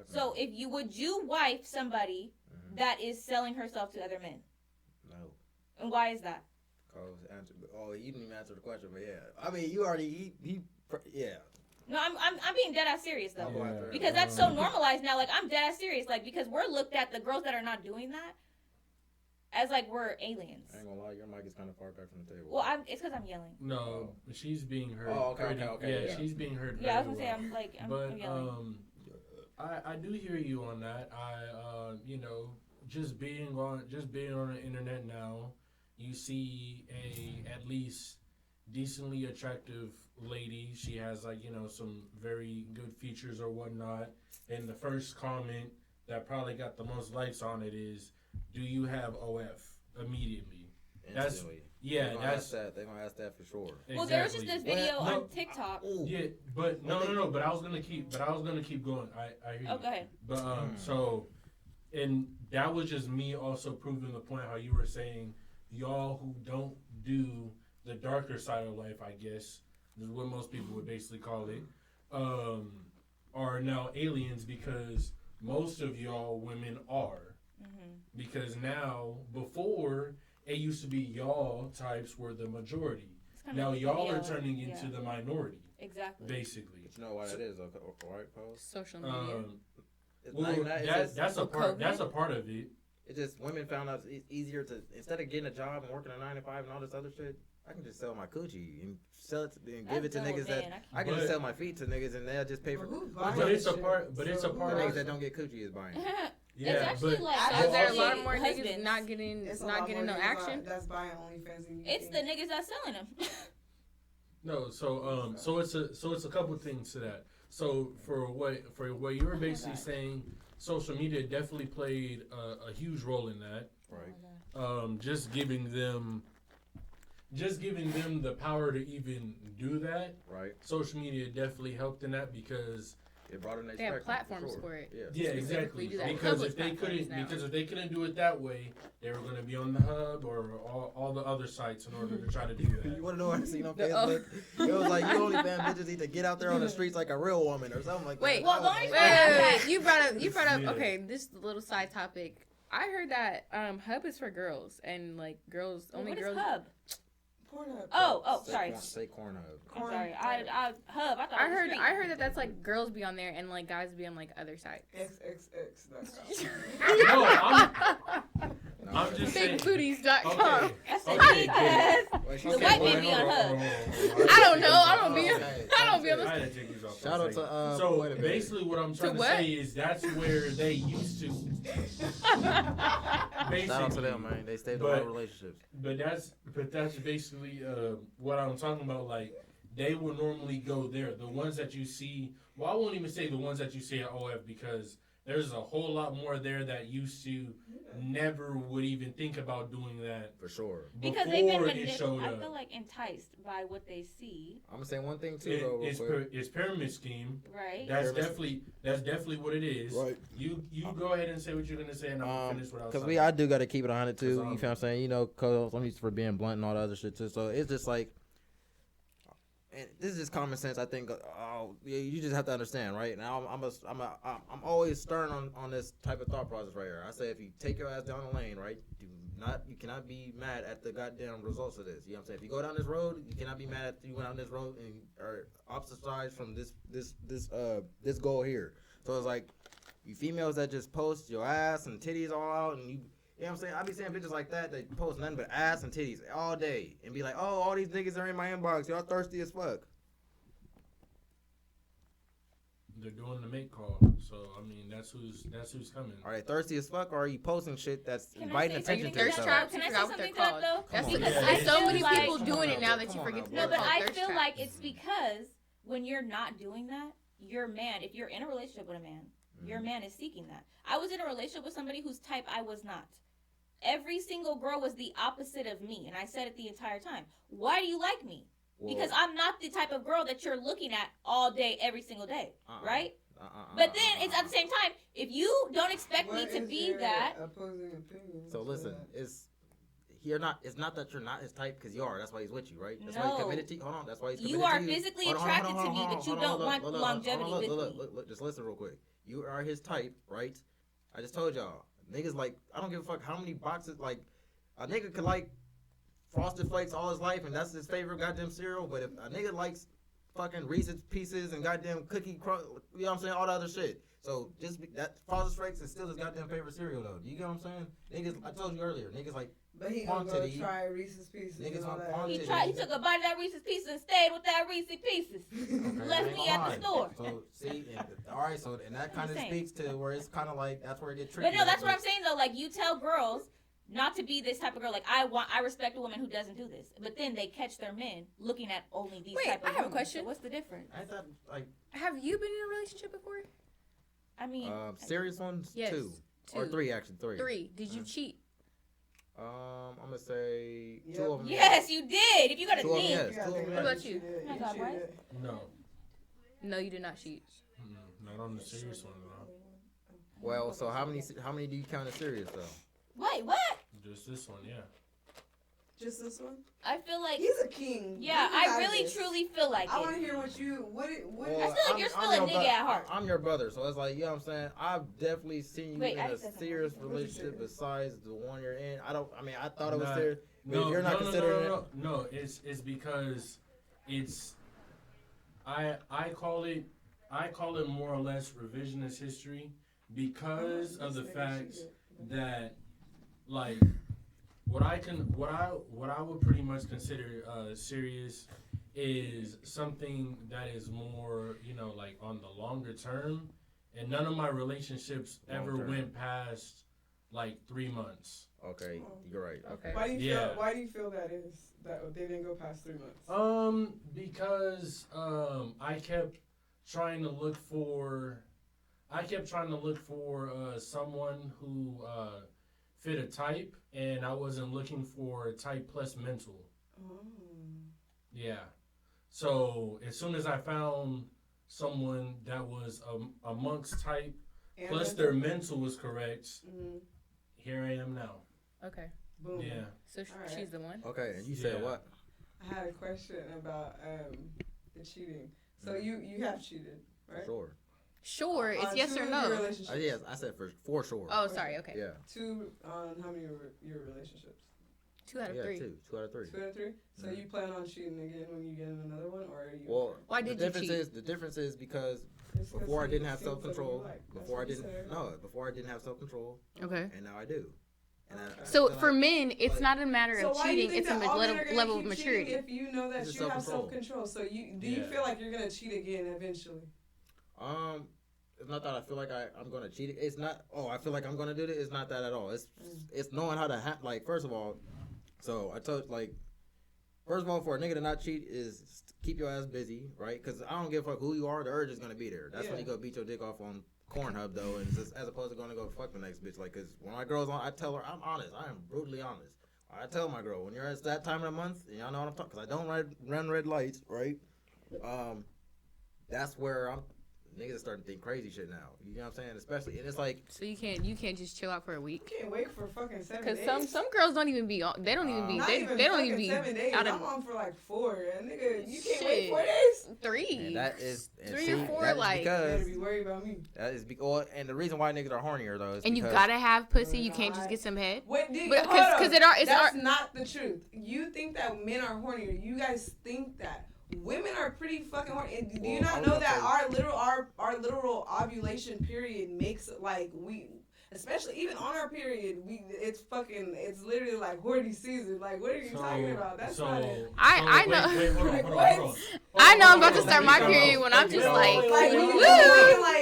So if you would wife somebody that is selling herself to other men? No. And why is that? You didn't even answer the question, but yeah. I mean, you already yeah. No, I'm being dead ass serious though, because that's so normalized now. Like I'm dead ass serious, like because we're looked at the girls that are not doing that. As like we're aliens. I ain't gonna lie, your mic is kind of far back from the table. Well, it's because I'm yelling. No, she's being heard. Oh, okay. Yeah, she's being heard. Yeah, I was gonna say I'm yelling. I do hear you on that. Just being on the internet now, you see at least decently attractive lady. She has some very good features or whatnot. And the first comment that probably got the most likes on it is, do you have OF immediately? Instantly. They're gonna ask that for sure. Exactly. Well, there was just this video on TikTok. Yeah, but no. But I was gonna keep going. I hear you. Oh, go ahead. But and that was just me also proving the point how you were saying y'all who don't do the darker side of life, I guess, is what most people would basically call it, are now aliens because most of y'all women are. Because now, before, it used to be y'all types were the majority. Now y'all are turning into the minority. Exactly. Basically. But you know why that is, right, Paul? Social media. That's a part of it. It's just women found out it's easier to, instead of getting a job and working a 9 to 5 and all this other shit, I can just sell my coochie and sell it and give it to niggas I can just sell my feet to niggas and they'll just pay for. But it's a part. But it's a part. Niggas that don't get coochie is buying. Yeah, it's actually is there a lot more niggas not getting no action? That's buying OnlyFans. It's the niggas that's selling them. No, so it's a couple things to that. So for what you were basically saying, social media definitely played a huge role in that. Right. Just giving them the power to even do that. Right. Social media definitely helped in that because it brought in they have platforms for it. Yeah, exactly. Because if they couldn't do it that way, they were going to be on the hub or all the other sites in order to try to do that. You want to know what I seen on Facebook? It was like you only fan bitches need to get out there on the streets like a real woman or something like that. Wait. You brought up. Okay, this little side topic. I heard that hub is for girls and like girls only what girls. Is hub? Pornhub. Oh, sorry. Say Cornhub. I'm sorry. I hub. I thought I heard that that's like girls be on there and like guys be on like other sites. XXX. No, I'm just saying. BigBooties.com. Okay. The white man be on hub. I don't know. I don't be on the. I had to take these off. Shout out to So basically, what I'm trying to say is that's where they used to. Shout out to them, man. They stayed in our relationships. But that's basically what I'm talking about. Like they would normally go there. The ones that you see. Well, I won't even say the ones that you see at OF because there's a whole lot more there that used to never would even think about doing that. For sure. Because they've been I feel like enticed by what they see. I'm gonna say one thing too though. It's pyramid scheme. Right. That's definitely what it is. Right. You go ahead and say what you're gonna say and I'm gonna finish what I was saying. Because I do gotta keep it 100 too. You feel what I'm saying? You know, cause I'm used for being blunt and all the other shit too. So it's just like, and this is just common sense. I think. You just have to understand, right? Now I'm always stern on this type of thought process right here. I say if you take your ass down the lane, right? You cannot be mad at the goddamn results of this. You know what I'm saying? If you go down this road, you cannot be mad at you went down this road and are ostracized from this goal here. So it's like you females that just post your ass and titties all out and you know what I'm saying? I be seeing bitches like that post nothing but ass and titties all day and be like, oh, all these niggas are in my inbox. Y'all thirsty as fuck. They're doing the make call, so I mean that's who's coming. Are they thirsty as fuck, or are you posting shit that's inviting attention to thirst yourself? Can I say something to that though? That's because there's so many people doing it now that you forget. No, but I feel like it's because when you're not doing that, your man, if you're in a relationship with a man, your man is seeking that. I was in a relationship with somebody whose type I was not. Every single girl was the opposite of me, and I said it the entire time. Why do you like me? Because I'm not the type of girl that you're looking at all day, every single day, right? But then it's at the same time, if you don't expect me to be that. Opposing opinions. So listen, it's not that you're not his type because you are. That's why he's with you, right? That's no. why he's committed to you. Hold on, that's why he's committed to you. You are physically attracted to me, but you don't want longevity with me. Look, just listen real quick. You are his type, right? I just told y'all, niggas like I don't give a fuck how many boxes like a nigga could like Frosted Flakes all his life, and that's his favorite goddamn cereal. But if a nigga likes fucking Reese's Pieces and goddamn cookie crunch, you know what I'm saying, all the other shit. So that Frosted Flakes is still his goddamn favorite cereal, though. Do you get what I'm saying? Niggas, I told you earlier, niggas like. But he gonna go try Reese's Pieces. Niggas on that. He took a bite of that Reese's Pieces and stayed with that Reese's Pieces. Okay, left me at the store. So see, all right. So and that kind of speaks to where it's kind of like that's where it gets tricky. But no, that's what I'm saying though. Like you tell girls not to be this type of girl. Like I respect a woman who doesn't do this. But then they catch their men looking at only these type of women. I have a question. So what's the difference? I thought like. Have you been in a relationship before? I mean, serious ones. Yes, two or three actually. Three. Did you cheat? I'm gonna say 2 of them. Yes, you did. If you got a name. yes. What about you? No. No, you did not cheat. Not on the serious one though. Well, so how many do you count as serious though? Wait, what? Just this one, yeah. Just this one? I feel like he's a king. Yeah, I really truly feel like I want to hear what you. What? Well, I feel like you're still a nigga at heart. I'm your brother, so it's like, you know what I'm saying. I've definitely seen you in a serious relationship besides the one you're in. I thought it was serious. But if you're not considering it. No, it's because it's. I call it more or less revisionist history because of the fact that like what I would pretty much consider serious is something that is more, like on the longer term. And none of my relationships ever went past like 3 months. Okay, you're right. Okay. Why do you feel that is that they didn't go past 3 months? Because I kept trying to look for someone who fit a type, and I wasn't looking for a type plus mental. Oh. Yeah. So as soon as I found someone that was amongst type, and plus their mental was correct, here I am now. Okay. Boom. Yeah. So she's the one. Okay, and you said what? I had a question about the cheating. So you have cheated, right? Sure, it's yes or no. Yes, I said for sure. Oh, sorry. Okay. Yeah. 2 on how many of your relationships? 2 out of 3. 2 out of 3. 2 out of 3. So you plan on cheating again when you get in another one, or are you? Well, why did you cheat? The difference is because before I didn't have self control. Before I didn't have self control. Okay. And now I do. So for men, it's not a matter of cheating; it's a level of maturity. If you know that you have self control, so do you feel like you're gonna cheat again eventually? It's not that I feel like I'm gonna cheat. It's not. Oh, I feel like I'm gonna do this. It's not that at all. It's knowing how to like. First of all, so I told first of all, for a nigga to not cheat is keep your ass busy, right? Because I don't give a fuck who you are. The urge is gonna be there. That's when you go beat your dick off on Pornhub though, and just, as opposed to going to go fuck the next bitch. Like, cause when my girl's on, I tell her I'm honest. I am brutally honest. I tell my girl when you're at that time of the month, and y'all know what I'm talking. Cause I don't run red lights, right? That's where niggas are starting to think crazy shit now. You know what I'm saying? Especially, and it's like. So you can't just chill out for a week. You can't wait for fucking 7 days. Because some girls don't even be on. They don't even be. They don't even be 7 days. out I'm on for like 4. And nigga, you can't Shit. wait 4 days. 3. And that is 3 or 4. Like, you better be worried about me. That is and the reason why niggas are hornier though is and because you gotta have pussy. You can't just get some head. Wait, because that's not the truth. You think that men are hornier. You guys think that. Women are pretty fucking horny. And do you not know that our literal ovulation period makes like especially even on our period, it's literally like horny season. Like, what are you talking about? That's not it. I know. Wait, hold on. I know I'm about to start my period when I'm just like, woo.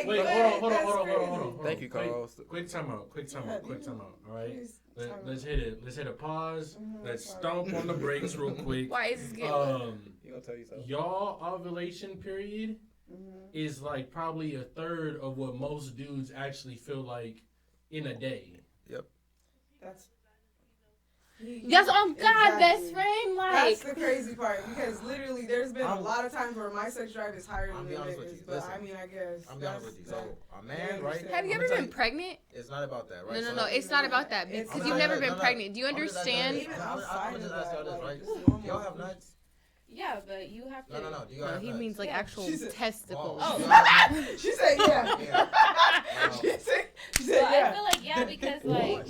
Wait, hold on. Thank you, Carlos. Quick time out. All right. Let's hit it. Let's hit a pause. Let's stomp on the brakes real quick. Why is this getting? Tell you something. Y'all ovulation period is like probably a third of what most dudes actually feel like in a day. Yep. That's on God, best friend. Like, that's the crazy part because literally there's been a lot of times where my sex drive is higher than niggas. But Listen, I mean, I guess. I'm honest with you. So a man, right? Have you ever been pregnant? It's not about that, right? No. It's not about that because you've never been pregnant. Do you understand? I'm just asking y'all this, right? Y'all have nuts? Yeah, but you have to. No. Do you have he nuts? means like actual testicles. Oh. She said yeah. She said yeah. I feel like yeah because like.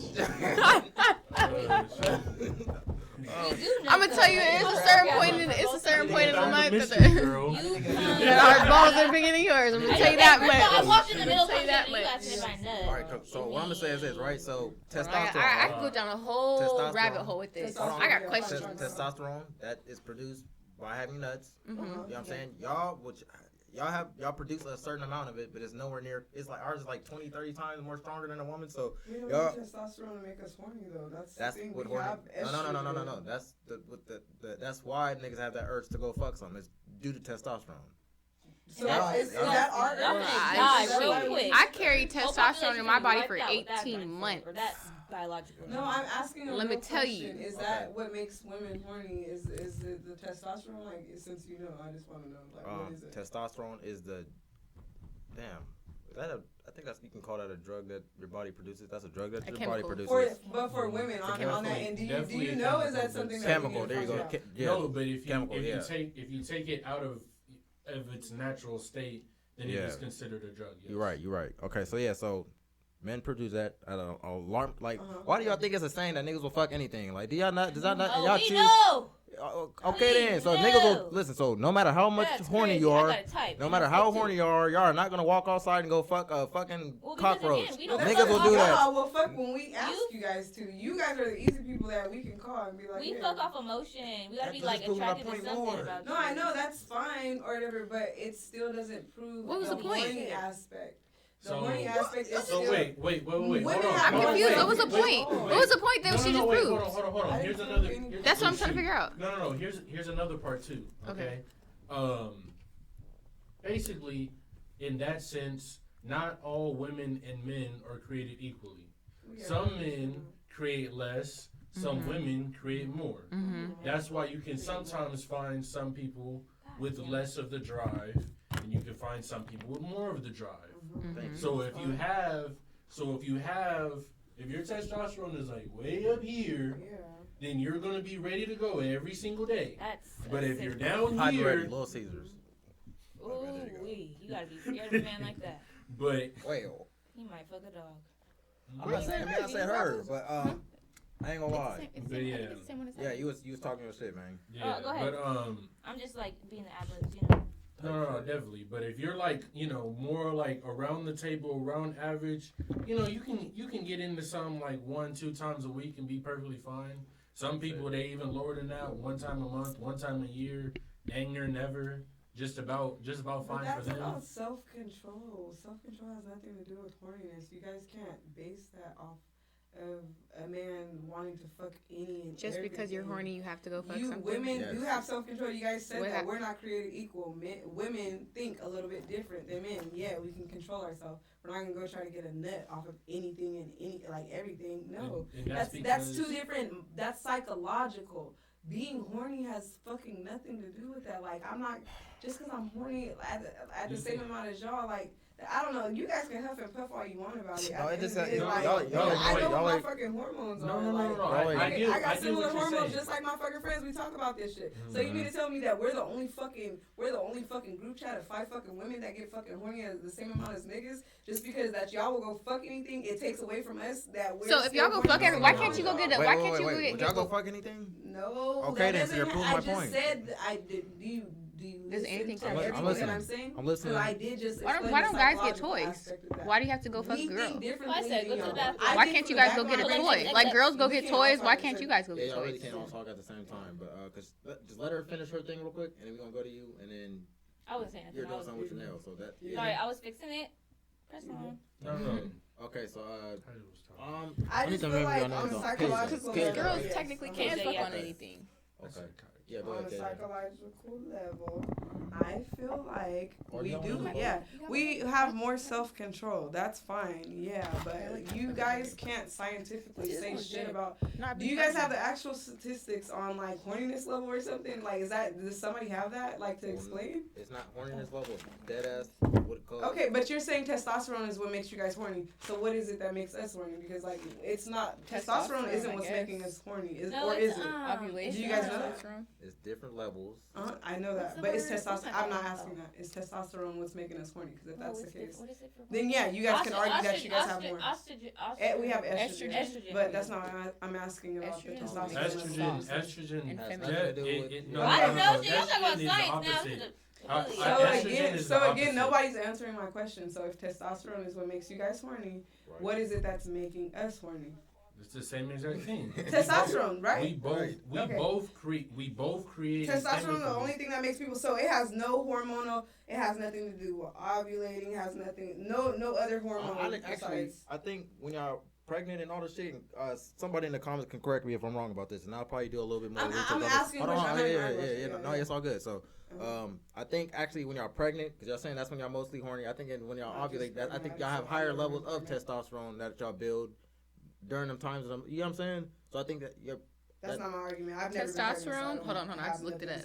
I'm gonna tell you, it's a certain point in the month that our balls are bigger than yours. I'm gonna tell you that much. I walked in the middle of that much. All right, so what I'm gonna say is this, right? So testosterone. I could go down a whole rabbit hole with this. I got questions. Testosterone that is produced by having nuts. You know what I'm saying? Y'all produce a certain amount of it, but it's nowhere near. It's like ours is like 20, 30 times more stronger than a woman. So we don't need testosterone to make us horny though. That's the thing. What horny. No. That's that's why niggas have that urge to go fuck something. It's due to testosterone. So is that our I carry testosterone in my body for 18 months. That's biological. No, I'm asking a Let me tell you. Is that what makes women horny? Is it the testosterone? Like, since you know, I just want to know. Like, what is it? Testosterone is the Is that I think you can call that a drug that your body produces. That's a drug that your body produces. But for women on that, and do you know is that something that chemical? There you go. No, but if you take it out of its natural state, then it is considered a drug. Yes. You're right. Okay, so men produce that at an alarm. Like, why do y'all think it's a saying that niggas will fuck anything? Like, do y'all not? Does that not? Y'all choose. Know. okay then. So niggas will listen. So no matter how much horny you are, no matter how horny you are, y'all are not gonna walk outside and go fuck a fucking cockroach. Niggas will do that. Well, fuck when we ask you guys to. You guys are the easy people that we can call and be like, we fuck off emotion. We gotta be like attracted to something about you. No, I know that's fine or whatever, but it still doesn't prove what was the point? Horny aspect. The horny aspect is so still. Wait. Hold on. I'm confused. What was the point? What was the point that she just proved? Hold on. Here's another. That's what I'm trying to figure out. No. Here's another part too. Okay. Basically, in that sense, not all women and men are created equally. Some men create less. Some women create more. That's why you can sometimes find some people with less of the drive, and you can find some people with more of the drive. So if your testosterone is like way up here, then you're gonna be ready to go every single day. But if you're down here, Little Caesars. Ooh, you gotta be scared of a man like that. But wait, he might fuck a dog. I'm not saying I said her, but I ain't gonna lie. Yeah, you was talking your shit, man. Yeah, go ahead. But I'm just like being the ad-libs, you know. No, definitely. But if you're like, more like around the table, around average, you can get into some like 1-2 times a week and be perfectly fine. Some people they even lower than that, 1 time a month, 1 time a year, dang near never. Just about fine for them. That's about self-control. Self-control has nothing to do with horniness. You guys can't base that off of a man wanting to fuck any and just everything. Because you're horny, you have to go fuck you something. Women do have self-control. You guys said that we're not created equal. Women think a little bit different than men. Yeah, we can control ourselves. We're not gonna go try to get a nut off of anything and everything. No, and that's too different. That's psychological. Being horny has fucking nothing to do with that. Like, I'm not just because I'm horny at the same amount as y'all. Like, I don't know. You guys can huff and puff all you want about it. No, it just I know what my fucking hormones are. No. I got similar hormones just like my fucking friends. We talk about this shit. So you mean to tell me that we're the only fucking group chat of 5 fucking women that get fucking horny at the same amount as niggas? Just because that y'all will go fuck anything, it takes away from us that we're. So if y'all go fuck everything, why can't you go get it? Why can't you would y'all go fuck anything? No. Okay, then so you're proving my point. I just said I did. Do you Does anything to everything that I'm saying? I'm listening. I did just. Why don't guys get toys? Why do you have to go fuck a girl? I said go to the bathroom. Why can't you guys go get a toy? Like girls go get toys. Why can't you guys go get toys? Yeah, y'all really toys? can't all talk at the same time, but just let her finish her thing real quick, and then we're gonna go to you, and then. I was saying. You're doing something with your nails, so that. Yeah. Sorry, I was fixing it. Press on. No. Okay, so I just feel like on a psychological level, girls technically can't fuck on anything. Okay. Yeah, go on ahead, a psychological level, I feel like we have more self-control. That's fine, yeah, but you guys can't scientifically say shit about. Do you guys have the actual statistics on like horniness level or something? Like, does somebody have that like to explain? It's not horniness level. Dead ass. Okay, but you're saying testosterone is what makes you guys horny. So what is it that makes us horny? Because like it's not testosterone isn't what's making us horny, or is it? Ovulation. Do you guys know that? It's different levels. I know that, but it's testosterone. I'm not asking that. Is testosterone what's making us horny? Because if that's the case, then yeah, you guys can argue that you guys have more. We have estrogen, but that's not what I'm asking about the testosterone. Estrogen. I don't know. You're talking about science now. So again, nobody's answering my question. So if testosterone is what makes you guys horny, what is it that's making us horny? It's the same exact thing. Testosterone, right? We both create. Testosterone is the only thing that makes people. So it has no hormonal. It has nothing to do with ovulating. It has nothing. No other hormone. I think when y'all pregnant and all this shit, somebody in the comments can correct me if I'm wrong about this, and I'll probably do a little bit more. I'm asking. No, it's all good. So. I think actually when y'all pregnant, because y'all saying that's when y'all mostly horny. I think when y'all ovulate, I think y'all have higher levels of testosterone that y'all build during them times. You know what I'm saying? So I think that that's not my argument. I've testosterone. Hold on. I just looked it up.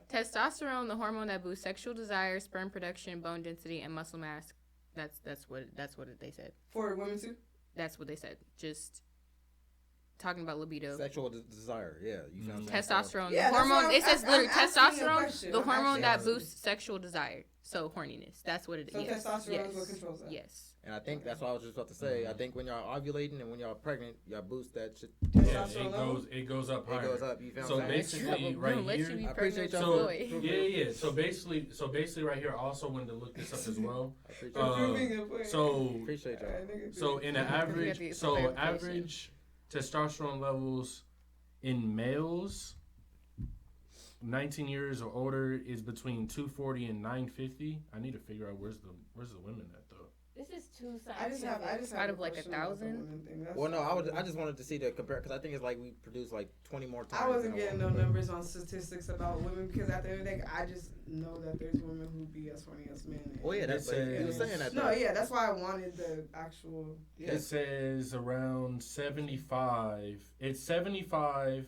Testosterone, the hormone that boosts sexual desire, sperm production, bone density, and muscle mass. That's what they said. For women too. That's what they said. Just talking about libido. Sexual desire, yeah. You feel what I'm saying? Testosterone. Yeah, the hormone. It says literally testosterone. the hormone that boosts sexual desire. So horniness. That's what it is. So yes. testosterone is what controls that. Yes. And I think that's what I was just about to say. I think when y'all ovulating and when y'all pregnant, y'all boost that shit. Yeah, it goes up higher. It goes up. You feel so what I'm basically, right here. I appreciate y'all. So yeah. So basically, right here. I also wanted to look this up as well. So appreciate y'all. So in an average, average testosterone levels in males 19 years or older is between 240 and 950. I need to figure out where's the women at though. This is too I just have out of like 1,000. Well, no, I just wanted to see the compare because I think it's like we produce like 20 more times. I wasn't getting no numbers on statistics about women because at the end of the day, I just know that there's women who be as horny as men. Oh yeah, that's you were saying that. No, yeah, that's why I wanted the actual. Yeah. It says around 75. It's 75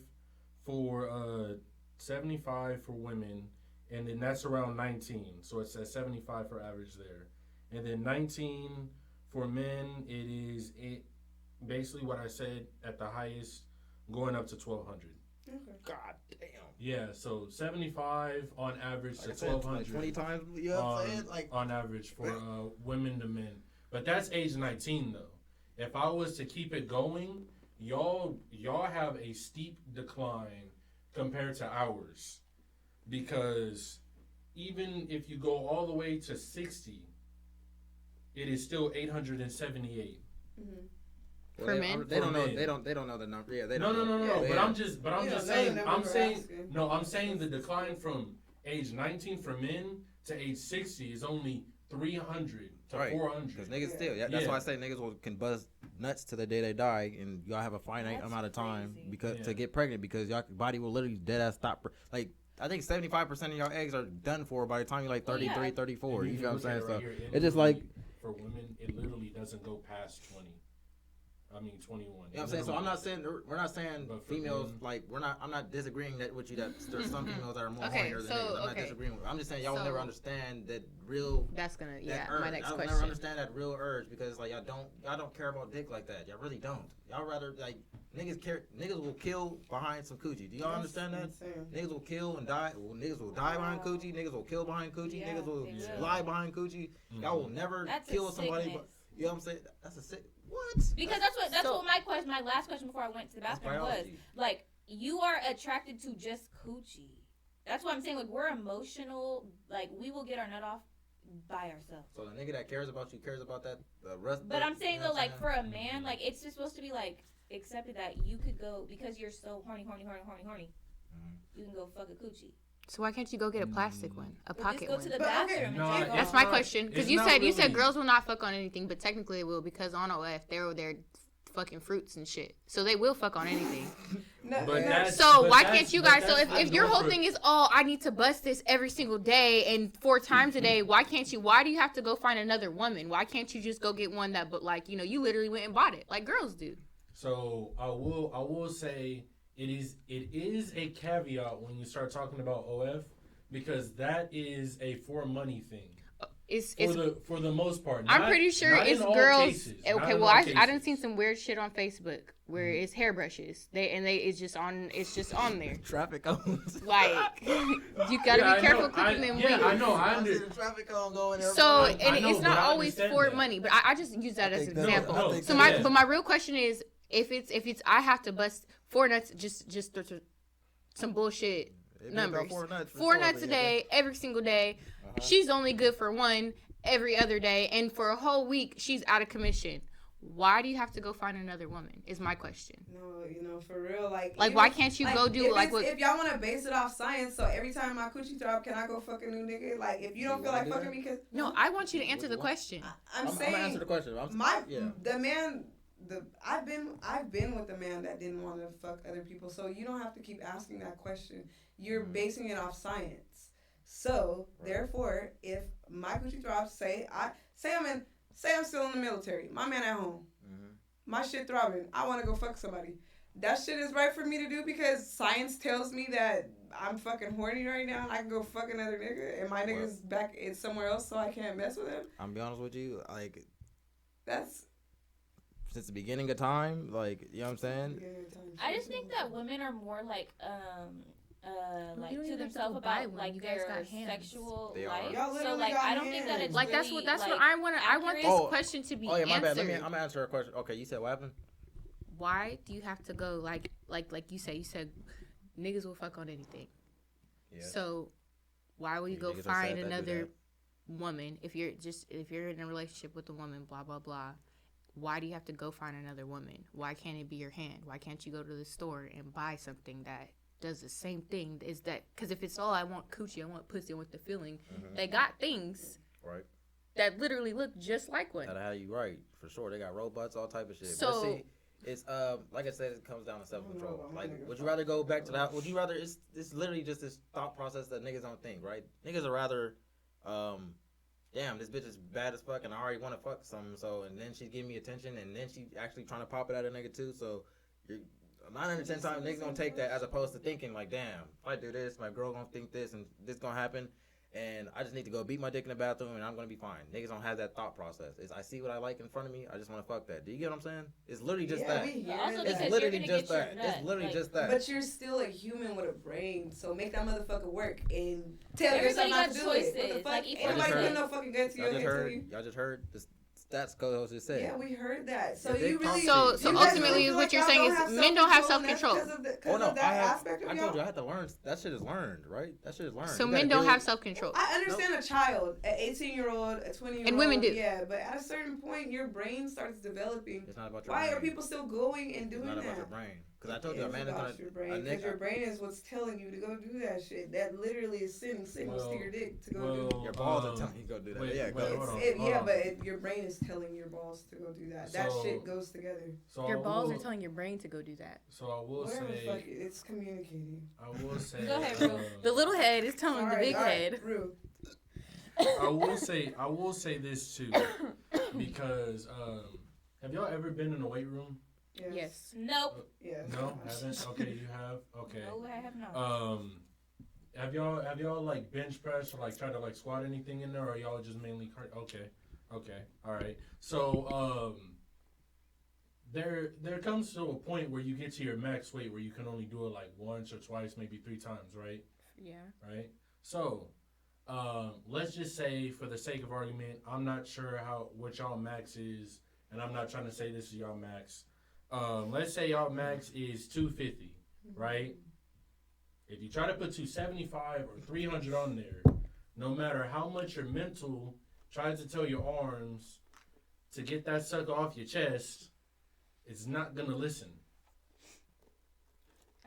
for 75 for women, and then that's around 19. So it says 75 for average there. And then 19 for men, it basically what I said at the highest, going up to 1,200. Okay. God damn. Yeah, so 75 on average like to 1,200. Like 20 times, you know what I'm saying? Like on average for women to men. But that's age 19 though. If I was to keep it going, y'all have a steep decline compared to ours, because even if you go all the way to 60. It is still 878. Mm-hmm. Well, for men, they don't know. They don't know the number. Yeah, they no. don't know. No. Yeah, But I'm just saying. I'm saying the decline from age 19 for men to age 60 is only 300 to 400. Because niggas still. Yeah, that's why I say niggas can buzz nuts to the day they die, and y'all have a finite amount of time to get pregnant because y'all body will literally dead ass stop. Like I think 75% of y'all eggs are done for by the time you're like 33, 34. You feel what I'm saying? So it's just like. For women, it literally doesn't go past 20. I mean 21. You know what I'm saying? So I'm not saying we're not saying females like I'm not disagreeing that with you that there's some females that are more hornier than niggas. I'm not disagreeing with. I'm just saying y'all will never understand that real. That's gonna urge. my next I'll question. never understand that real urge because like y'all don't care about dick like that. Y'all really don't. Y'all rather like niggas will kill behind some coochie. Do y'all understand that? Niggas will kill and die. Niggas will die behind coochie. Niggas will kill behind coochie. Niggas will lie behind coochie. Y'all will never kill somebody. But, you know what I'm saying? That's a sick. What? Because that's what my last question before I went to the bathroom was. Like, you are attracted to just coochie. That's what I'm saying. Like, we're emotional. Like, we will get our nut off by ourselves. So the nigga that cares about you cares about that the rest. But I'm saying though, like for a man, like it's just supposed to be like accepted that you could go because you're so horny. You can go fuck a coochie. So why can't you go get a plastic one, a pocket go one? to the bathroom. That's my question. Because you said girls will not fuck on anything, but technically they will because on OF they're fucking fruits and shit, so they will fuck on anything. Why can't you guys? So if your whole thing is I need to bust this every single day and 4 times a day, why can't you? Why do you have to go find another woman? Why can't you just go get one that, but like you literally went and bought it like girls do? So I will say. It is a caveat when you start talking about OF because that is a for money thing. For the most part. I'm pretty sure it's girls. Okay, well I done seen some weird shit on Facebook where it's hairbrushes. It's just on there. Traffic cones. Like you gotta be careful clicking them. Yeah, I know. I understand. The traffic cone going there. So it's not always for money, but I just use that as an example. So my real question is. If it's I have to bust 4 nuts just some bullshit numbers. 4 nuts a day, every single day. She's only good for 1 every other day, and for a whole week she's out of commission. Why do you have to go find another woman? Is my question. No, for real, like why can't you go do what? If y'all want to base it off science, so every time my coochie drop, can I go fuck a new nigga? Like if you don't feel like fucking me, cause no, I want you to answer the question. I'm saying gonna answer the question. The man. I've been with a man that didn't want to fuck other people, so you don't have to keep asking that question. You're basing it off science. So therefore, if my coochie drops, say I'm still in the military, my man at home, my shit throbbing, I want to go fuck somebody. That shit is right for me to do because science tells me that I'm fucking horny right now and I can go fuck another nigga and my nigga's back in somewhere else, so I can't mess with him. I'm be honest with you, like that's. since the beginning of time. Like, you know what I'm saying? I just think that women are more like to themselves about like their sexual life. So like I don't think that it's like really, that's what I want. I want this question to be answered. My bad. I'm gonna answer a question. Okay, you said what happened? Why do you have to go like you said niggas will fuck on anything. Yeah. So why will you go find another woman if you're in a relationship with a woman, blah blah blah? Why do you have to go find another woman? Why can't it be your hand? Why can't you go to the store and buy something that does the same thing? Is that because if it's all I want coochie, I want pussy, I want the feeling, they got things that literally look just like one. That'll have you right for sure. They got robots, all type of shit. So but see, it's like I said, it comes down to self-control. Like, would you rather go back to that? Would you rather? It's literally just this thought process that niggas don't think, right? Niggas are rather, damn, this bitch is bad as fuck, and I already want to fuck something. So, and then she's giving me attention, and then she actually trying to pop it at a nigga too. So, 9 out of 10 times niggas gonna take that as opposed to thinking like, damn, if I do this, my girl gonna think this, and this gonna happen. And I just need to go beat my dick in the bathroom and I'm going to be fine. Niggas don't have that thought process. I see what I like in front of me. I just want to fuck that. Do you get what I'm saying? It's literally just that. It's literally just that. It's literally just that. But you're still a human with a brain. So make that motherfucker work and tell yourself not to do it. What the fuck? Like, ain't nobody doing no fucking good to you. Y'all just heard this. Stats co-host just said. Yeah, we heard that. So you really. So ultimately, what you're saying is men don't have self-control. Oh no, I told you I had to learn. That shit is learned, right? That shit is learned. So men don't have self-control. I understand a child, an 18-year-old, a 20-year-old, and women do. Yeah, but at a certain point, your brain starts developing. It's not about your brain. Why are people still going and doing that? It's not about your brain. Because I told you, a man is gonna. Because your brain is what's telling you to go do that shit. That literally is sending signals to your dick to go do. Your balls are telling you to go do that. But your brain is telling your balls to go do that. That shit goes together. So your balls are telling your brain to go do that. So I will say, it's communicating. I will say, go ahead, Rue. The little head is telling the big head. Rue. I will say this too, because have y'all ever been in a weight room? Yes. Nope. No, haven't. Okay, you have. Okay. No, I have not. Have y'all like bench press or like try to like squat anything in there, or y'all just mainly okay, all right. So there comes to a point where you get to your max weight where you can only do it like once or twice, maybe 3 times, right? Yeah. Right. So let's just say, for the sake of argument, I'm not sure what y'all max is, and I'm not trying to say this is y'all max. Let's say y'all max is 250, right? If you try to put 275 or 300 on there, no matter how much your mental tries to tell your arms to get that sucker off your chest, it's not gonna listen.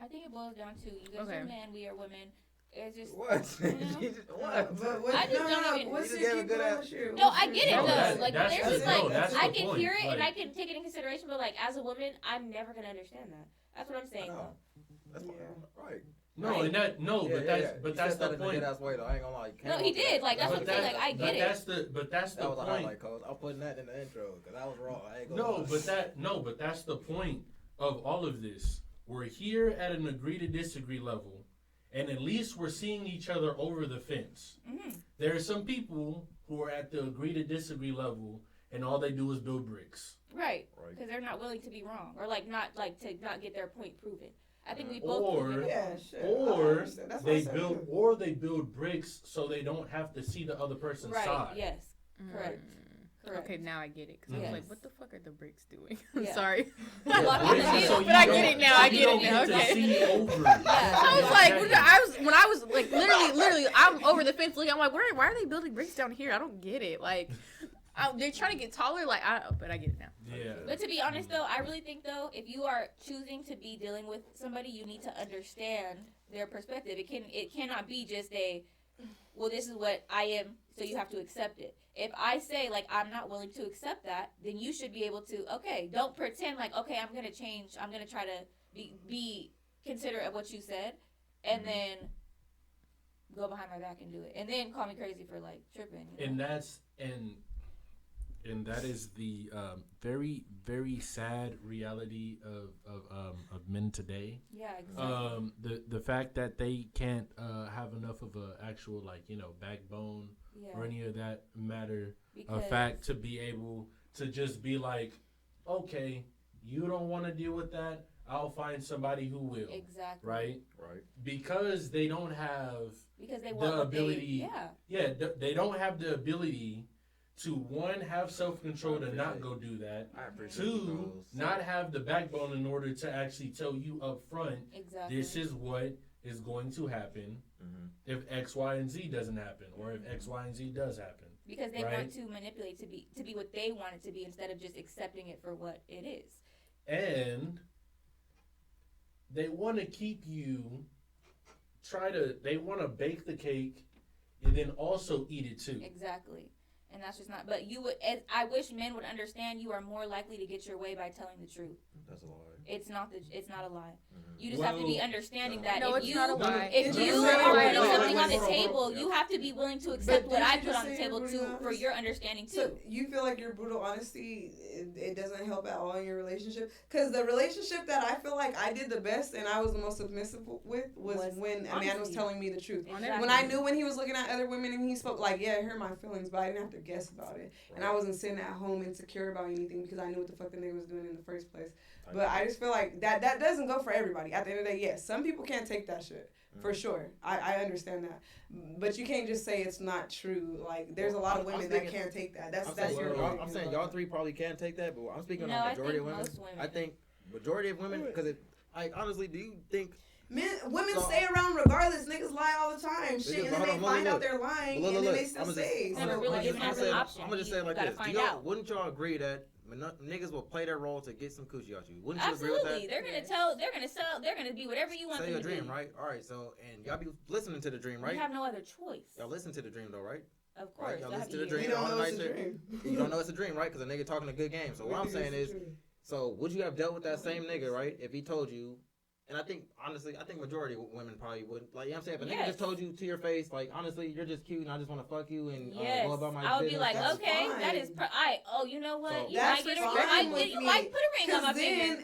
I think it boils down to you guys are men, we are women. It's just what? You know? What? I just don't even. What's your good answer? No, I get it though. Like there's just like I can point. hear it and I can take it in consideration, but like as a woman, I'm never gonna understand that. That's what I'm saying. That's right. No, and that but that's the point. That's way though. I ain't gonna lie. No, he did. Like that's what I'm saying. Like I get it. But that's the point. Highlight, Coach. I'm putting that in the intro because I was wrong. I ain't gonna but that's the point of all of this. We're here at an agree to disagree level, and at least we're seeing each other over the fence. Mm-hmm. There are some people who are at the agree to disagree level, and all they do is build bricks. Right. Because they're not willing to be wrong, or like not to not get their point proven. I think we both. Or they build bricks so they don't have to see the other person's side. Yes. Correct. Okay, now I get it. Because I was like, what the fuck are the bricks doing? I'm Yeah. sorry. But I get it now. Okay. I was like, when I was like, literally, I'm over the fence looking. I'm like, why are they building bricks down here? I don't get it. Like, they're trying to get taller. Like, but I get it now. Yeah. But to be honest, though, I really think, though, if you are choosing to be dealing with somebody, you need to understand their perspective. It cannot be just well, this is what I am, so you have to accept it. If I say, like, I'm not willing to accept that, then you should be able to, okay, don't pretend like, okay, I'm going to change. I'm going to try to be considerate of what you said, and then go behind my back and do it. And then call me crazy for, like, tripping. You know? And that is the very, very sad reality of men today. Yeah, exactly. The fact that they can't have enough of a actual backbone or any of that matter of fact to be able to just be like, okay, you don't want to deal with that. I'll find somebody who will. Exactly. Right? Right. Because they don't have the ability. They don't have the ability to, one, have self-control to not go do that. Two, not have the backbone in order to actually tell you up front, this is what is going to happen if X, Y, and Z doesn't happen, or if X, Y, and Z does happen. Because they want to manipulate to be what they want it to be instead of just accepting it for what it is. And they want to keep you, they want to bake the cake and then also eat it too. Exactly. And that's just not, but I wish men would understand you are more likely to get your way by telling the truth. That's a lie. It's not a lie. You just have to be understanding that if you are putting something on the table, you have to be willing to accept what I put on the table too, for your understanding too. So you feel like your brutal honesty, it doesn't help at all in your relationship? Because the relationship that I feel like I did the best and I was the most submissive with was when a man was telling me the truth. Exactly. When I knew when he was looking at other women and he spoke like, yeah, I hurt my feelings, but I didn't have to guess about it. Right. And I wasn't sitting at home insecure about anything because I knew what the fuck the nigga was doing in the first place. But I just feel like that doesn't go for everybody. At the end of the day, yes, some people can't take that shit. For sure. I understand that. But you can't just say it's not true. Like, there's a lot of women that can't take that. That's your opinion. I'm saying y'all three probably can't take that, but I'm speaking on majority of women. I think majority of women, because honestly, do you think... Women stay around regardless. Niggas lie all the time. Shit, and then they find out they're lying, and then they still stay. I'm going to just say it like this. Wouldn't y'all agree that niggas will play their role to get some coochie out you? Wouldn't you agree with that? Absolutely. They're gonna be whatever you want them to be. Say your dream, right? All right, so, and y'all be listening to the dream, right? You have no other choice. Y'all listen to the dream, though, right? Of course. Right? Y'all listen to the dream. You don't know it's a dream. You don't know it's a dream, right? Because a nigga talking a good game. So what I'm saying is, so would you have dealt with that same nigga, right, if he told you, and I think, honestly, majority of women probably would. Like, you know what I'm saying? If a nigga just told you to your face, like, honestly, you're just cute and I just want to fuck you and go about my business. I would be like, okay, that is, you know what? So you might get might put a ring on my finger.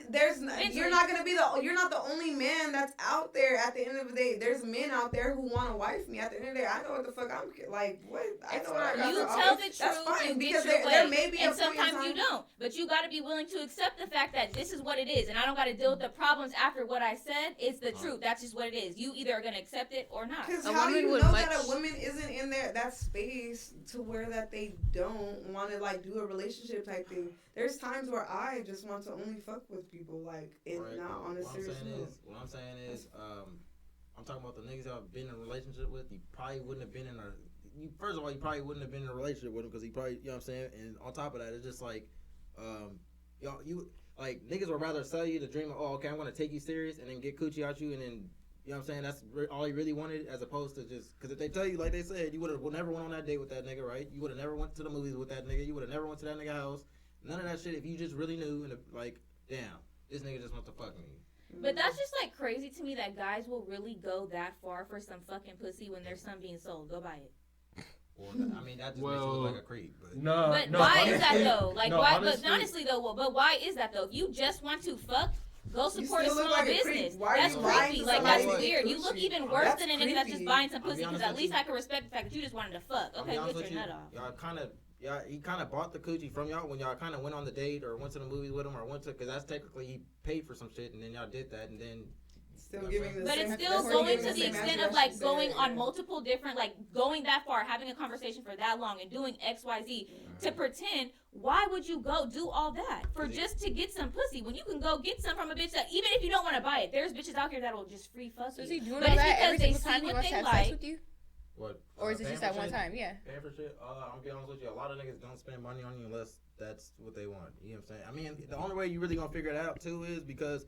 You're not going to be you're not the only man that's out there at the end of the day. There's men out there who want to wife me. At the end of the day, I know what the fuck I'm, like, what? I know what I got. You tell the truth. That's fine, because there may be and sometimes you don't. But you got to be willing to accept the fact that this is what it is. And I don't got to deal with the problems after what I said. It's the truth. That's just what it is. You either are going to accept it or not. Because how do you know that a woman isn't in that space to where that they don't want to, like, do a relationship type thing? There's times where I just want to only fuck with people, like, not on a serious note. What I'm saying is, I'm talking about the niggas I've been in a relationship with. You probably wouldn't have been in first of all, you probably wouldn't have been in a relationship with him because he probably, you know what I'm saying? And on top of that, it's just like, like, niggas would rather sell you the dream of, oh, okay, I'm going to take you serious and then get coochie out you and then, you know what I'm saying, that's all you really wanted, as opposed to just, because if they tell you, like they said, you would have never went on that date with that nigga, right? You would have never went to the movies with that nigga. You would have never went to that nigga house. None of that shit if you just really knew and, like, damn, this nigga just wants to fuck me. But that's just, like, crazy to me that guys will really go that far for some fucking pussy when there's some being sold. Go buy it. Well, I mean, that just makes you look like a creep. But why is that though? Like, why? But honestly though, but why is that though? If you just want to fuck, go support a small business. That's creepy. Like, that's weird. You look even worse than a nigga that's just buying some pussy. Because at least I can respect the fact that you just wanted to fuck. Okay, get your nut off. He kind of bought the coochie from y'all when y'all kind of went on the date or went to the movies with him or because that's technically he paid for some shit and then y'all did that and then. But it's still going to the extent of, like, going on multiple different, like, going that far, having a conversation for that long and doing X, Y, Z to pretend. Why would you go do all that for just to get some pussy when you can go get some from a bitch that, even if you don't want to buy it, there's bitches out here that will just free fuck you. So is he doing that every single time he wants to have sex with you? What? Or is it just that one time? Yeah. Paying for shit? I'm gonna be honest with you. A lot of niggas don't spend money on you unless that's what they want. You know what I'm saying? I mean, the only way you really gonna figure it out too is because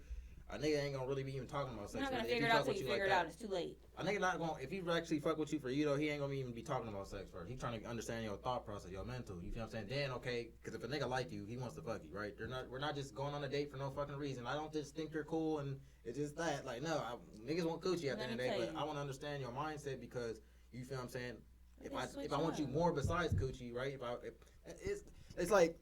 a nigga ain't gonna really be even talking about sex. You're not gonna figure it out till you figure it out. It's too late. A nigga not gonna, if he actually fuck with you for you though, he ain't gonna even be talking about sex first. He's trying to understand your thought process, your mental. You feel what I'm saying? Then okay, because if a nigga like you, he wants to fuck you, right? We're not just going on a date for no fucking reason. I don't just think you're cool and it's just that. Like no, niggas want coochie at the end of the day, but I want to understand your mindset because you feel what I'm saying. If I want you more besides coochie, right? It's like,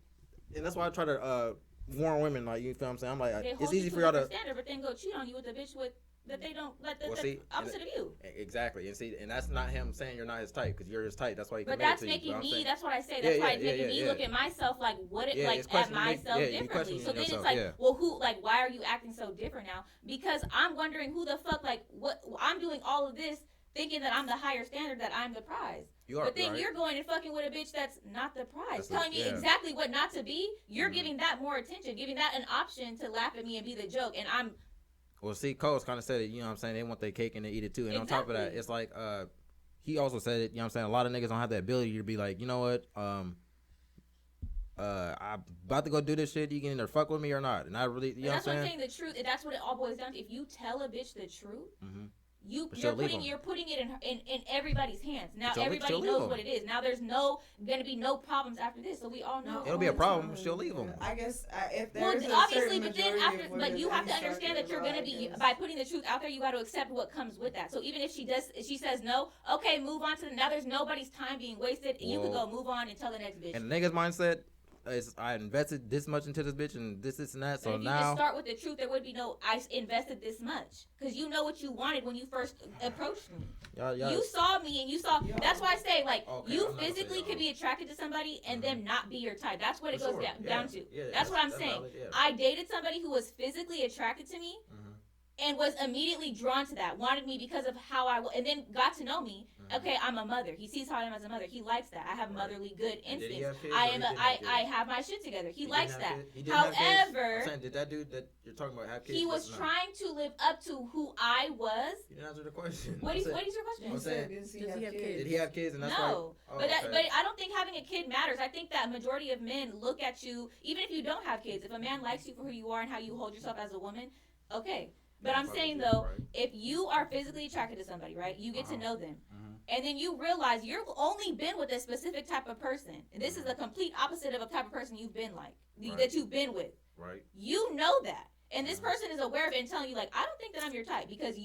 and that's why I try to warn women, like, you feel what I'm saying? I'm like, it's easy for y'all to standard, but then go cheat on you with a bitch with that they don't that's opposite of you. Exactly, and that's not him saying you're not his type because you're his type. That's why he. But that's making me. That's what I say. That's why it's making me look at myself like at myself differently. So then it's like, well, why are you acting so different now? Because I'm wondering who the fuck what I'm doing all of this thinking that I'm the higher standard, that I'm the prize. But then you're going and fucking with a bitch that's not the prize, telling me exactly what not to be. You're giving that more attention, giving that an option to laugh at me and be the joke, and I'm. Well, see, Cole's kind of said it, you know what I'm saying? They want their cake and they eat it too. And on top of that, it's like, he also said it, you know what I'm saying? A lot of niggas don't have the ability to be like, you know what? I'm about to go do this shit. You can either fuck with me or not. And I really, you know what I'm saying? That's what I'm saying, the truth. That's what it all boils down to. If you tell a bitch the truth, you're putting it in everybody's hands. Now everybody knows what it is. Now there's gonna be no problems after this, so we all know. It'll be a problem. She'll leave them. I guess if there's obviously, but then but you have to understand that you're gonna be by putting the truth out there. You got to accept what comes with that. So even if she says no, okay, move on to now. There's nobody's time being wasted. You can go move on and tell the next bitch. And the nigga's mindset. I invested this much into this bitch and this and that. So if you just start with the truth, there would be no I invested this much because you know what you wanted when you first approached me. You saw me and you saw. That's why I say you physically could be attracted to somebody and them not be your type. That's what it goes down to. That's what I'm saying. I dated somebody who was physically attracted to me. And was immediately drawn to that, wanted me because of how and then got to know me. Okay, I'm a mother. He sees how I am as a mother. He likes that. I have motherly good instincts. I have my shit together. He likes that. However, did that dude that you're talking about have kids? He was trying to live up to who I was. You didn't answer the question. What is your question? I'm saying, does he have kids? Did he have kids? And that's no. But I don't think having a kid matters. I think that majority of men look at you, even if you don't have kids. If a man likes you for who you are and how you hold yourself as a woman, okay. But I'm saying, though, if you are physically attracted to somebody, right, you get to know them. And then you realize you've only been with a specific type of person. And this is the complete opposite of a type of person you've been that you've been with. Right. You know that. And this person is aware of it and telling you, I don't think that I'm your type because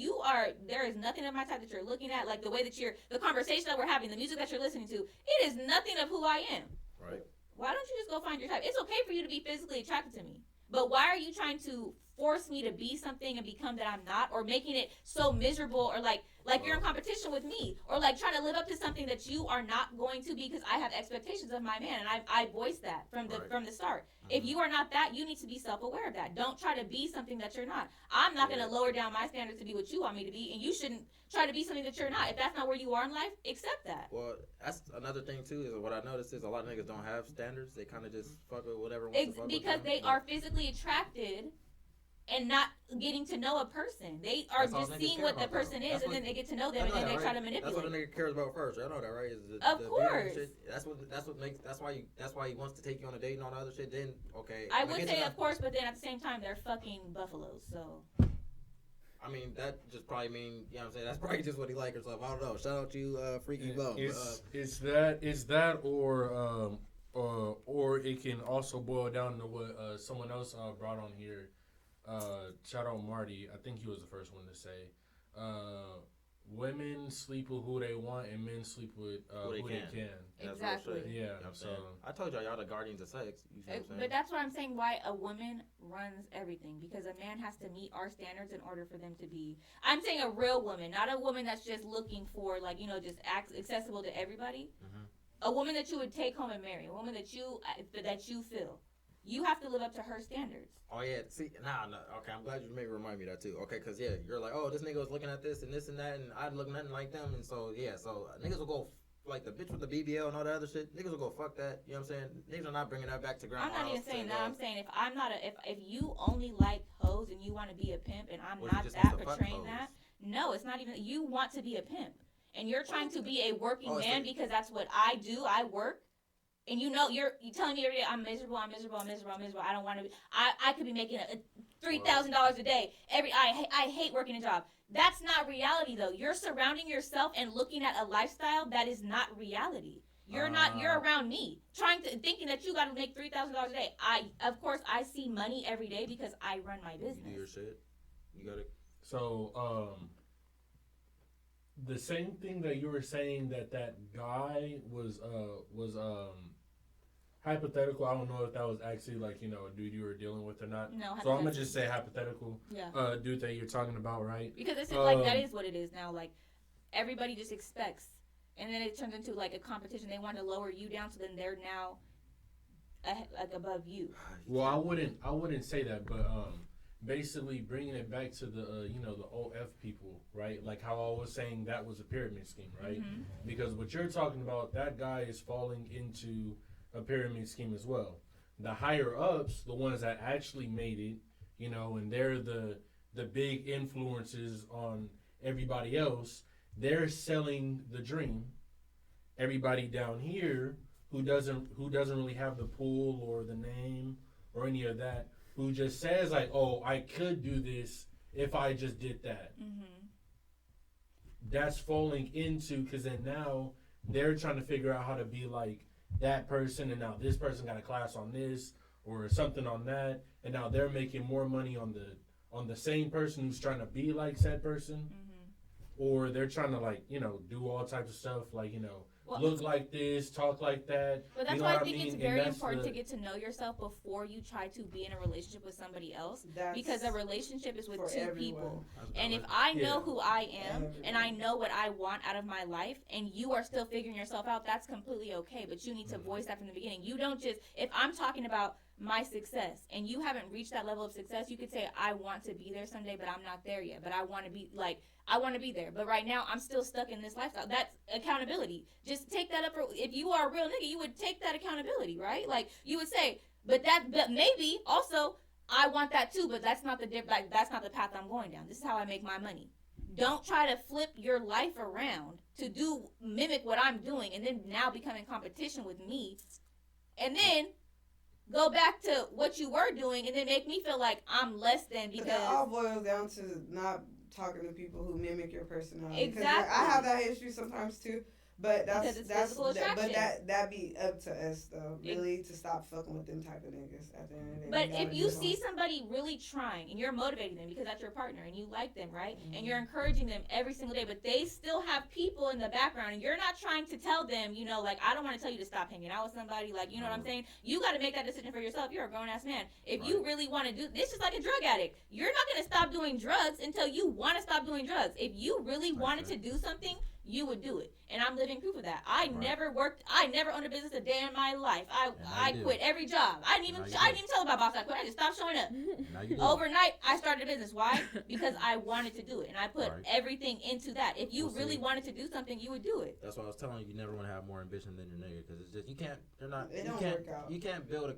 there is nothing of my type that you're looking at. The way that the conversation that we're having, the music that you're listening to, it is nothing of who I am. Right. Why don't you just go find your type? It's okay for you to be physically attracted to me. But why are you trying to force me to be something and become that I'm not, or making it so miserable, or like you're in competition with me, or trying to live up to something that you are not going to be because I have expectations of my man, and I voiced that from the start. If you are not that, you need to be self-aware of that. Don't try to be something that you're not. I'm not going to lower down my standards to be what you want me to be, and you shouldn't try to be something that you're not. If that's not where you are in life, accept that. Well, that's another thing too. Is what I noticed is a lot of niggas don't have standards. They kind of just fuck with whatever. Because they are physically attracted and not getting to know a person. They are just seeing what the person is, and then they get to know them, and then they try to manipulate. That's what a nigga cares about first. I know that, right? Of course. That's why he wants to take you on a date and all the other shit. Then okay. I would say of course, but then at the same time they're fucking buffaloes. So. I mean, that just probably mean, you know what I'm saying? That's probably just what he like or something. I don't know. Shout out to you, Freaky Bum. Is that or it can also boil down to what someone else brought on here. Shout out Marty. I think he was the first one to say, women sleep with who they want and men sleep with who they can. Exactly. Yeah. You know so I told y'all the guardians of sex. You know what I'm saying? But that's what I'm saying. Why a woman runs everything, because a man has to meet our standards in order for them to be. I'm saying a real woman, not a woman that's just looking for just accessible to everybody. A woman that you would take home and marry. A woman that you feel. You have to live up to her standards. Oh, yeah. See, no. Okay, I'm glad you maybe remind me of that, too. Okay, because, yeah, you're like, oh, this nigga was looking at this and this and that, and I look nothing like them. And so, yeah, niggas will go, the bitch with the BBL and all that other shit, niggas will go fuck that. You know what I'm saying? Niggas are not bringing that back to ground. I'm not even saying that. I'm saying if you only like hoes and you want to be a pimp, and I'm not that portraying that, no, it's not even, you want to be a pimp. And you're trying to be a working man because that's what I do. I work. And you're telling me every day I'm miserable. I don't want to be. I could be making $3,000 a day. I hate working a job. That's not reality though. You're surrounding yourself and looking at a lifestyle that is not reality. You're not. You're around me, thinking that you got to make $3,000 a day. Of course I see money every day because I run my business. You do your shit. You got it. So the same thing that you were saying that guy was hypothetical. I don't know if that was actually like, you know, a dude you were dealing with or not. No, so I'm gonna just say hypothetical. Yeah. Dude that you're talking about, right? Because it's like that is what it is now. Like everybody just expects, and then it turns into like a competition. They want to lower you down, so then they're now like above you. Well, I wouldn't say that, but basically bringing it back to the you know, the OF people, right? Like how I was saying that was a pyramid scheme, right? Mm-hmm. Because what you're talking about, that guy is falling into a pyramid scheme as well. The higher ups, the ones that actually made it, you know, and they're the big influences on everybody else, they're selling the dream. Everybody down here who doesn't really have the pull or the name or any of that, who just says like, oh, I could do this if I just did that. Mm-hmm. That's falling into, because then now they're trying to figure out how to be like that person, and now this person got a class on this or something on that, and now they're making more money on the same person who's trying to be like said person. Mm-hmm. Or they're trying to like, you know, do all types of stuff like, you know, look like this, talk like that. But that's why I think it's very important to get to know yourself before you try to be in a relationship with somebody else. Because a relationship is with two people. And if I know who I am and I know what I want out of my life and you are still figuring yourself out, that's completely okay. But you need to voice that from the beginning. You don't just, if I'm talking about my success and you haven't reached that level of success, you could say, I want to be there someday, but I'm not there yet. But I want to be like, I want to be there, but right now I'm still stuck in this lifestyle. That's accountability. Just take that up. If you are a real nigga, you would take that accountability, right? Like you would say, but maybe also I want that too, but that's not the that's not the path I'm going down. This is how I make my money. Don't try to flip your life around to mimic what I'm doing, and then now become in competition with me, and then go back to what you were doing, and then make me feel like I'm less than because it all boils down to not talking to people who mimic your personality. Exactly. I have that issue sometimes too, but that be up to us though, really, to stop fucking with them type of niggas at the end of the day. But if you see somebody really trying and you're motivating them because that's your partner and you like them, right? Mm-hmm. And you're encouraging them every single day, but they still have people in the background and you're not trying to tell them, you know, like, I don't want to tell you to stop hanging out with somebody, like, you know what I'm saying? You got to make that decision for yourself. You're a grown-ass man. If you really want to do this, is like a drug addict. You're not going to stop doing drugs until you want to stop doing drugs. If you really wanted to do something, you would do it. And I'm living proof of that. I never owned a business a day in my life. I quit every job. I didn't even tell about boss I quit. I just stopped showing up. Overnight, I started a business. Why? Because I wanted to do it. And I put everything into that. If you really wanted to do something, you would do it. That's why I was telling you, you never want to have more ambition than your nigga. Because it's just, you can't, you can't build a,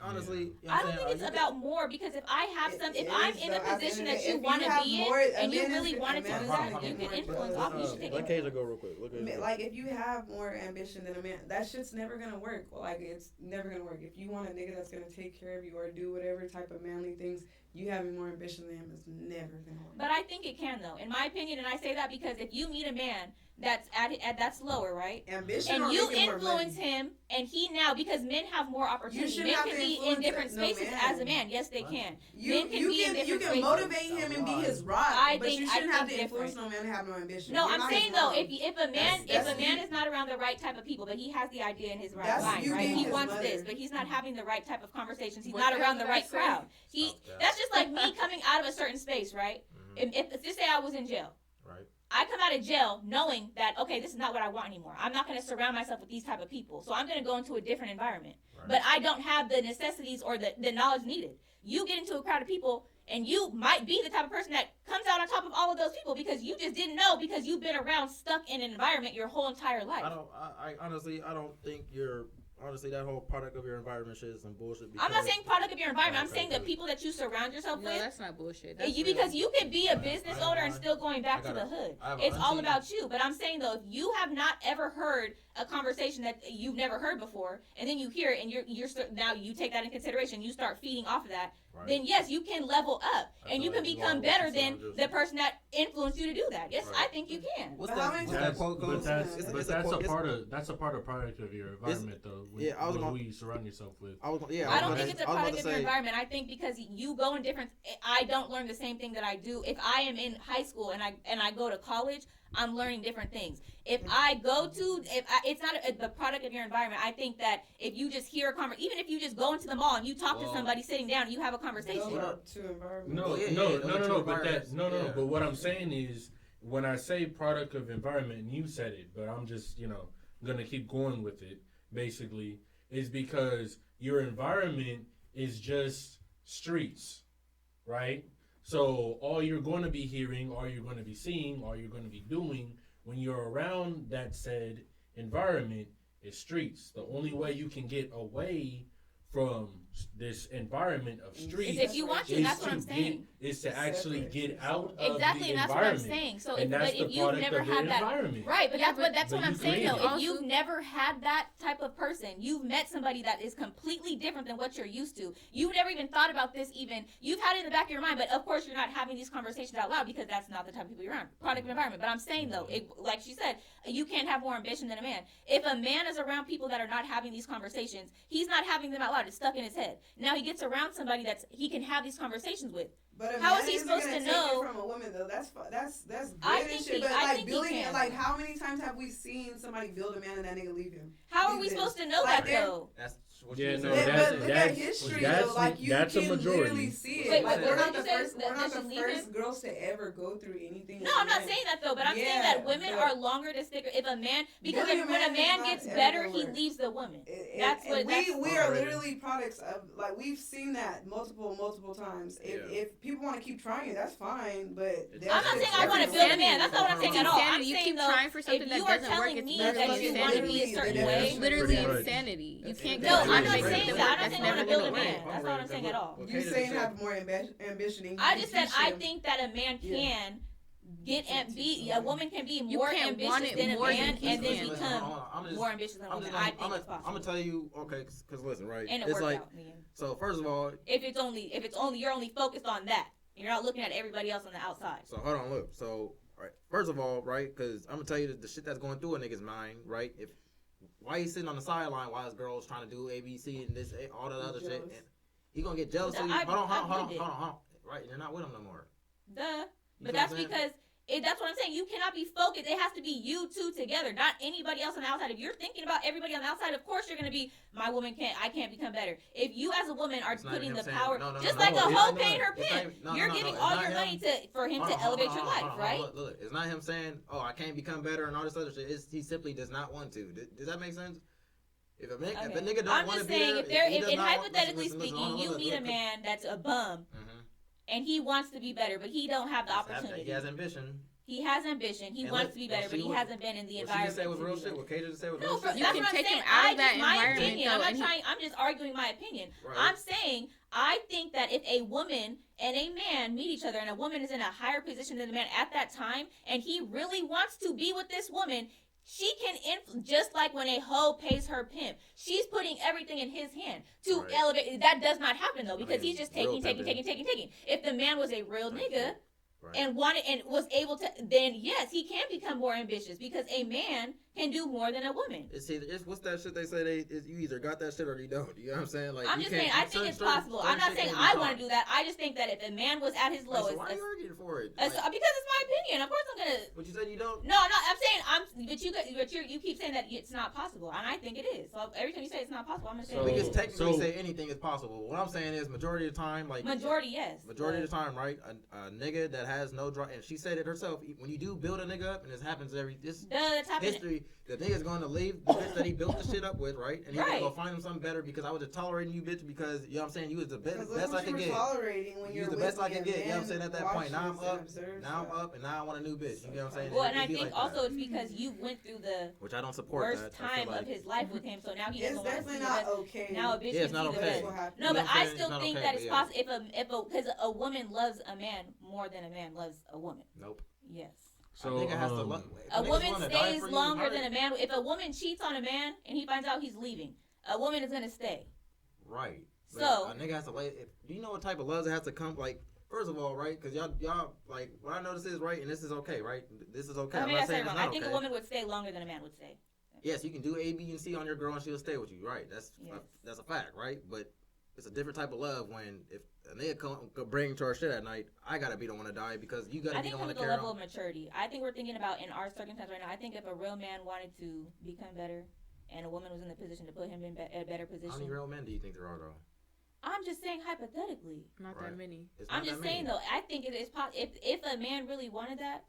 honestly, you know I don't think it's about more, because if I have if I'm in the position that you want to be in and you really wanted to do that, you can influence off. You should take it. Let Kayla go real quick. Like, if you have more ambition than a man, that shit's never gonna work. Like, it's never gonna work. If you want a nigga that's gonna take care of you or do whatever type of manly things, you having more ambition than him is never gonna work. But I think it can, though, in my opinion, and I say that because if you meet a man that's that's lower, right? Ambition, and you influence him, and he now, because men have more opportunity. Men can be in different spaces as a man. Yes, they can. Men can be in different spaces. You can motivate him and be his rod, but you shouldn't have to influence no man to have no ambition. No, I'm saying though, if a man is not around the right type of people, but he has the idea in his mind, right? He wants this, but he's not having the right type of conversations. He's not around the right crowd. That's just like me coming out of a certain space, right? If just say I was in jail. I come out of jail knowing that, okay, this is not what I want anymore. I'm not going to surround myself with these type of people. So I'm going to go into a different environment. But I don't have the necessities or the knowledge needed. You get into a crowd of people, and you might be the type of person that comes out on top of all of those people because you just didn't know, because you've been around, stuck in an environment your whole entire life. I honestly don't think you're... Honestly, that whole product of your environment shit is some bullshit. I'm not saying product of your environment. I'm saying the people that you surround yourself with. No, that's not bullshit. Because you could be a business owner and still going back to the hood. It's all about you. But I'm saying, though, if you have not ever heard a conversation that you've never heard before, and then you hear it, and you're now you take that in consideration, you start feeding off of that, then yes, you can level up, and you can become better than the person that influenced you to do that. Yes, I think you can. That's a part of product of your environment, though. Who you surround yourself with. I don't think it's a product of your environment. I think because you go in different. I don't learn the same thing that I do. If I am in high school and I go to college, I'm learning different things. If it's not the product of your environment. I think that if you just hear a conversation, even if you just go into the mall and you talk to somebody sitting down and you have a conversation. No. But what I'm saying is, when I say product of environment, and you said it, but I'm just, gonna keep going with it, basically, is because your environment is just streets, right? So all you're going to be hearing, all you're going to be seeing, all you're going to be doing when you're around that said environment is streets. The only way you can get away from this environment of streets if you want to, that's what I'm saying. Is to actually get out of exactly, the and that's environment. What I'm saying. So, but if you've never had that, right? But that's what I'm saying. Though, if you've never had that type of person, you've met somebody that is completely different than what you're used to. You've never even thought about this. Even you've had it in the back of your mind, but of course you're not having these conversations out loud because that's not the type of people you're around. Product of environment. But I'm saying though, like she said, you can't have more ambition than a man. If a man is around people that are not having these conversations, he's not having them out loud. It's stuck in his head. Now he gets around somebody that he can have these conversations with. But how is he supposed to know? From a woman though, that's good I and think shit. he, But I like think building he can. it, like how many times have we seen somebody build a man and that nigga leave him? How are we supposed to know that though? That's what yeah, no, but look at history though. Like you that's can a majority. literally see it. Wait, like, we're not the that first girls to ever go through anything. No, I'm not saying that though, but I'm saying that women are longer to stick. If a man, because when a man gets better, he leaves the woman. That's what we are literally products of. Like we've seen that multiple times. If people want to keep trying it, that's fine. But I'm not saying I want to build a man. That's not what I'm saying at all. I'm you saying keep though, trying for something if you that are doesn't work, telling it's me that you want to be a certain way, literally insanity. You can't. No, I'm not saying that. I'm not saying I want to build a man. That's not what I'm saying at all. You're saying have more ambition. I just said I think that a man can a woman can be more ambitious than a man and then become more ambitious than a woman. I think it's possible. I'm gonna tell you, okay, because listen, right? And it it's works like, out in the end. So first of all, if it's only you're only focused on that, you're not looking at everybody else on the outside. So hold on, look. So right, first of all, right, because I'm gonna tell you the shit that's going through a nigga's mind, right? Why he's sitting on the sideline while his girl's trying to do ABC and this, all that other shit, and he gonna get jealous. Hold on. Right, you're not with him no more. Duh. But that's because that's what I'm saying. You cannot be focused. It has to be you two together, not anybody else on the outside. If you're thinking about everybody on the outside, of course you're gonna be my woman I can't become better. If you as a woman are putting the power, like a hoe paying her pimp, you're giving all your money for him to elevate your life, right? Look, it's not him saying, "Oh, I can't become better" and all this other shit. He simply does not want to. Does that make sense? If a nigga don't want to be there, if hypothetically speaking, you meet a man that's a bum. And he wants to be better, but he don't have the opportunity. He has ambition. He has ambition. He wants to be better, but he hasn't been in the environment. What she say was real shit. What Kaja say was real shit. No, that's what I'm saying. I'm just arguing my opinion. Right. I'm saying I think that if a woman and a man meet each other, and a woman is in a higher position than the man at that time, and he really wants to be with this woman, she can just like when a hoe pays her pimp, she's putting everything in his hand to elevate. That does not happen though, because he's just taking. If the man was a real nigga and wanted and was able to, then yes, he can become more ambitious because a man can do more than a woman. It's what's that shit they say you either got that shit or you don't. You know what I'm saying? Like I'm just saying I think it's possible. I'm not saying I want to do that. I just think that if a man was at his lowest, why are you arguing for it? Because it's my opinion. Of course I'm gonna. But you said you don't. No, I'm saying But you keep saying that it's not possible, and I think it is. So every time you say it's not possible, I'm gonna say. Because technically say anything is possible. What I'm saying is majority of the time, like majority, yes. Majority of the time, right? A nigga that has no drive, and she said it herself. When you do build a nigga up, and this happens history, the nigga's going to leave the bitch that he built the shit up with, right? And he's going to go find him something better because I was just tolerating you, bitch, because, you know what I'm saying, you was the best I could get. You was the best I could get, you know what I'm saying, at that point. Now I'm up, and now I want a new bitch. You know what I'm saying? Well, and I think also it's because you went through the which I don't support worst time of his life with him, so now he doesn't want to see not okay. Now a bitch can see the best. No, but I still think that it's possible because a woman loves a man more than a man loves a woman. Nope. Yes. So a woman stays longer than a man. If a woman cheats on a man and he finds out he's leaving, a woman is gonna stay. Right. So a nigga has to wait. Do you know what type of love that has to come? Like, first of all, right? Because y'all like what I know this is right, and this is okay, right? This is okay. I'm not saying it's not I think a woman would stay longer than a man would stay. Yes, you can do A, B, and C on your girl, and she'll stay with you. Right. That's a fact, right? But it's a different type of love when if a nigga come bring to our shit at night, I gotta be the one to die because you gotta be the one to carry on. I think level of maturity. I think we're thinking about in our circumstance right now. I think if a real man wanted to become better, and a woman was in the position to put him in a better position. How many real men do you think there are though? I'm just saying hypothetically. Not that many. I'm just saying though. I think it is possible. If a man really wanted that,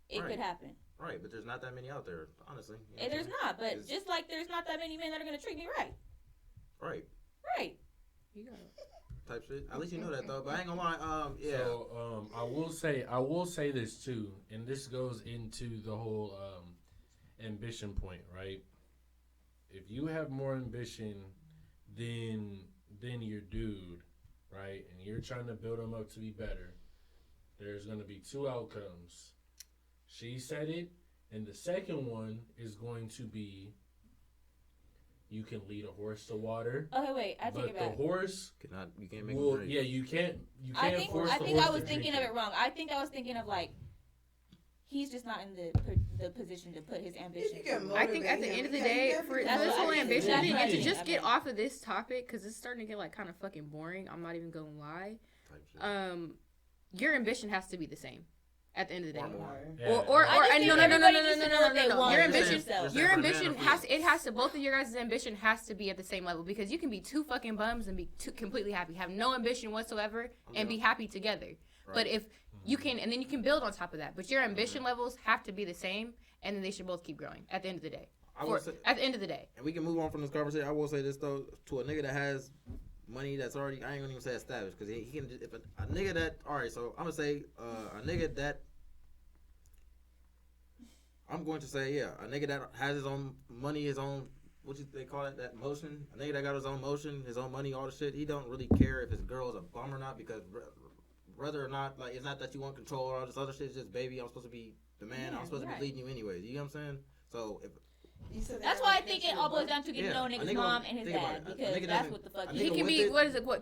it could happen. Right, but there's not that many out there, honestly. You know There's not, but just like there's not that many men that are gonna treat me right. Right. Right. You got it. Type shit. At least you know that though. But I ain't gonna lie. Yeah. So I will say this too, and this goes into the whole ambition point, right? If you have more ambition than your dude, right, and you're trying to build him up to be better, there's gonna be two outcomes. She said it, and the second one is going to be you can lead a horse to water. Okay, wait, I take it back. But the horse you can't make him drink. Yeah, you can't I force the horse to drink. I was thinking of it wrong. I think I was thinking of like he's just not in the position to put his ambition. I think at the end of the day, for this whole ambition thing, and to just get off of this topic, because it's starting to get like kind of fucking boring. I'm not even gonna lie. Your ambition has to be the same. At the end of the day, no. Your ambition has to. Both of your guys' ambition has to be at the same level because you can be two fucking bums and be completely happy, have no ambition whatsoever, and be happy together. Right. But if you can, and then you can build on top of that. But your ambition levels have to be the same, and then they should both keep growing. At the end of the day, at the end of the day, and we can move on from this conversation. I will say this though, to a nigga that has money that's already, I ain't gonna even say established because he can. If a nigga that, all right, so I'm gonna say a nigga that. I'm going to say, a nigga that has his own money, his own, they call it, that motion. A nigga that got his own motion, his own money, all the shit. He don't really care if his girl is a bum or not because whether or not, like, it's not that you want control or all this other shit. It's just, baby, I'm supposed to be the man. I'm supposed to be leading you anyways. You know what I'm saying? So if. That's why I think it all boils down to getting to know a nigga's mom and his dad because that's what the fuck he can be.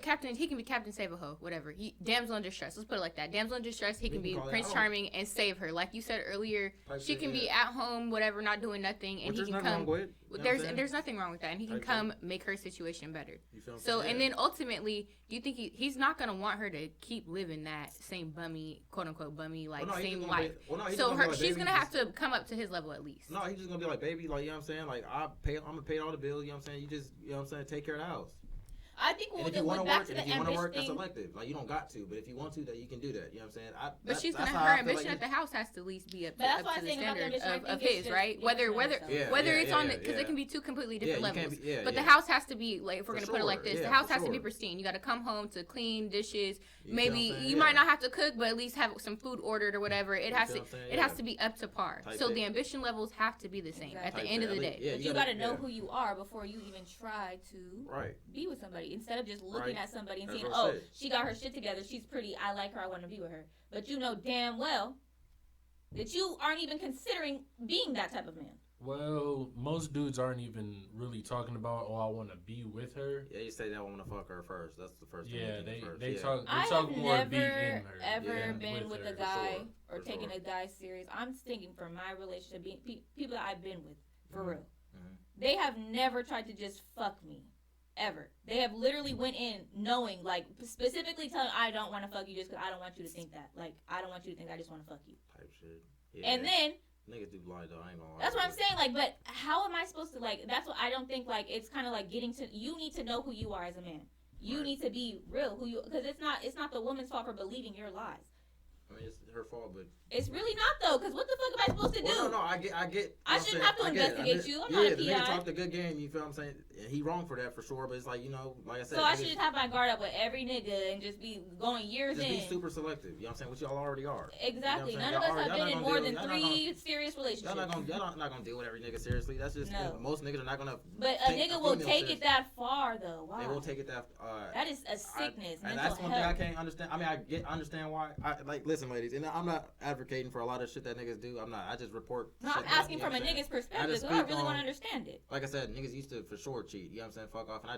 Captain? He can be Captain Save a Hoe, whatever. Damsel in distress. Let's put it like that. Damsel in distress. He can be Prince Charming and save her, like you said earlier. She can be at home, whatever, not doing nothing, and he can come. There's nothing wrong with that, and he can come make her situation better. So and then ultimately, do you think he's not gonna want her to keep living that same bummy, quote unquote bummy, like same life? So she's gonna have to come up to his level at least. No, he's just gonna be like, baby, like, you know what I'm saying? Like, I'm gonna pay all the bills, you know what I'm saying? You just, you know what I'm saying, take care of the house. I think we'll if you want to work, that's thing. elective. Like, you don't got to, but if you want to, that you can do that. You know what I'm saying? But her ambition at the house has to at least be up to the standard of his, right? Whether it's on, because it can be two completely different levels. But the house has to be, like, if we're gonna put it like this, the house has to be pristine. You got to come home to clean dishes. Maybe you might not have to cook, but at least have some food ordered or whatever. It has to be up to par. So the ambition levels have to be the same at the end of the day. But you got to know who you are before you even try to be with somebody. Instead of just looking at somebody and seeing, she got her shit together, she's pretty, I like her, I want to be with her. But you know damn well that you aren't even considering being that type of man. Well, most dudes aren't even really talking about, I want to be with her. Yeah, you say that I want to fuck her first. That's the first thing. Yeah, they talk more being her. I have never been with a guy or taking a guy serious. I'm thinking from my relationship, people that I've been with, for real. They have never tried to just fuck me. Ever. They have literally went in knowing, like, specifically telling, I don't want to fuck you just because I don't want you to think that. Like, I don't want you to think I just want to fuck you. Type shit. Yeah. And then niggas do lie though. I ain't gonna lie. That's what I'm saying. Like, but how am I supposed to, like? That's what I don't think. Like, it's kind of like getting to. You need to know who you are as a man. You need to be real. Because it's not the woman's fault for believing your lies. I mean, it's her fault, but it's really not though. Because what the fuck am I supposed to do? Well, no, I get. I shouldn't have to investigate you. I'm not a PI. The nigga talked a good game. You feel what I'm saying? He wrong for that for sure. But it's like, you know, like I said. So I should just have my guard up with every nigga and just be going years in. Just be super selective. You know what I'm saying? Which y'all already are. Exactly. You know None of us have been in more than 3 serious relationships. Y'all not gonna deal with every nigga seriously. That's just most niggas are not gonna. But a nigga will take it that far though. Wow. They won't take it that. That is a sickness. And that's one thing I can't understand. I mean, I understand why. Listen. listen, ladies, and I'm not advocating for a lot of shit that niggas do. I just report. No, I'm asking from a nigga's perspective. I really want to understand it. Like I said, niggas used to for sure cheat. You know what I'm saying? Fuck off. And I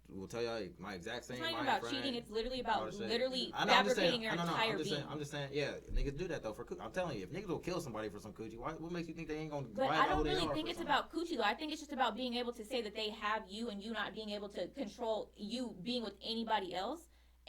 will tell you my exact same. It's not even about cheating. It's literally about fabricating your entire being. I'm just saying, yeah, niggas do that though. I'm telling you, if niggas will kill somebody for some coochie, what makes you think they ain't gonna? But I don't really think it's about coochie though. I think it's just about being able to say that they have you and you not being able to control you being with anybody else,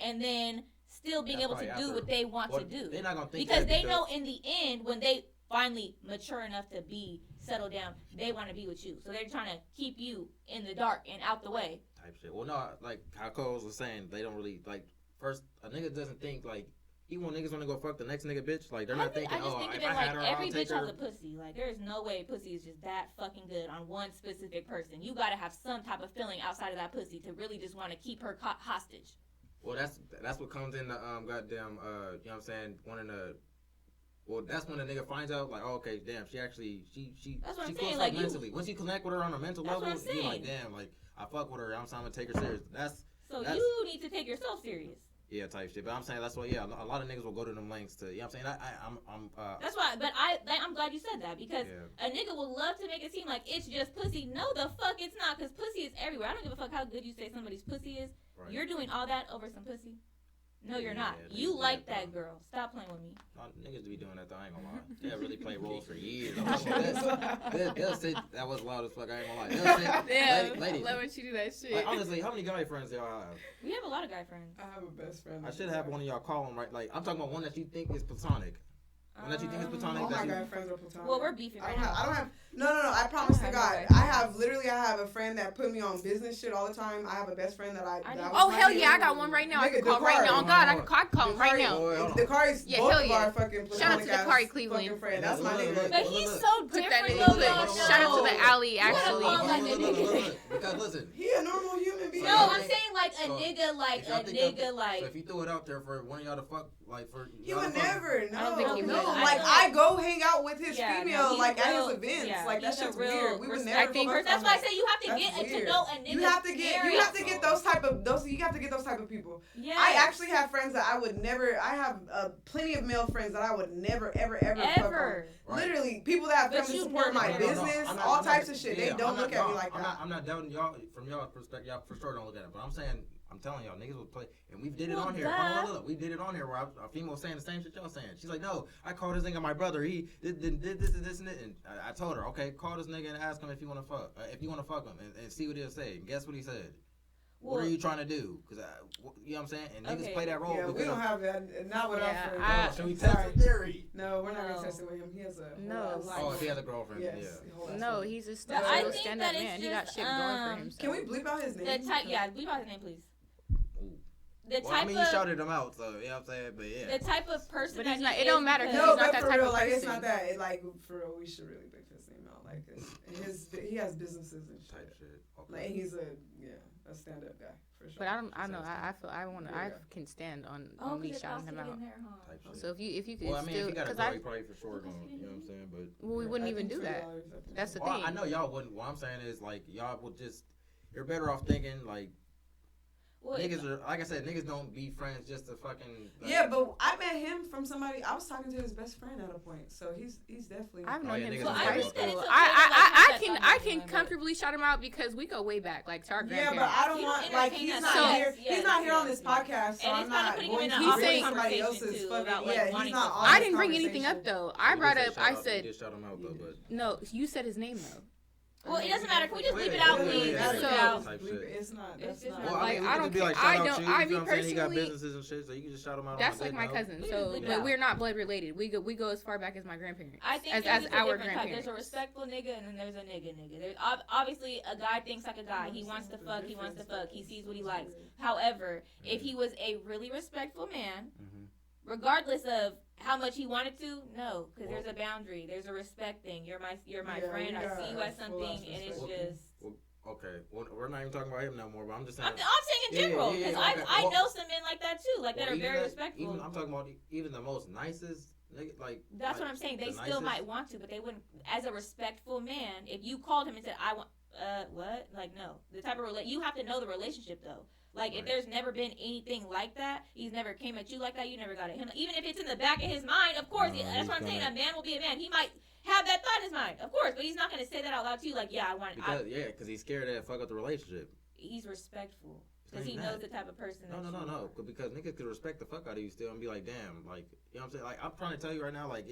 and then still being able to do what they want to do. They're not gonna think because they know in the end when they finally mature enough to be settled down, they want to be with you. So they're trying to keep you in the dark and out the way. Type shit. Well, no, like how Cole was saying, they don't really like. First, a nigga doesn't think like. Even when niggas want to go fuck the next nigga bitch, like they're not thinking, if I had her, every I'll take bitch her. has a pussy. Like there's no way pussy is just that fucking good on one specific person. You gotta have some type of feeling outside of that pussy to really just want to keep her hostage. Well, that's what comes in the goddamn you know what I'm saying, wanting to. Well, that's when the nigga finds out like, oh, okay, damn, she That's what I'm close saying. like Like mentally. Once you connect with her on a mental level, you like, damn, like I fuck with her. I'm trying to take her serious. That's you need to take yourself serious. Yeah, type shit. But I'm saying that's why. Yeah, a lot of niggas will go to them lengths to. You know what I'm saying? That's why. But I'm glad you said that because a nigga will love to make it seem like it's just pussy. No, the fuck it's not. Because pussy is everywhere. I don't give a fuck how good you say somebody's pussy is. Right. You're doing all that over some pussy. No, you're not. You like that girl. Stop playing with me. No, niggas be doing that though. I ain't gonna lie. They really play roles for years. They'll say that was loud as fuck. I ain't gonna lie. They'll say, ladies, I love when you do that shit. Like, honestly, how many guy friends do y'all have? We have a lot of guy friends. I have a best friend. I should have one of y'all call him right. Like I'm talking about one that you think is platonic. One that you think is platonic. All my guy friends are platonic. Well, we're beefing right now. I don't have. No. I promise to God. I have a friend that put me on business shit all the time. I have a best friend that I oh hell yeah, I got one right now. I can call right now. On God, I can call him right now. The car is both of our fucking shout out to the Kari Cleveland. Friend. That's my nigga. But he's so different. Shout out to the alley actually. Because listen, he a normal human being. No, I'm saying like a nigga like. So if you threw it out there for one of y'all to fuck, like for he would never. No, I don't think he would. Like I go hang out with his female like at his events. Like that shit's weird. We would never. That's why I say you have to get to know a nigga. You have to get those type of people. Yeah. I actually have friends that I would never. I have plenty of male friends that I would never ever fuck on. Right. Literally, people that have come to support my business, all types of shit. They don't look at me like that. I'm not doubting y'all from y'all's perspective. Y'all for sure don't look at it, but I'm saying. I'm telling y'all, niggas will play, and we did it on here. Look, we did it on here where a female was saying the same shit y'all saying. She's like, no, I called this nigga my brother. He did this and this and that. And I told her, okay, call this nigga and ask him if you want to fuck him and see what he'll say. And guess what he said? What are you trying to do? Because you know what I'm saying. And niggas play that role. Yeah, we don't have that. Not with our friends. So we test the theory. No, we're not gonna test it with him. He has a if he has a girlfriend. Yes, yeah. No, he's a stand-up man. He got shit going for himself. Can we bleep out his name? Bleep out his name, please. He shouted them out, so you know what I'm saying. But yeah, the type of person. But it don't matter. No, he's not but that for type real, of like person. it's not that. For real, we should really bleep his name out. Like he has businesses and shit. Type shit. Okay. Like he's a stand-up guy for sure. But I can stand on me shouting him out. So if you could if still, you got a girl, you probably for sure gonna, you know what I'm saying. But we wouldn't even do that. That's the thing. I know y'all wouldn't. What I'm saying is like y'all would just. You're better off thinking like. Niggas are, like I said, niggas don't be friends just to fucking. Like, yeah, but I met him from somebody. I was talking to his best friend at a point, so he's definitely. I've known him since high school. I can comfortably shout him out because we go way back, like to our grandparents. Yeah, but I don't want like he's not here. He's not here on this podcast, so I'm not going to bring somebody else's fucking. Yeah, he's not on. I didn't bring anything up though. I brought up. I said. Shout him out though, but no, you said his name though. Well, it doesn't matter. Can we just leave it out, please? It's not. That's not. Well, like I don't. Me personally. He got businesses and shit, so you can just shout him out. That's like my cousin. So, but we're not blood related. We go as far back as my grandparents. I think as our grandparents. There's a respectful nigga, and then there's a nigga. There's obviously a guy thinks like a guy. He wants to fuck. He sees what he likes. However, if he was a really respectful man, regardless of how much he wanted to, no, because there's a boundary. There's a respect thing. You're my friend. I see you as something, and it's just. Okay, well, we're not even talking about him no more. But I'm just saying. I'm saying in general because I know some men like that too, that are very respectful. I'm talking about even the most nicest. Like that's what I'm saying. They still might want to, but they wouldn't. As a respectful man, if you called him and said, "I want," what? Like, no. The type of you have to know the relationship though. Like, if there's never been anything like that, he's never came at you like that, you never got at him. Even if it's in the back of his mind, of course, that's what I'm saying. A man will be a man. He might have that thought in his mind, of course, but he's not going to say that out loud to you. Like, yeah, I want it. Because he's scared to fuck up the relationship. He's respectful. Because he knows the type of person No. Because niggas could respect the fuck out of you still and be like, damn, like, you know what I'm saying? Like, I'm trying to tell you right now, like,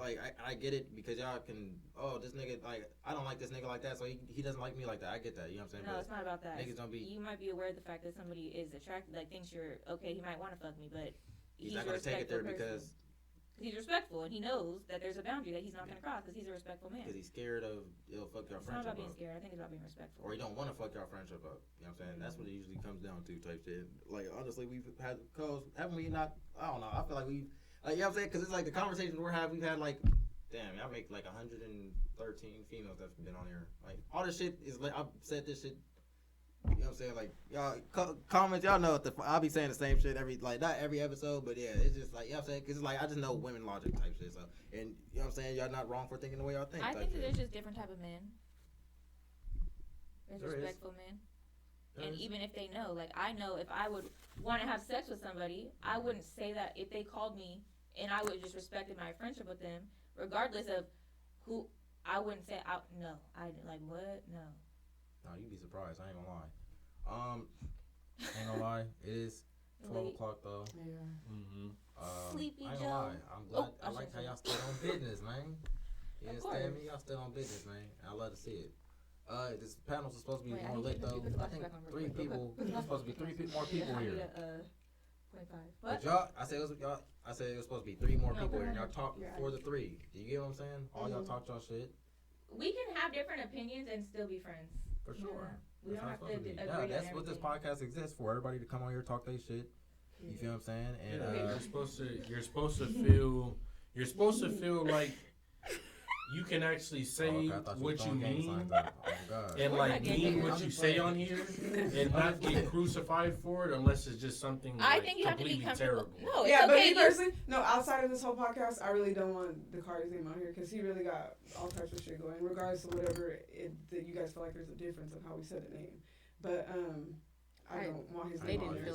I get it because y'all can, this nigga, like, I don't like this nigga like that, so he doesn't like me like that. I get that, you know what I'm saying? No, it's not about that. Niggas don't be. You might be aware of the fact that somebody is attracted, like, thinks you're, okay, he might want to fuck me, but he's not going to take it there because he's respectful, and he knows that there's a boundary that he's not going to cross because he's a respectful man. Because he's scared of it'll fuck your friendship up. It's not about being scared. I think it's about being respectful. Or he don't want to fuck your friendship up. You know what I'm saying? That's what it usually comes down to type shit. Like, honestly, we've had calls. Haven't we not? I don't know. I feel like we've, like, you know what I'm saying? Because it's like the conversations we've had like, damn, y'all make like 113 females that's been on here. Like, all this shit is like, I've said this shit. You know what I'm saying? Like, y'all, comments, y'all know I'll be saying the same shit not every episode, but yeah, it's just like, you know what I'm saying? Because it's like, I just know women logic type shit. So, and you know what I'm saying? Y'all not wrong for thinking the way y'all think. I think that there's just different type of men. There's respectful men. And even if they know, like, I know if I would want to have sex with somebody, I wouldn't say that if they called me and I would just respected my friendship with them, regardless of who, I wouldn't say, no. Like, what? No. No, you'd be surprised. I ain't gonna lie. Ain't gonna lie. It is 12 o'clock though. Yeah. Sleepy Joe. I ain't gonna lie. I'm glad. I like how y'all still on business, man. You understand me? Y'all still on business, man. I love to see it. This panel's supposed to be more lit though. I think 3 people. There's supposed to be 3 more people here. But y'all, I said it was supposed to be 3 more people here. And y'all talk for the 3. Do you get what I'm saying? All y'all talk y'all shit. We can have different opinions and still be friends. For sure. We don't have to agree on that's everything. what this podcast exists for. Everybody to come on here, talk their shit. You feel what I'm saying? And you're supposed to feel like you can actually say what you mean and like mean what you say on here and not get crucified for it unless it's just something I think you have to be comfortable. No, yeah, but me personally, outside of this whole podcast, I really don't want the Cardi's name out here because he really got all types of shit going, regardless of whatever that you guys feel like there's a difference of how we said the name. But I don't want his name on here.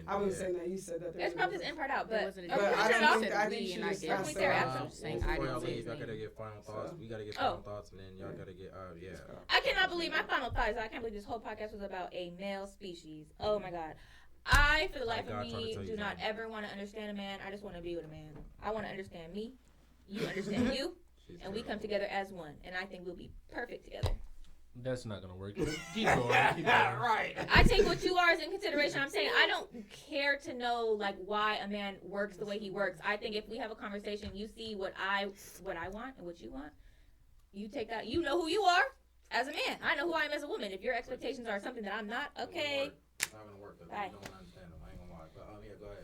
I wasn't saying that. You said that. Let's pop this in part out, but I think she was saying before y'all leave, y'all gotta get final thoughts. We gotta get final thoughts, and then y'all gotta get I cannot believe my final thoughts. I can't believe this whole podcast was about a male species. Oh my god. I, for the life of me, do not ever want to understand a man. I just want to be with a man. I want to understand me. You understand you, and we come together as one. And I think we'll be perfect together. That's not gonna work. Keep going. Right. I take what 2 hours in consideration. I'm saying I don't care to know like why a man works the way he works. I think if we have a conversation, you see what I want and what you want. You take that. You know who you are as a man. I know who I am as a woman. If your expectations are something that I'm not, okay. It's not gonna work. Bye. You don't understand them. I ain't gonna lie. But go ahead.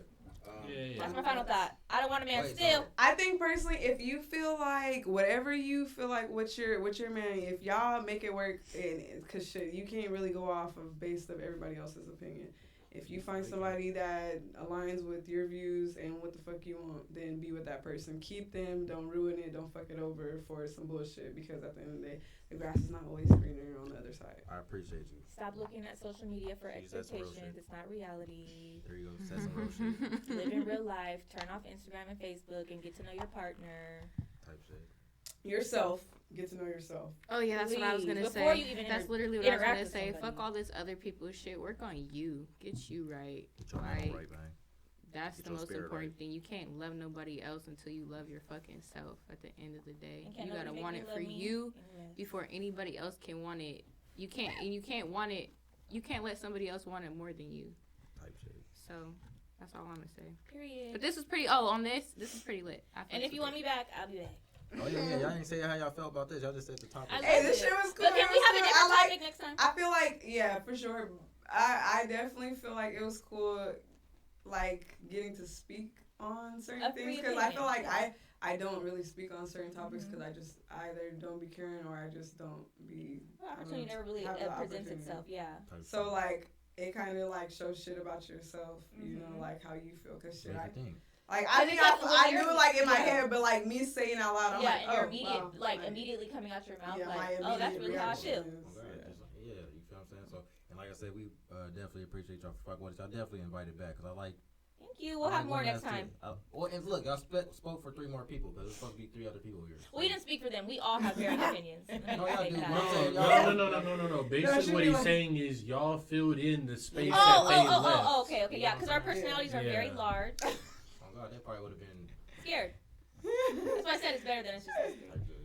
That's my final thought. I don't want a man still. I think personally, if you feel like whatever you feel like with your man, if y'all make it work, because shit, you can't really go off of based of everybody else's opinion. If you find somebody that aligns with your views and what the fuck you want, then be with that person. Keep them. Don't ruin it. Don't fuck it over for some bullshit. Because at the end of the day, the grass is not always greener on the other side. I appreciate you. Stop looking at social media for expectations. It's not reality. There you go. That's some real shit. Live in real life. Turn off Instagram and Facebook and get to know your partner. Type shit. Yourself. Get to know yourself. Oh yeah, that's what I was gonna say. That's literally what I was gonna say. Fuck all this other people's shit. Work on you. Get you right. Get your mental right, man. That's the most important thing. You can't love nobody else until you love your fucking self. At the end of the day, you gotta want it for you before anybody else can want it. You can't want it. You can't let somebody else want it more than you. Type shit. So that's all I'm gonna say. Period. But this was pretty. Oh, on this is pretty lit. And if you want me back, I'll be back. Oh yeah, y'all didn't say how y'all felt about this. Y'all just said the topic. Hey, this shit was cool. But can we have a different topic next time? I feel like, yeah, for sure. I definitely feel like it was cool, like getting to speak on certain things because I feel like I don't really speak on certain topics because I just either don't be caring or I just don't be. Opportunity never really presents itself, yeah. So like it kind of like shows shit about yourself, you know, like how you feel because shit. Like I knew it like in my head, but like me saying out loud, I'm like, and your immediately coming out your mouth, like, oh, that's really how I feel. Yeah, you feel what I'm saying? So, and like I said, we definitely appreciate y'all for fucking with us. Y'all definitely invited back because I like. Thank you. We'll have more next time. Well, and look, y'all spoke for 3 more people because there's supposed to be 3 other people here. We didn't speak for them. We all have varying opinions. No. Basically, what he's saying is y'all filled in the space that they left. Okay. Yeah, because our personalities are very large. Oh God, that probably would have been scared. That's why I said it's better than it's just us 3.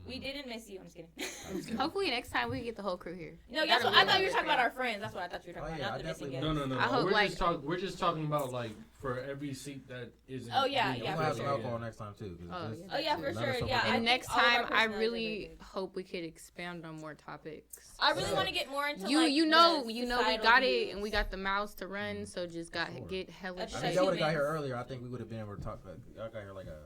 We didn't miss you. I'm just kidding. Hopefully next time we get the whole crew here. No, that's what I thought you were talking about. Our friends. That's what I thought you were talking about. Not the missing guests. No. We're just talking about like for every seat that isn't. Oh yeah. We'll have some alcohol next time too. Oh yeah, for sure. Yeah. And next time, I really hope we could expand on more topics. I really want to get more into you know we got it and we got the mouths to run, so just get hella. I mean, y'all would have got here earlier. I think we would have been able to talk. Y'all got here like a.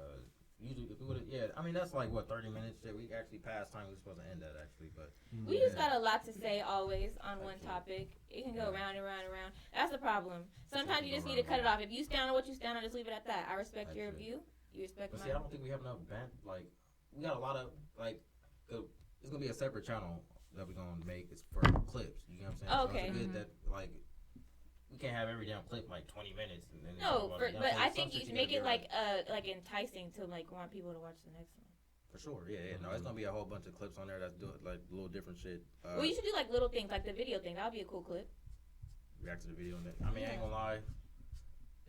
Usually, if we would have, I mean, that's like, 30 minutes? Yeah, we actually passed time we were supposed to end that, actually, but. We just got a lot to say always on one topic. It can go round and round and round. That's the problem. Sometimes you just need to cut it off. If you stand on what you stand on, just leave it at that. I respect your view. You respect mine. See, I don't think we have enough like, we got a lot of, like, it's going to be a separate channel that we're going to make. It's for clips, you know what I'm saying? Okay. So it's good that, like, we can't have every damn clip like 20 minutes. And then but I think you make it like enticing to like want people to watch the next one. For sure, yeah. No, it's gonna be a whole bunch of clips on there that's doing like little different shit. Well, you should do like little things, like the video thing. That would be a cool clip. React to the video on that. I mean, I ain't gonna lie.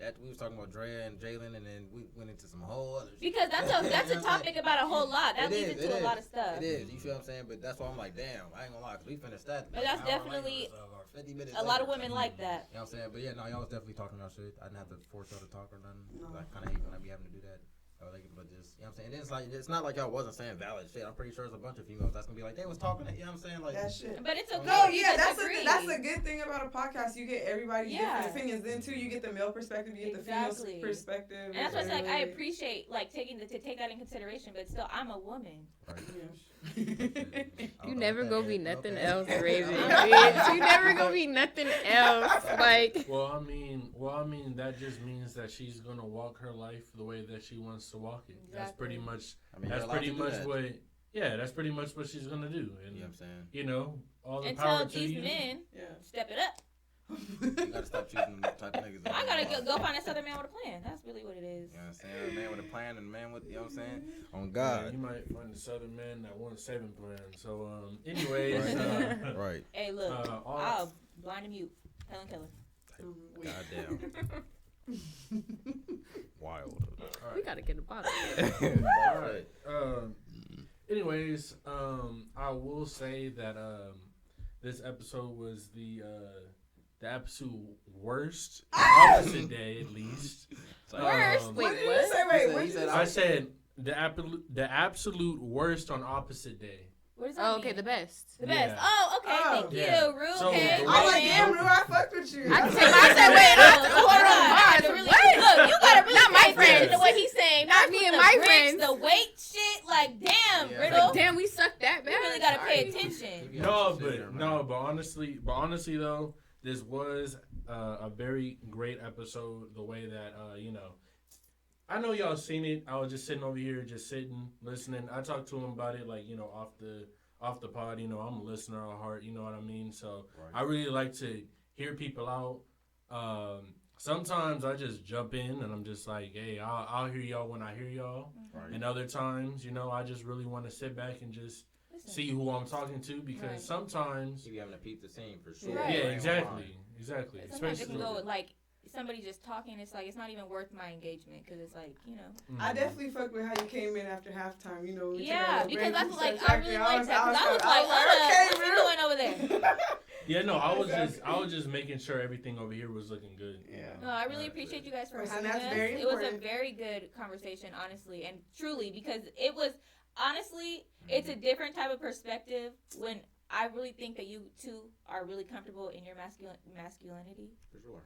That we was talking about Draya and Jalen, and then we went into some whole other shit. Because that's a topic about a whole lot. That leads into a lot of stuff. It is. You feel what I'm saying? But that's why I'm like, damn, I ain't gonna lie, because we finished that. But that's definitely 50 minutes a lot of women like that. You know what I'm saying? But yeah, no, y'all was definitely talking about shit. I didn't have to force y'all to talk or nothing. I kind of hate when I be having to do that. But just, you know what I'm saying? And it's like, it's not like y'all wasn't saying valid shit. I'm pretty sure there's a bunch of females that's gonna be like, they was talking, you know what I'm saying? Like that shit. But it's okay. No, yeah, that's a good thing about a podcast. You get everybody's different opinions. Then too, you get the male perspective, you get the female perspective. And that's why it's like I appreciate like taking to take that in consideration. But still, I'm a woman. You never gonna be nothing else, Raven. Bitch. You never gonna be nothing else. Like. Well, I mean, that just means that she's gonna walk her life the way that she wants to walk it. Exactly. That's pretty much. That's pretty much what she's gonna do. And, you know what I'm saying? You know, all the and power to you. And tell these men, step it up. You gotta stop choosing the type of niggas. I gotta go find a southern man with a plan. That's really what it is. You know what I'm saying? A man with a plan and a man with, you know what I'm saying? On God. Yeah, you might find a southern man that wants 7 plan. So, anyways. Right. Hey, look. I'll blind and mute. Helen Keller. Goddamn. Wild. Right. We gotta get a bottle. All right. Anyways, I will say that this episode was the absolute worst opposite day, at least. Worst? Wait, what did you say? Wait, I said the absolute worst on opposite day. What does that mean? Okay, the best. The best. Oh, okay. Thank you, Rue. So okay. I'm like, damn, Rue, I fucked with you. I said, wait, hold on. Look, you gotta really not my friends. To what he's saying. Not me and my friends. The weight shit, like, damn, Riddle. Like, damn, we sucked that bad. You really gotta pay attention. But honestly though, this was a very great episode. The way that I know y'all seen it. I was just sitting over here, just sitting, listening. I talked to him about it, like, off the pod. I'm a listener at heart. You know what I mean? So I really like to hear people out. Sometimes I just jump in and I'm just like, hey, I'll hear y'all when I hear y'all. Right. And other times, I just really want to sit back and just see who I'm talking to because sometimes you having to peep the scene for sure. Right. Yeah, exactly. Sometimes it can go with, like, somebody just talking, it's like, it's not even worth my engagement, because it's like, I definitely fuck with how you came in after halftime, Yeah, because that's like, I really liked that, because I was like, what you doing over there? Yeah, no, I was just making sure everything over here was looking good. Yeah. No, I really appreciate you guys for having us. It was a very good conversation, honestly, and truly, because it was, honestly, it's a different type of perspective when I really think that you two are really comfortable in your masculinity. For sure.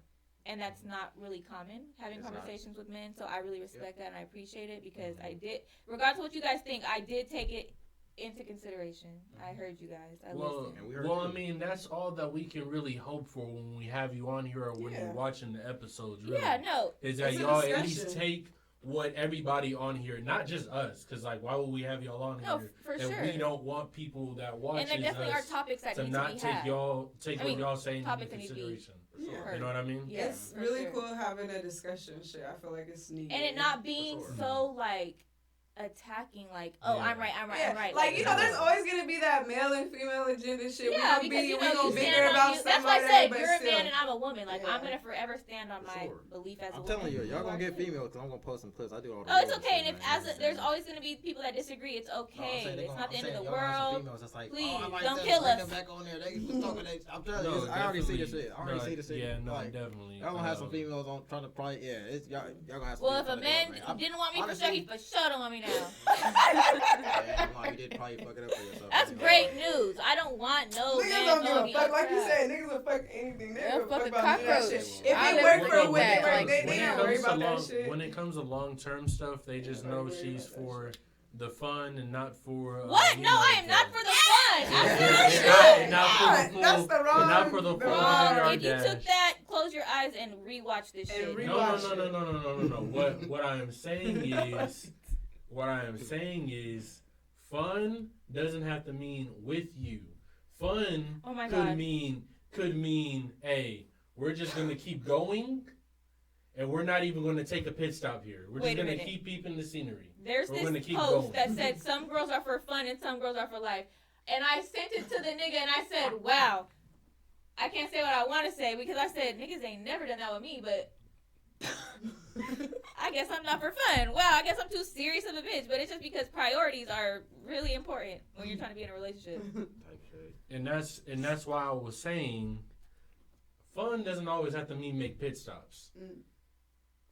And that's not really common, having conversations with men. So I really respect that and I appreciate it because I did, regardless of what you guys think, I did take it into consideration. I heard you guys. I Well, listened. I mean, that's all that we can really hope for when we have you on here or when you're watching the episodes. Really, Yeah, no. Is that y'all at least take what everybody on here, not just us, because like, why would we have y'all on here? For and sure. we don't want people that watch And there definitely are topics that need not to be take had. what y'all saying into topics that need to be consideration. You know what I mean? Yeah, It's really cool having a discussion. Shit, I feel like it's needed. And it not being so like attacking, like, oh, I'm right. Like, you know, there's always gonna be that male and female agenda shit. Yeah, we because gonna bicker about somebody. That's why I said but you're a still. man and I'm a woman. Like, I'm gonna forever stand on my belief as a woman. I'm telling you, y'all gonna get female because I'm gonna post some clips. I do all the. Oh, it's real okay. shit, And if man. there's always gonna be people that disagree, it's okay. It's not the end of the world. Like, Please like don't that, kill bring us. them back on there. They was talking. I'm telling you, I already see this shit. I already see this shit. Yeah, no, like, definitely. Y'all gonna have some females on trying to probably. Yeah, it's y'all gonna have some. Well, if a man didn't want me for sure, he for sure don't want me now. You did probably fuck it up for yourself. That's great news. I don't want no niggas man don't give knowing a fuck. me. Like you said, niggas will fuck anything. They'll fuck a about that cockroach. shit. If they work for a women, they don't worry about that shit. When it comes to long-term stuff, they just know she's for the fun and not for. What? No, I am not for the fun. That's the wrong. Not for the wrong. If you took that, close your eyes and rewatch this shit. No. What I am saying is, fun doesn't have to mean with you. Fun could mean, hey, we're just gonna keep going, and we're not even gonna take a pit stop here. We're just gonna keep peeping the scenery. There's this post that said some girls are for fun and some girls are for life, and I sent it to the nigga and I said, wow. I can't say what I want to say because I said niggas ain't never done that with me, but I guess I'm not for fun. Wow, I guess I'm too serious of a bitch, but it's just because priorities are really important when you're trying to be in a relationship. And that's why I was saying, fun doesn't always have to mean make pit stops.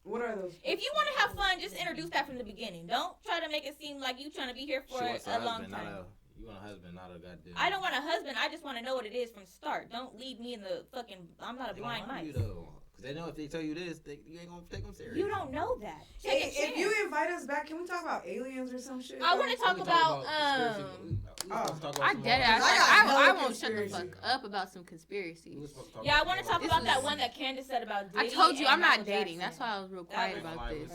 What are those? If you want to have fun, just introduce that from the beginning. Don't try to make it seem like you trying to be here for a long time. You want a husband, not a goddamn. I don't want a husband. I just want to know what it is from the start. Don't leave me in the fucking. I'm not a blind mice. Because they know if they tell you this, you ain't gonna take them serious. You don't know that. If you invite us back, can we talk about aliens or some shit? I want to talk about. I dead ass. I won't shut the fuck up about some conspiracies. Yeah, I want to talk about that one that Candace said about dating. I told you I'm not Michael dating. Jackson. That's why I was real quiet about this.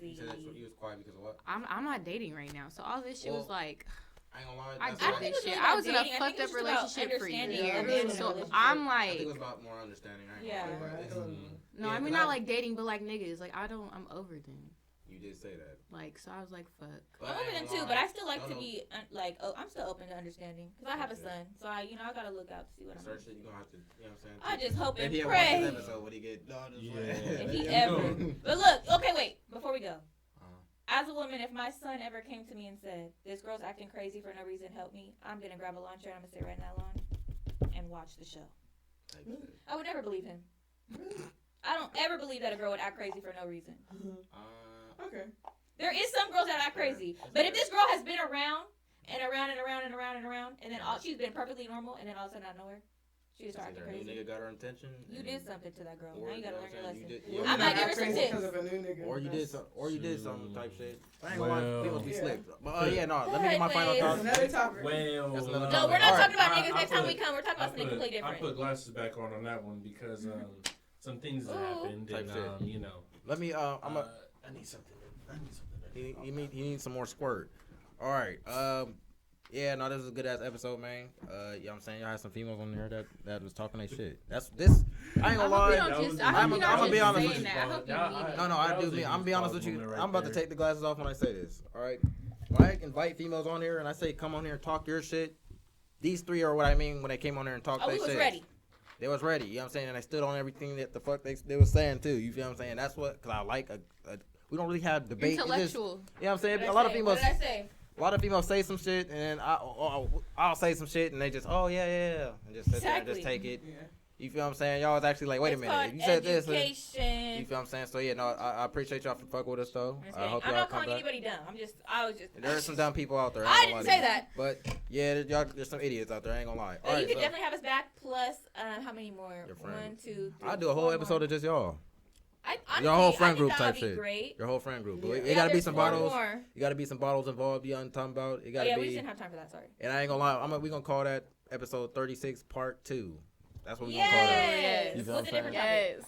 You said you was quiet because of what? I'm not dating right now. So all this shit was like. I ain't gonna lie. I did this shit. I was in a fucked up relationship for years. So I'm like. I think it was about more understanding. No, I mean not like dating, but like niggas. Like I'm over them. You did say that. Like, so I was like, fuck. I'm over them too, but I still like to be like, I'm still open to understanding because I have a son, so I gotta look out to see what I'm. Certain shit you gonna have to, you know what I'm saying? I just hope and maybe pray. Maybe episode when he get if he ever. But look, okay, wait, before we go. As a woman, if my son ever came to me and said, this girl's acting crazy for no reason, help me, I'm going to grab a lawn chair and I'm going to sit right in that lawn and watch the show. I would never believe him. I don't ever believe that a girl would act crazy for no reason. Okay. There is some girls that act crazy. But if this girl has been around and around and around and around and around, and then she's been perfectly normal, and then all of a sudden out of nowhere, she just started acting crazy. New nigga got her attention. You did something to that girl. Now you gotta learn your lesson. I might give her some tips. Or you did some type shit. I ain't gonna lie, people be slick. But let me get my final thoughts. Another topic. Well, no, we're not talking about niggas next time we come. We're talking about something completely different. I put glasses back on that one because some things have happened, and you know. Let me. I need something. He needs some more squirt. All right. Yeah, no, this was a good ass episode, man. You know what I'm saying? Y'all had some females on there that was talking their shit. That's this. I ain't gonna lie. I'm gonna be honest with you. No, I do. I'm gonna be honest with you. I'm about to take the glasses off when I say this. All right. When I invite females on here and I say come on here and talk your shit, these three are what I mean when they came on here and talked their shit. We was ready. They was ready. You know what I'm saying? And they stood on everything that the fuck they was saying too. You feel what I'm saying? That's what. Cause I like we don't really have debate. Intellectual. You know what I'm saying? A lot of females. What did I say? A lot of females say some shit, and I'll say some shit, and they just, yeah, and just sit there and just take it. Yeah. You feel what I'm saying? Y'all was actually like, wait a minute, you said this. You feel what I'm saying? So yeah, no, I appreciate y'all for fucking with us though. I hope y'all I'm not come calling back. anybody dumb. I was just. There are some dumb people out there. I didn't say that. But yeah, there's some idiots out there. I ain't gonna lie. But you can definitely have us back. Plus, how many more? 1, 2, 3. I'll do a whole episode of just y'all. Your whole friend group type shit. shit. Great. Your whole friend group. Yeah. It gotta be some bottles. More. You gotta be some bottles involved. You know what I'm talking about? It gotta be. We just didn't have time for that. Sorry. And I ain't gonna lie. We gonna call that episode 36 part 2. That's what we gonna call that. Yes. You feel what I'm saying? Yes.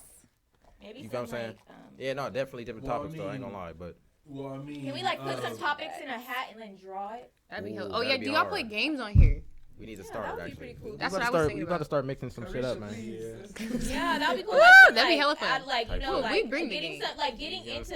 Maybe you feel what I'm saying? Yeah, no, definitely different topics though. I ain't gonna lie, but. Well, I mean, can we like put some topics in a hat and then draw it? That'd be hell. Oh yeah, do y'all play games on here? We need to start that would actually. be pretty cool. That's what I was thinking We about. about to start mixing some shit up, man. Yeah, that'd be cool. Woo, that'd be hella fun. I'd like, you know, Ooh, like we bring the getting game. getting into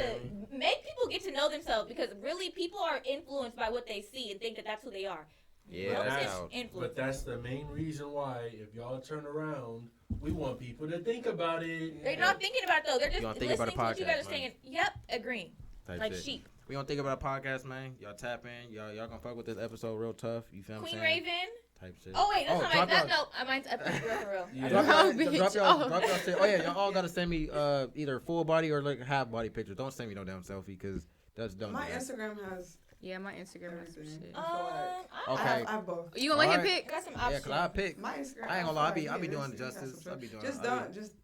make people get to know themselves because really people are influenced by what they see and think that that's who they are. Yeah, but that's the main reason why if y'all turn around, we want people to think about it. They're not thinking about it though. They're just listening about to what you guys are man. saying. Yep, agreeing. Like shit. sheep. We don't think about a podcast, man. Y'all tap in. Y'all gonna fuck with this episode real tough. You feel what I'm Queen saying? Raven. Type shit. Oh wait, that's not mine. That's mine's episode for real. Yeah. Drop y'all shit. Oh yeah, y'all all gotta send me either full body or like half body pictures. Don't send me no damn selfie because that's dumb. My Instagram has. Yeah, my Instagram has shit. Okay. I have both. You gonna let him pick? I got some options. Yeah, cause I pick. My Instagram. I ain't gonna lie. I be doing justice. I be doing. Just don't. Just.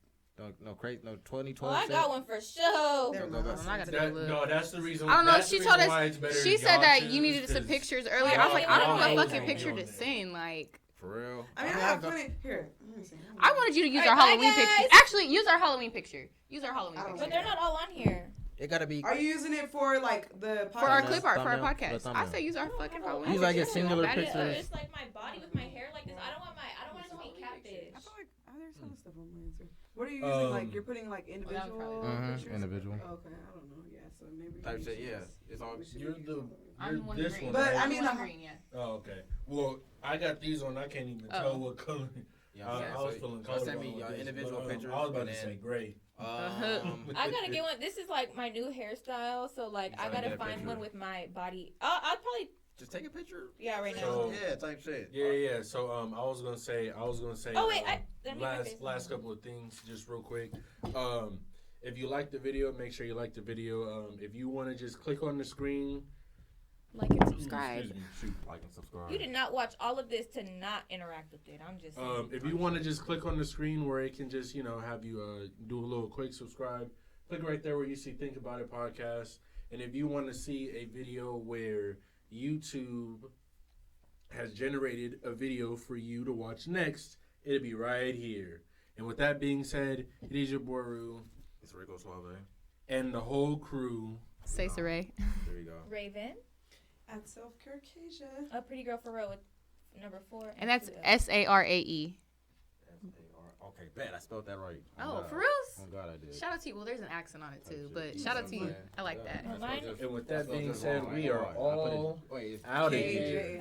No crazy. No 2012. Oh, I got one for sure. No, that's the reason. I don't know. She told us. She said that you choose needed some pictures earlier. I was like, I don't know what fucking picture to send. Like. For real. I mean, I have plenty. Here. Let me see. I wanted you to use our Halloween picture. Actually, use our Halloween picture. Use our Halloween picture. But they're not all on here. It gotta be. Are you using it for like the podcast? For our clip art for our podcast? I say use our fucking Halloween. Use like a singular picture. It's like my body with my hair like this. I don't want it to be catfish. I feel like there's some stuff on my Instagram. What are you using? Like you're putting like individual pictures? Individual. Okay, I don't know. Yeah, so maybe. Type shit. Yeah, it's all. I'm one this green. one. But right? I mean, green, yeah. Oh, okay. Well, I got these on. I can't even tell what color. Yeah, I was feeling colorblind. Send me your with this, individual but, pictures. I was about to say gray. I gotta get one. This is like my new hairstyle, so like I gotta find one with my body. I'll probably just take a picture. Yeah, right now. So, yeah, type shit. Yeah. So I was gonna say. Oh wait, last couple of things, just real quick. If you like the video, make sure you like the video. If you want to just click on the screen, like and subscribe. Excuse me. Shoot, like and subscribe. You did not watch all of this to not interact with it. I'm just saying. If you want to just click on the screen where it can just have you do a little quick subscribe, click right there where you see Think About It podcast. And if you want to see a video where YouTube has generated a video for you to watch next, it'll be right here. And with that being said, it is your boy Rue. It's Rico Suave. And the whole crew. Say Saray. There you go. Raven. At Self Care Keisha. A pretty girl for real with number 4. And that's SARAE. Okay, bet I spelled that right. Oh, for real? Oh God, I did. Shout out to you. Well, there's an accent on it too, but shout out to you. I like that. And with that being said, we are all out of here.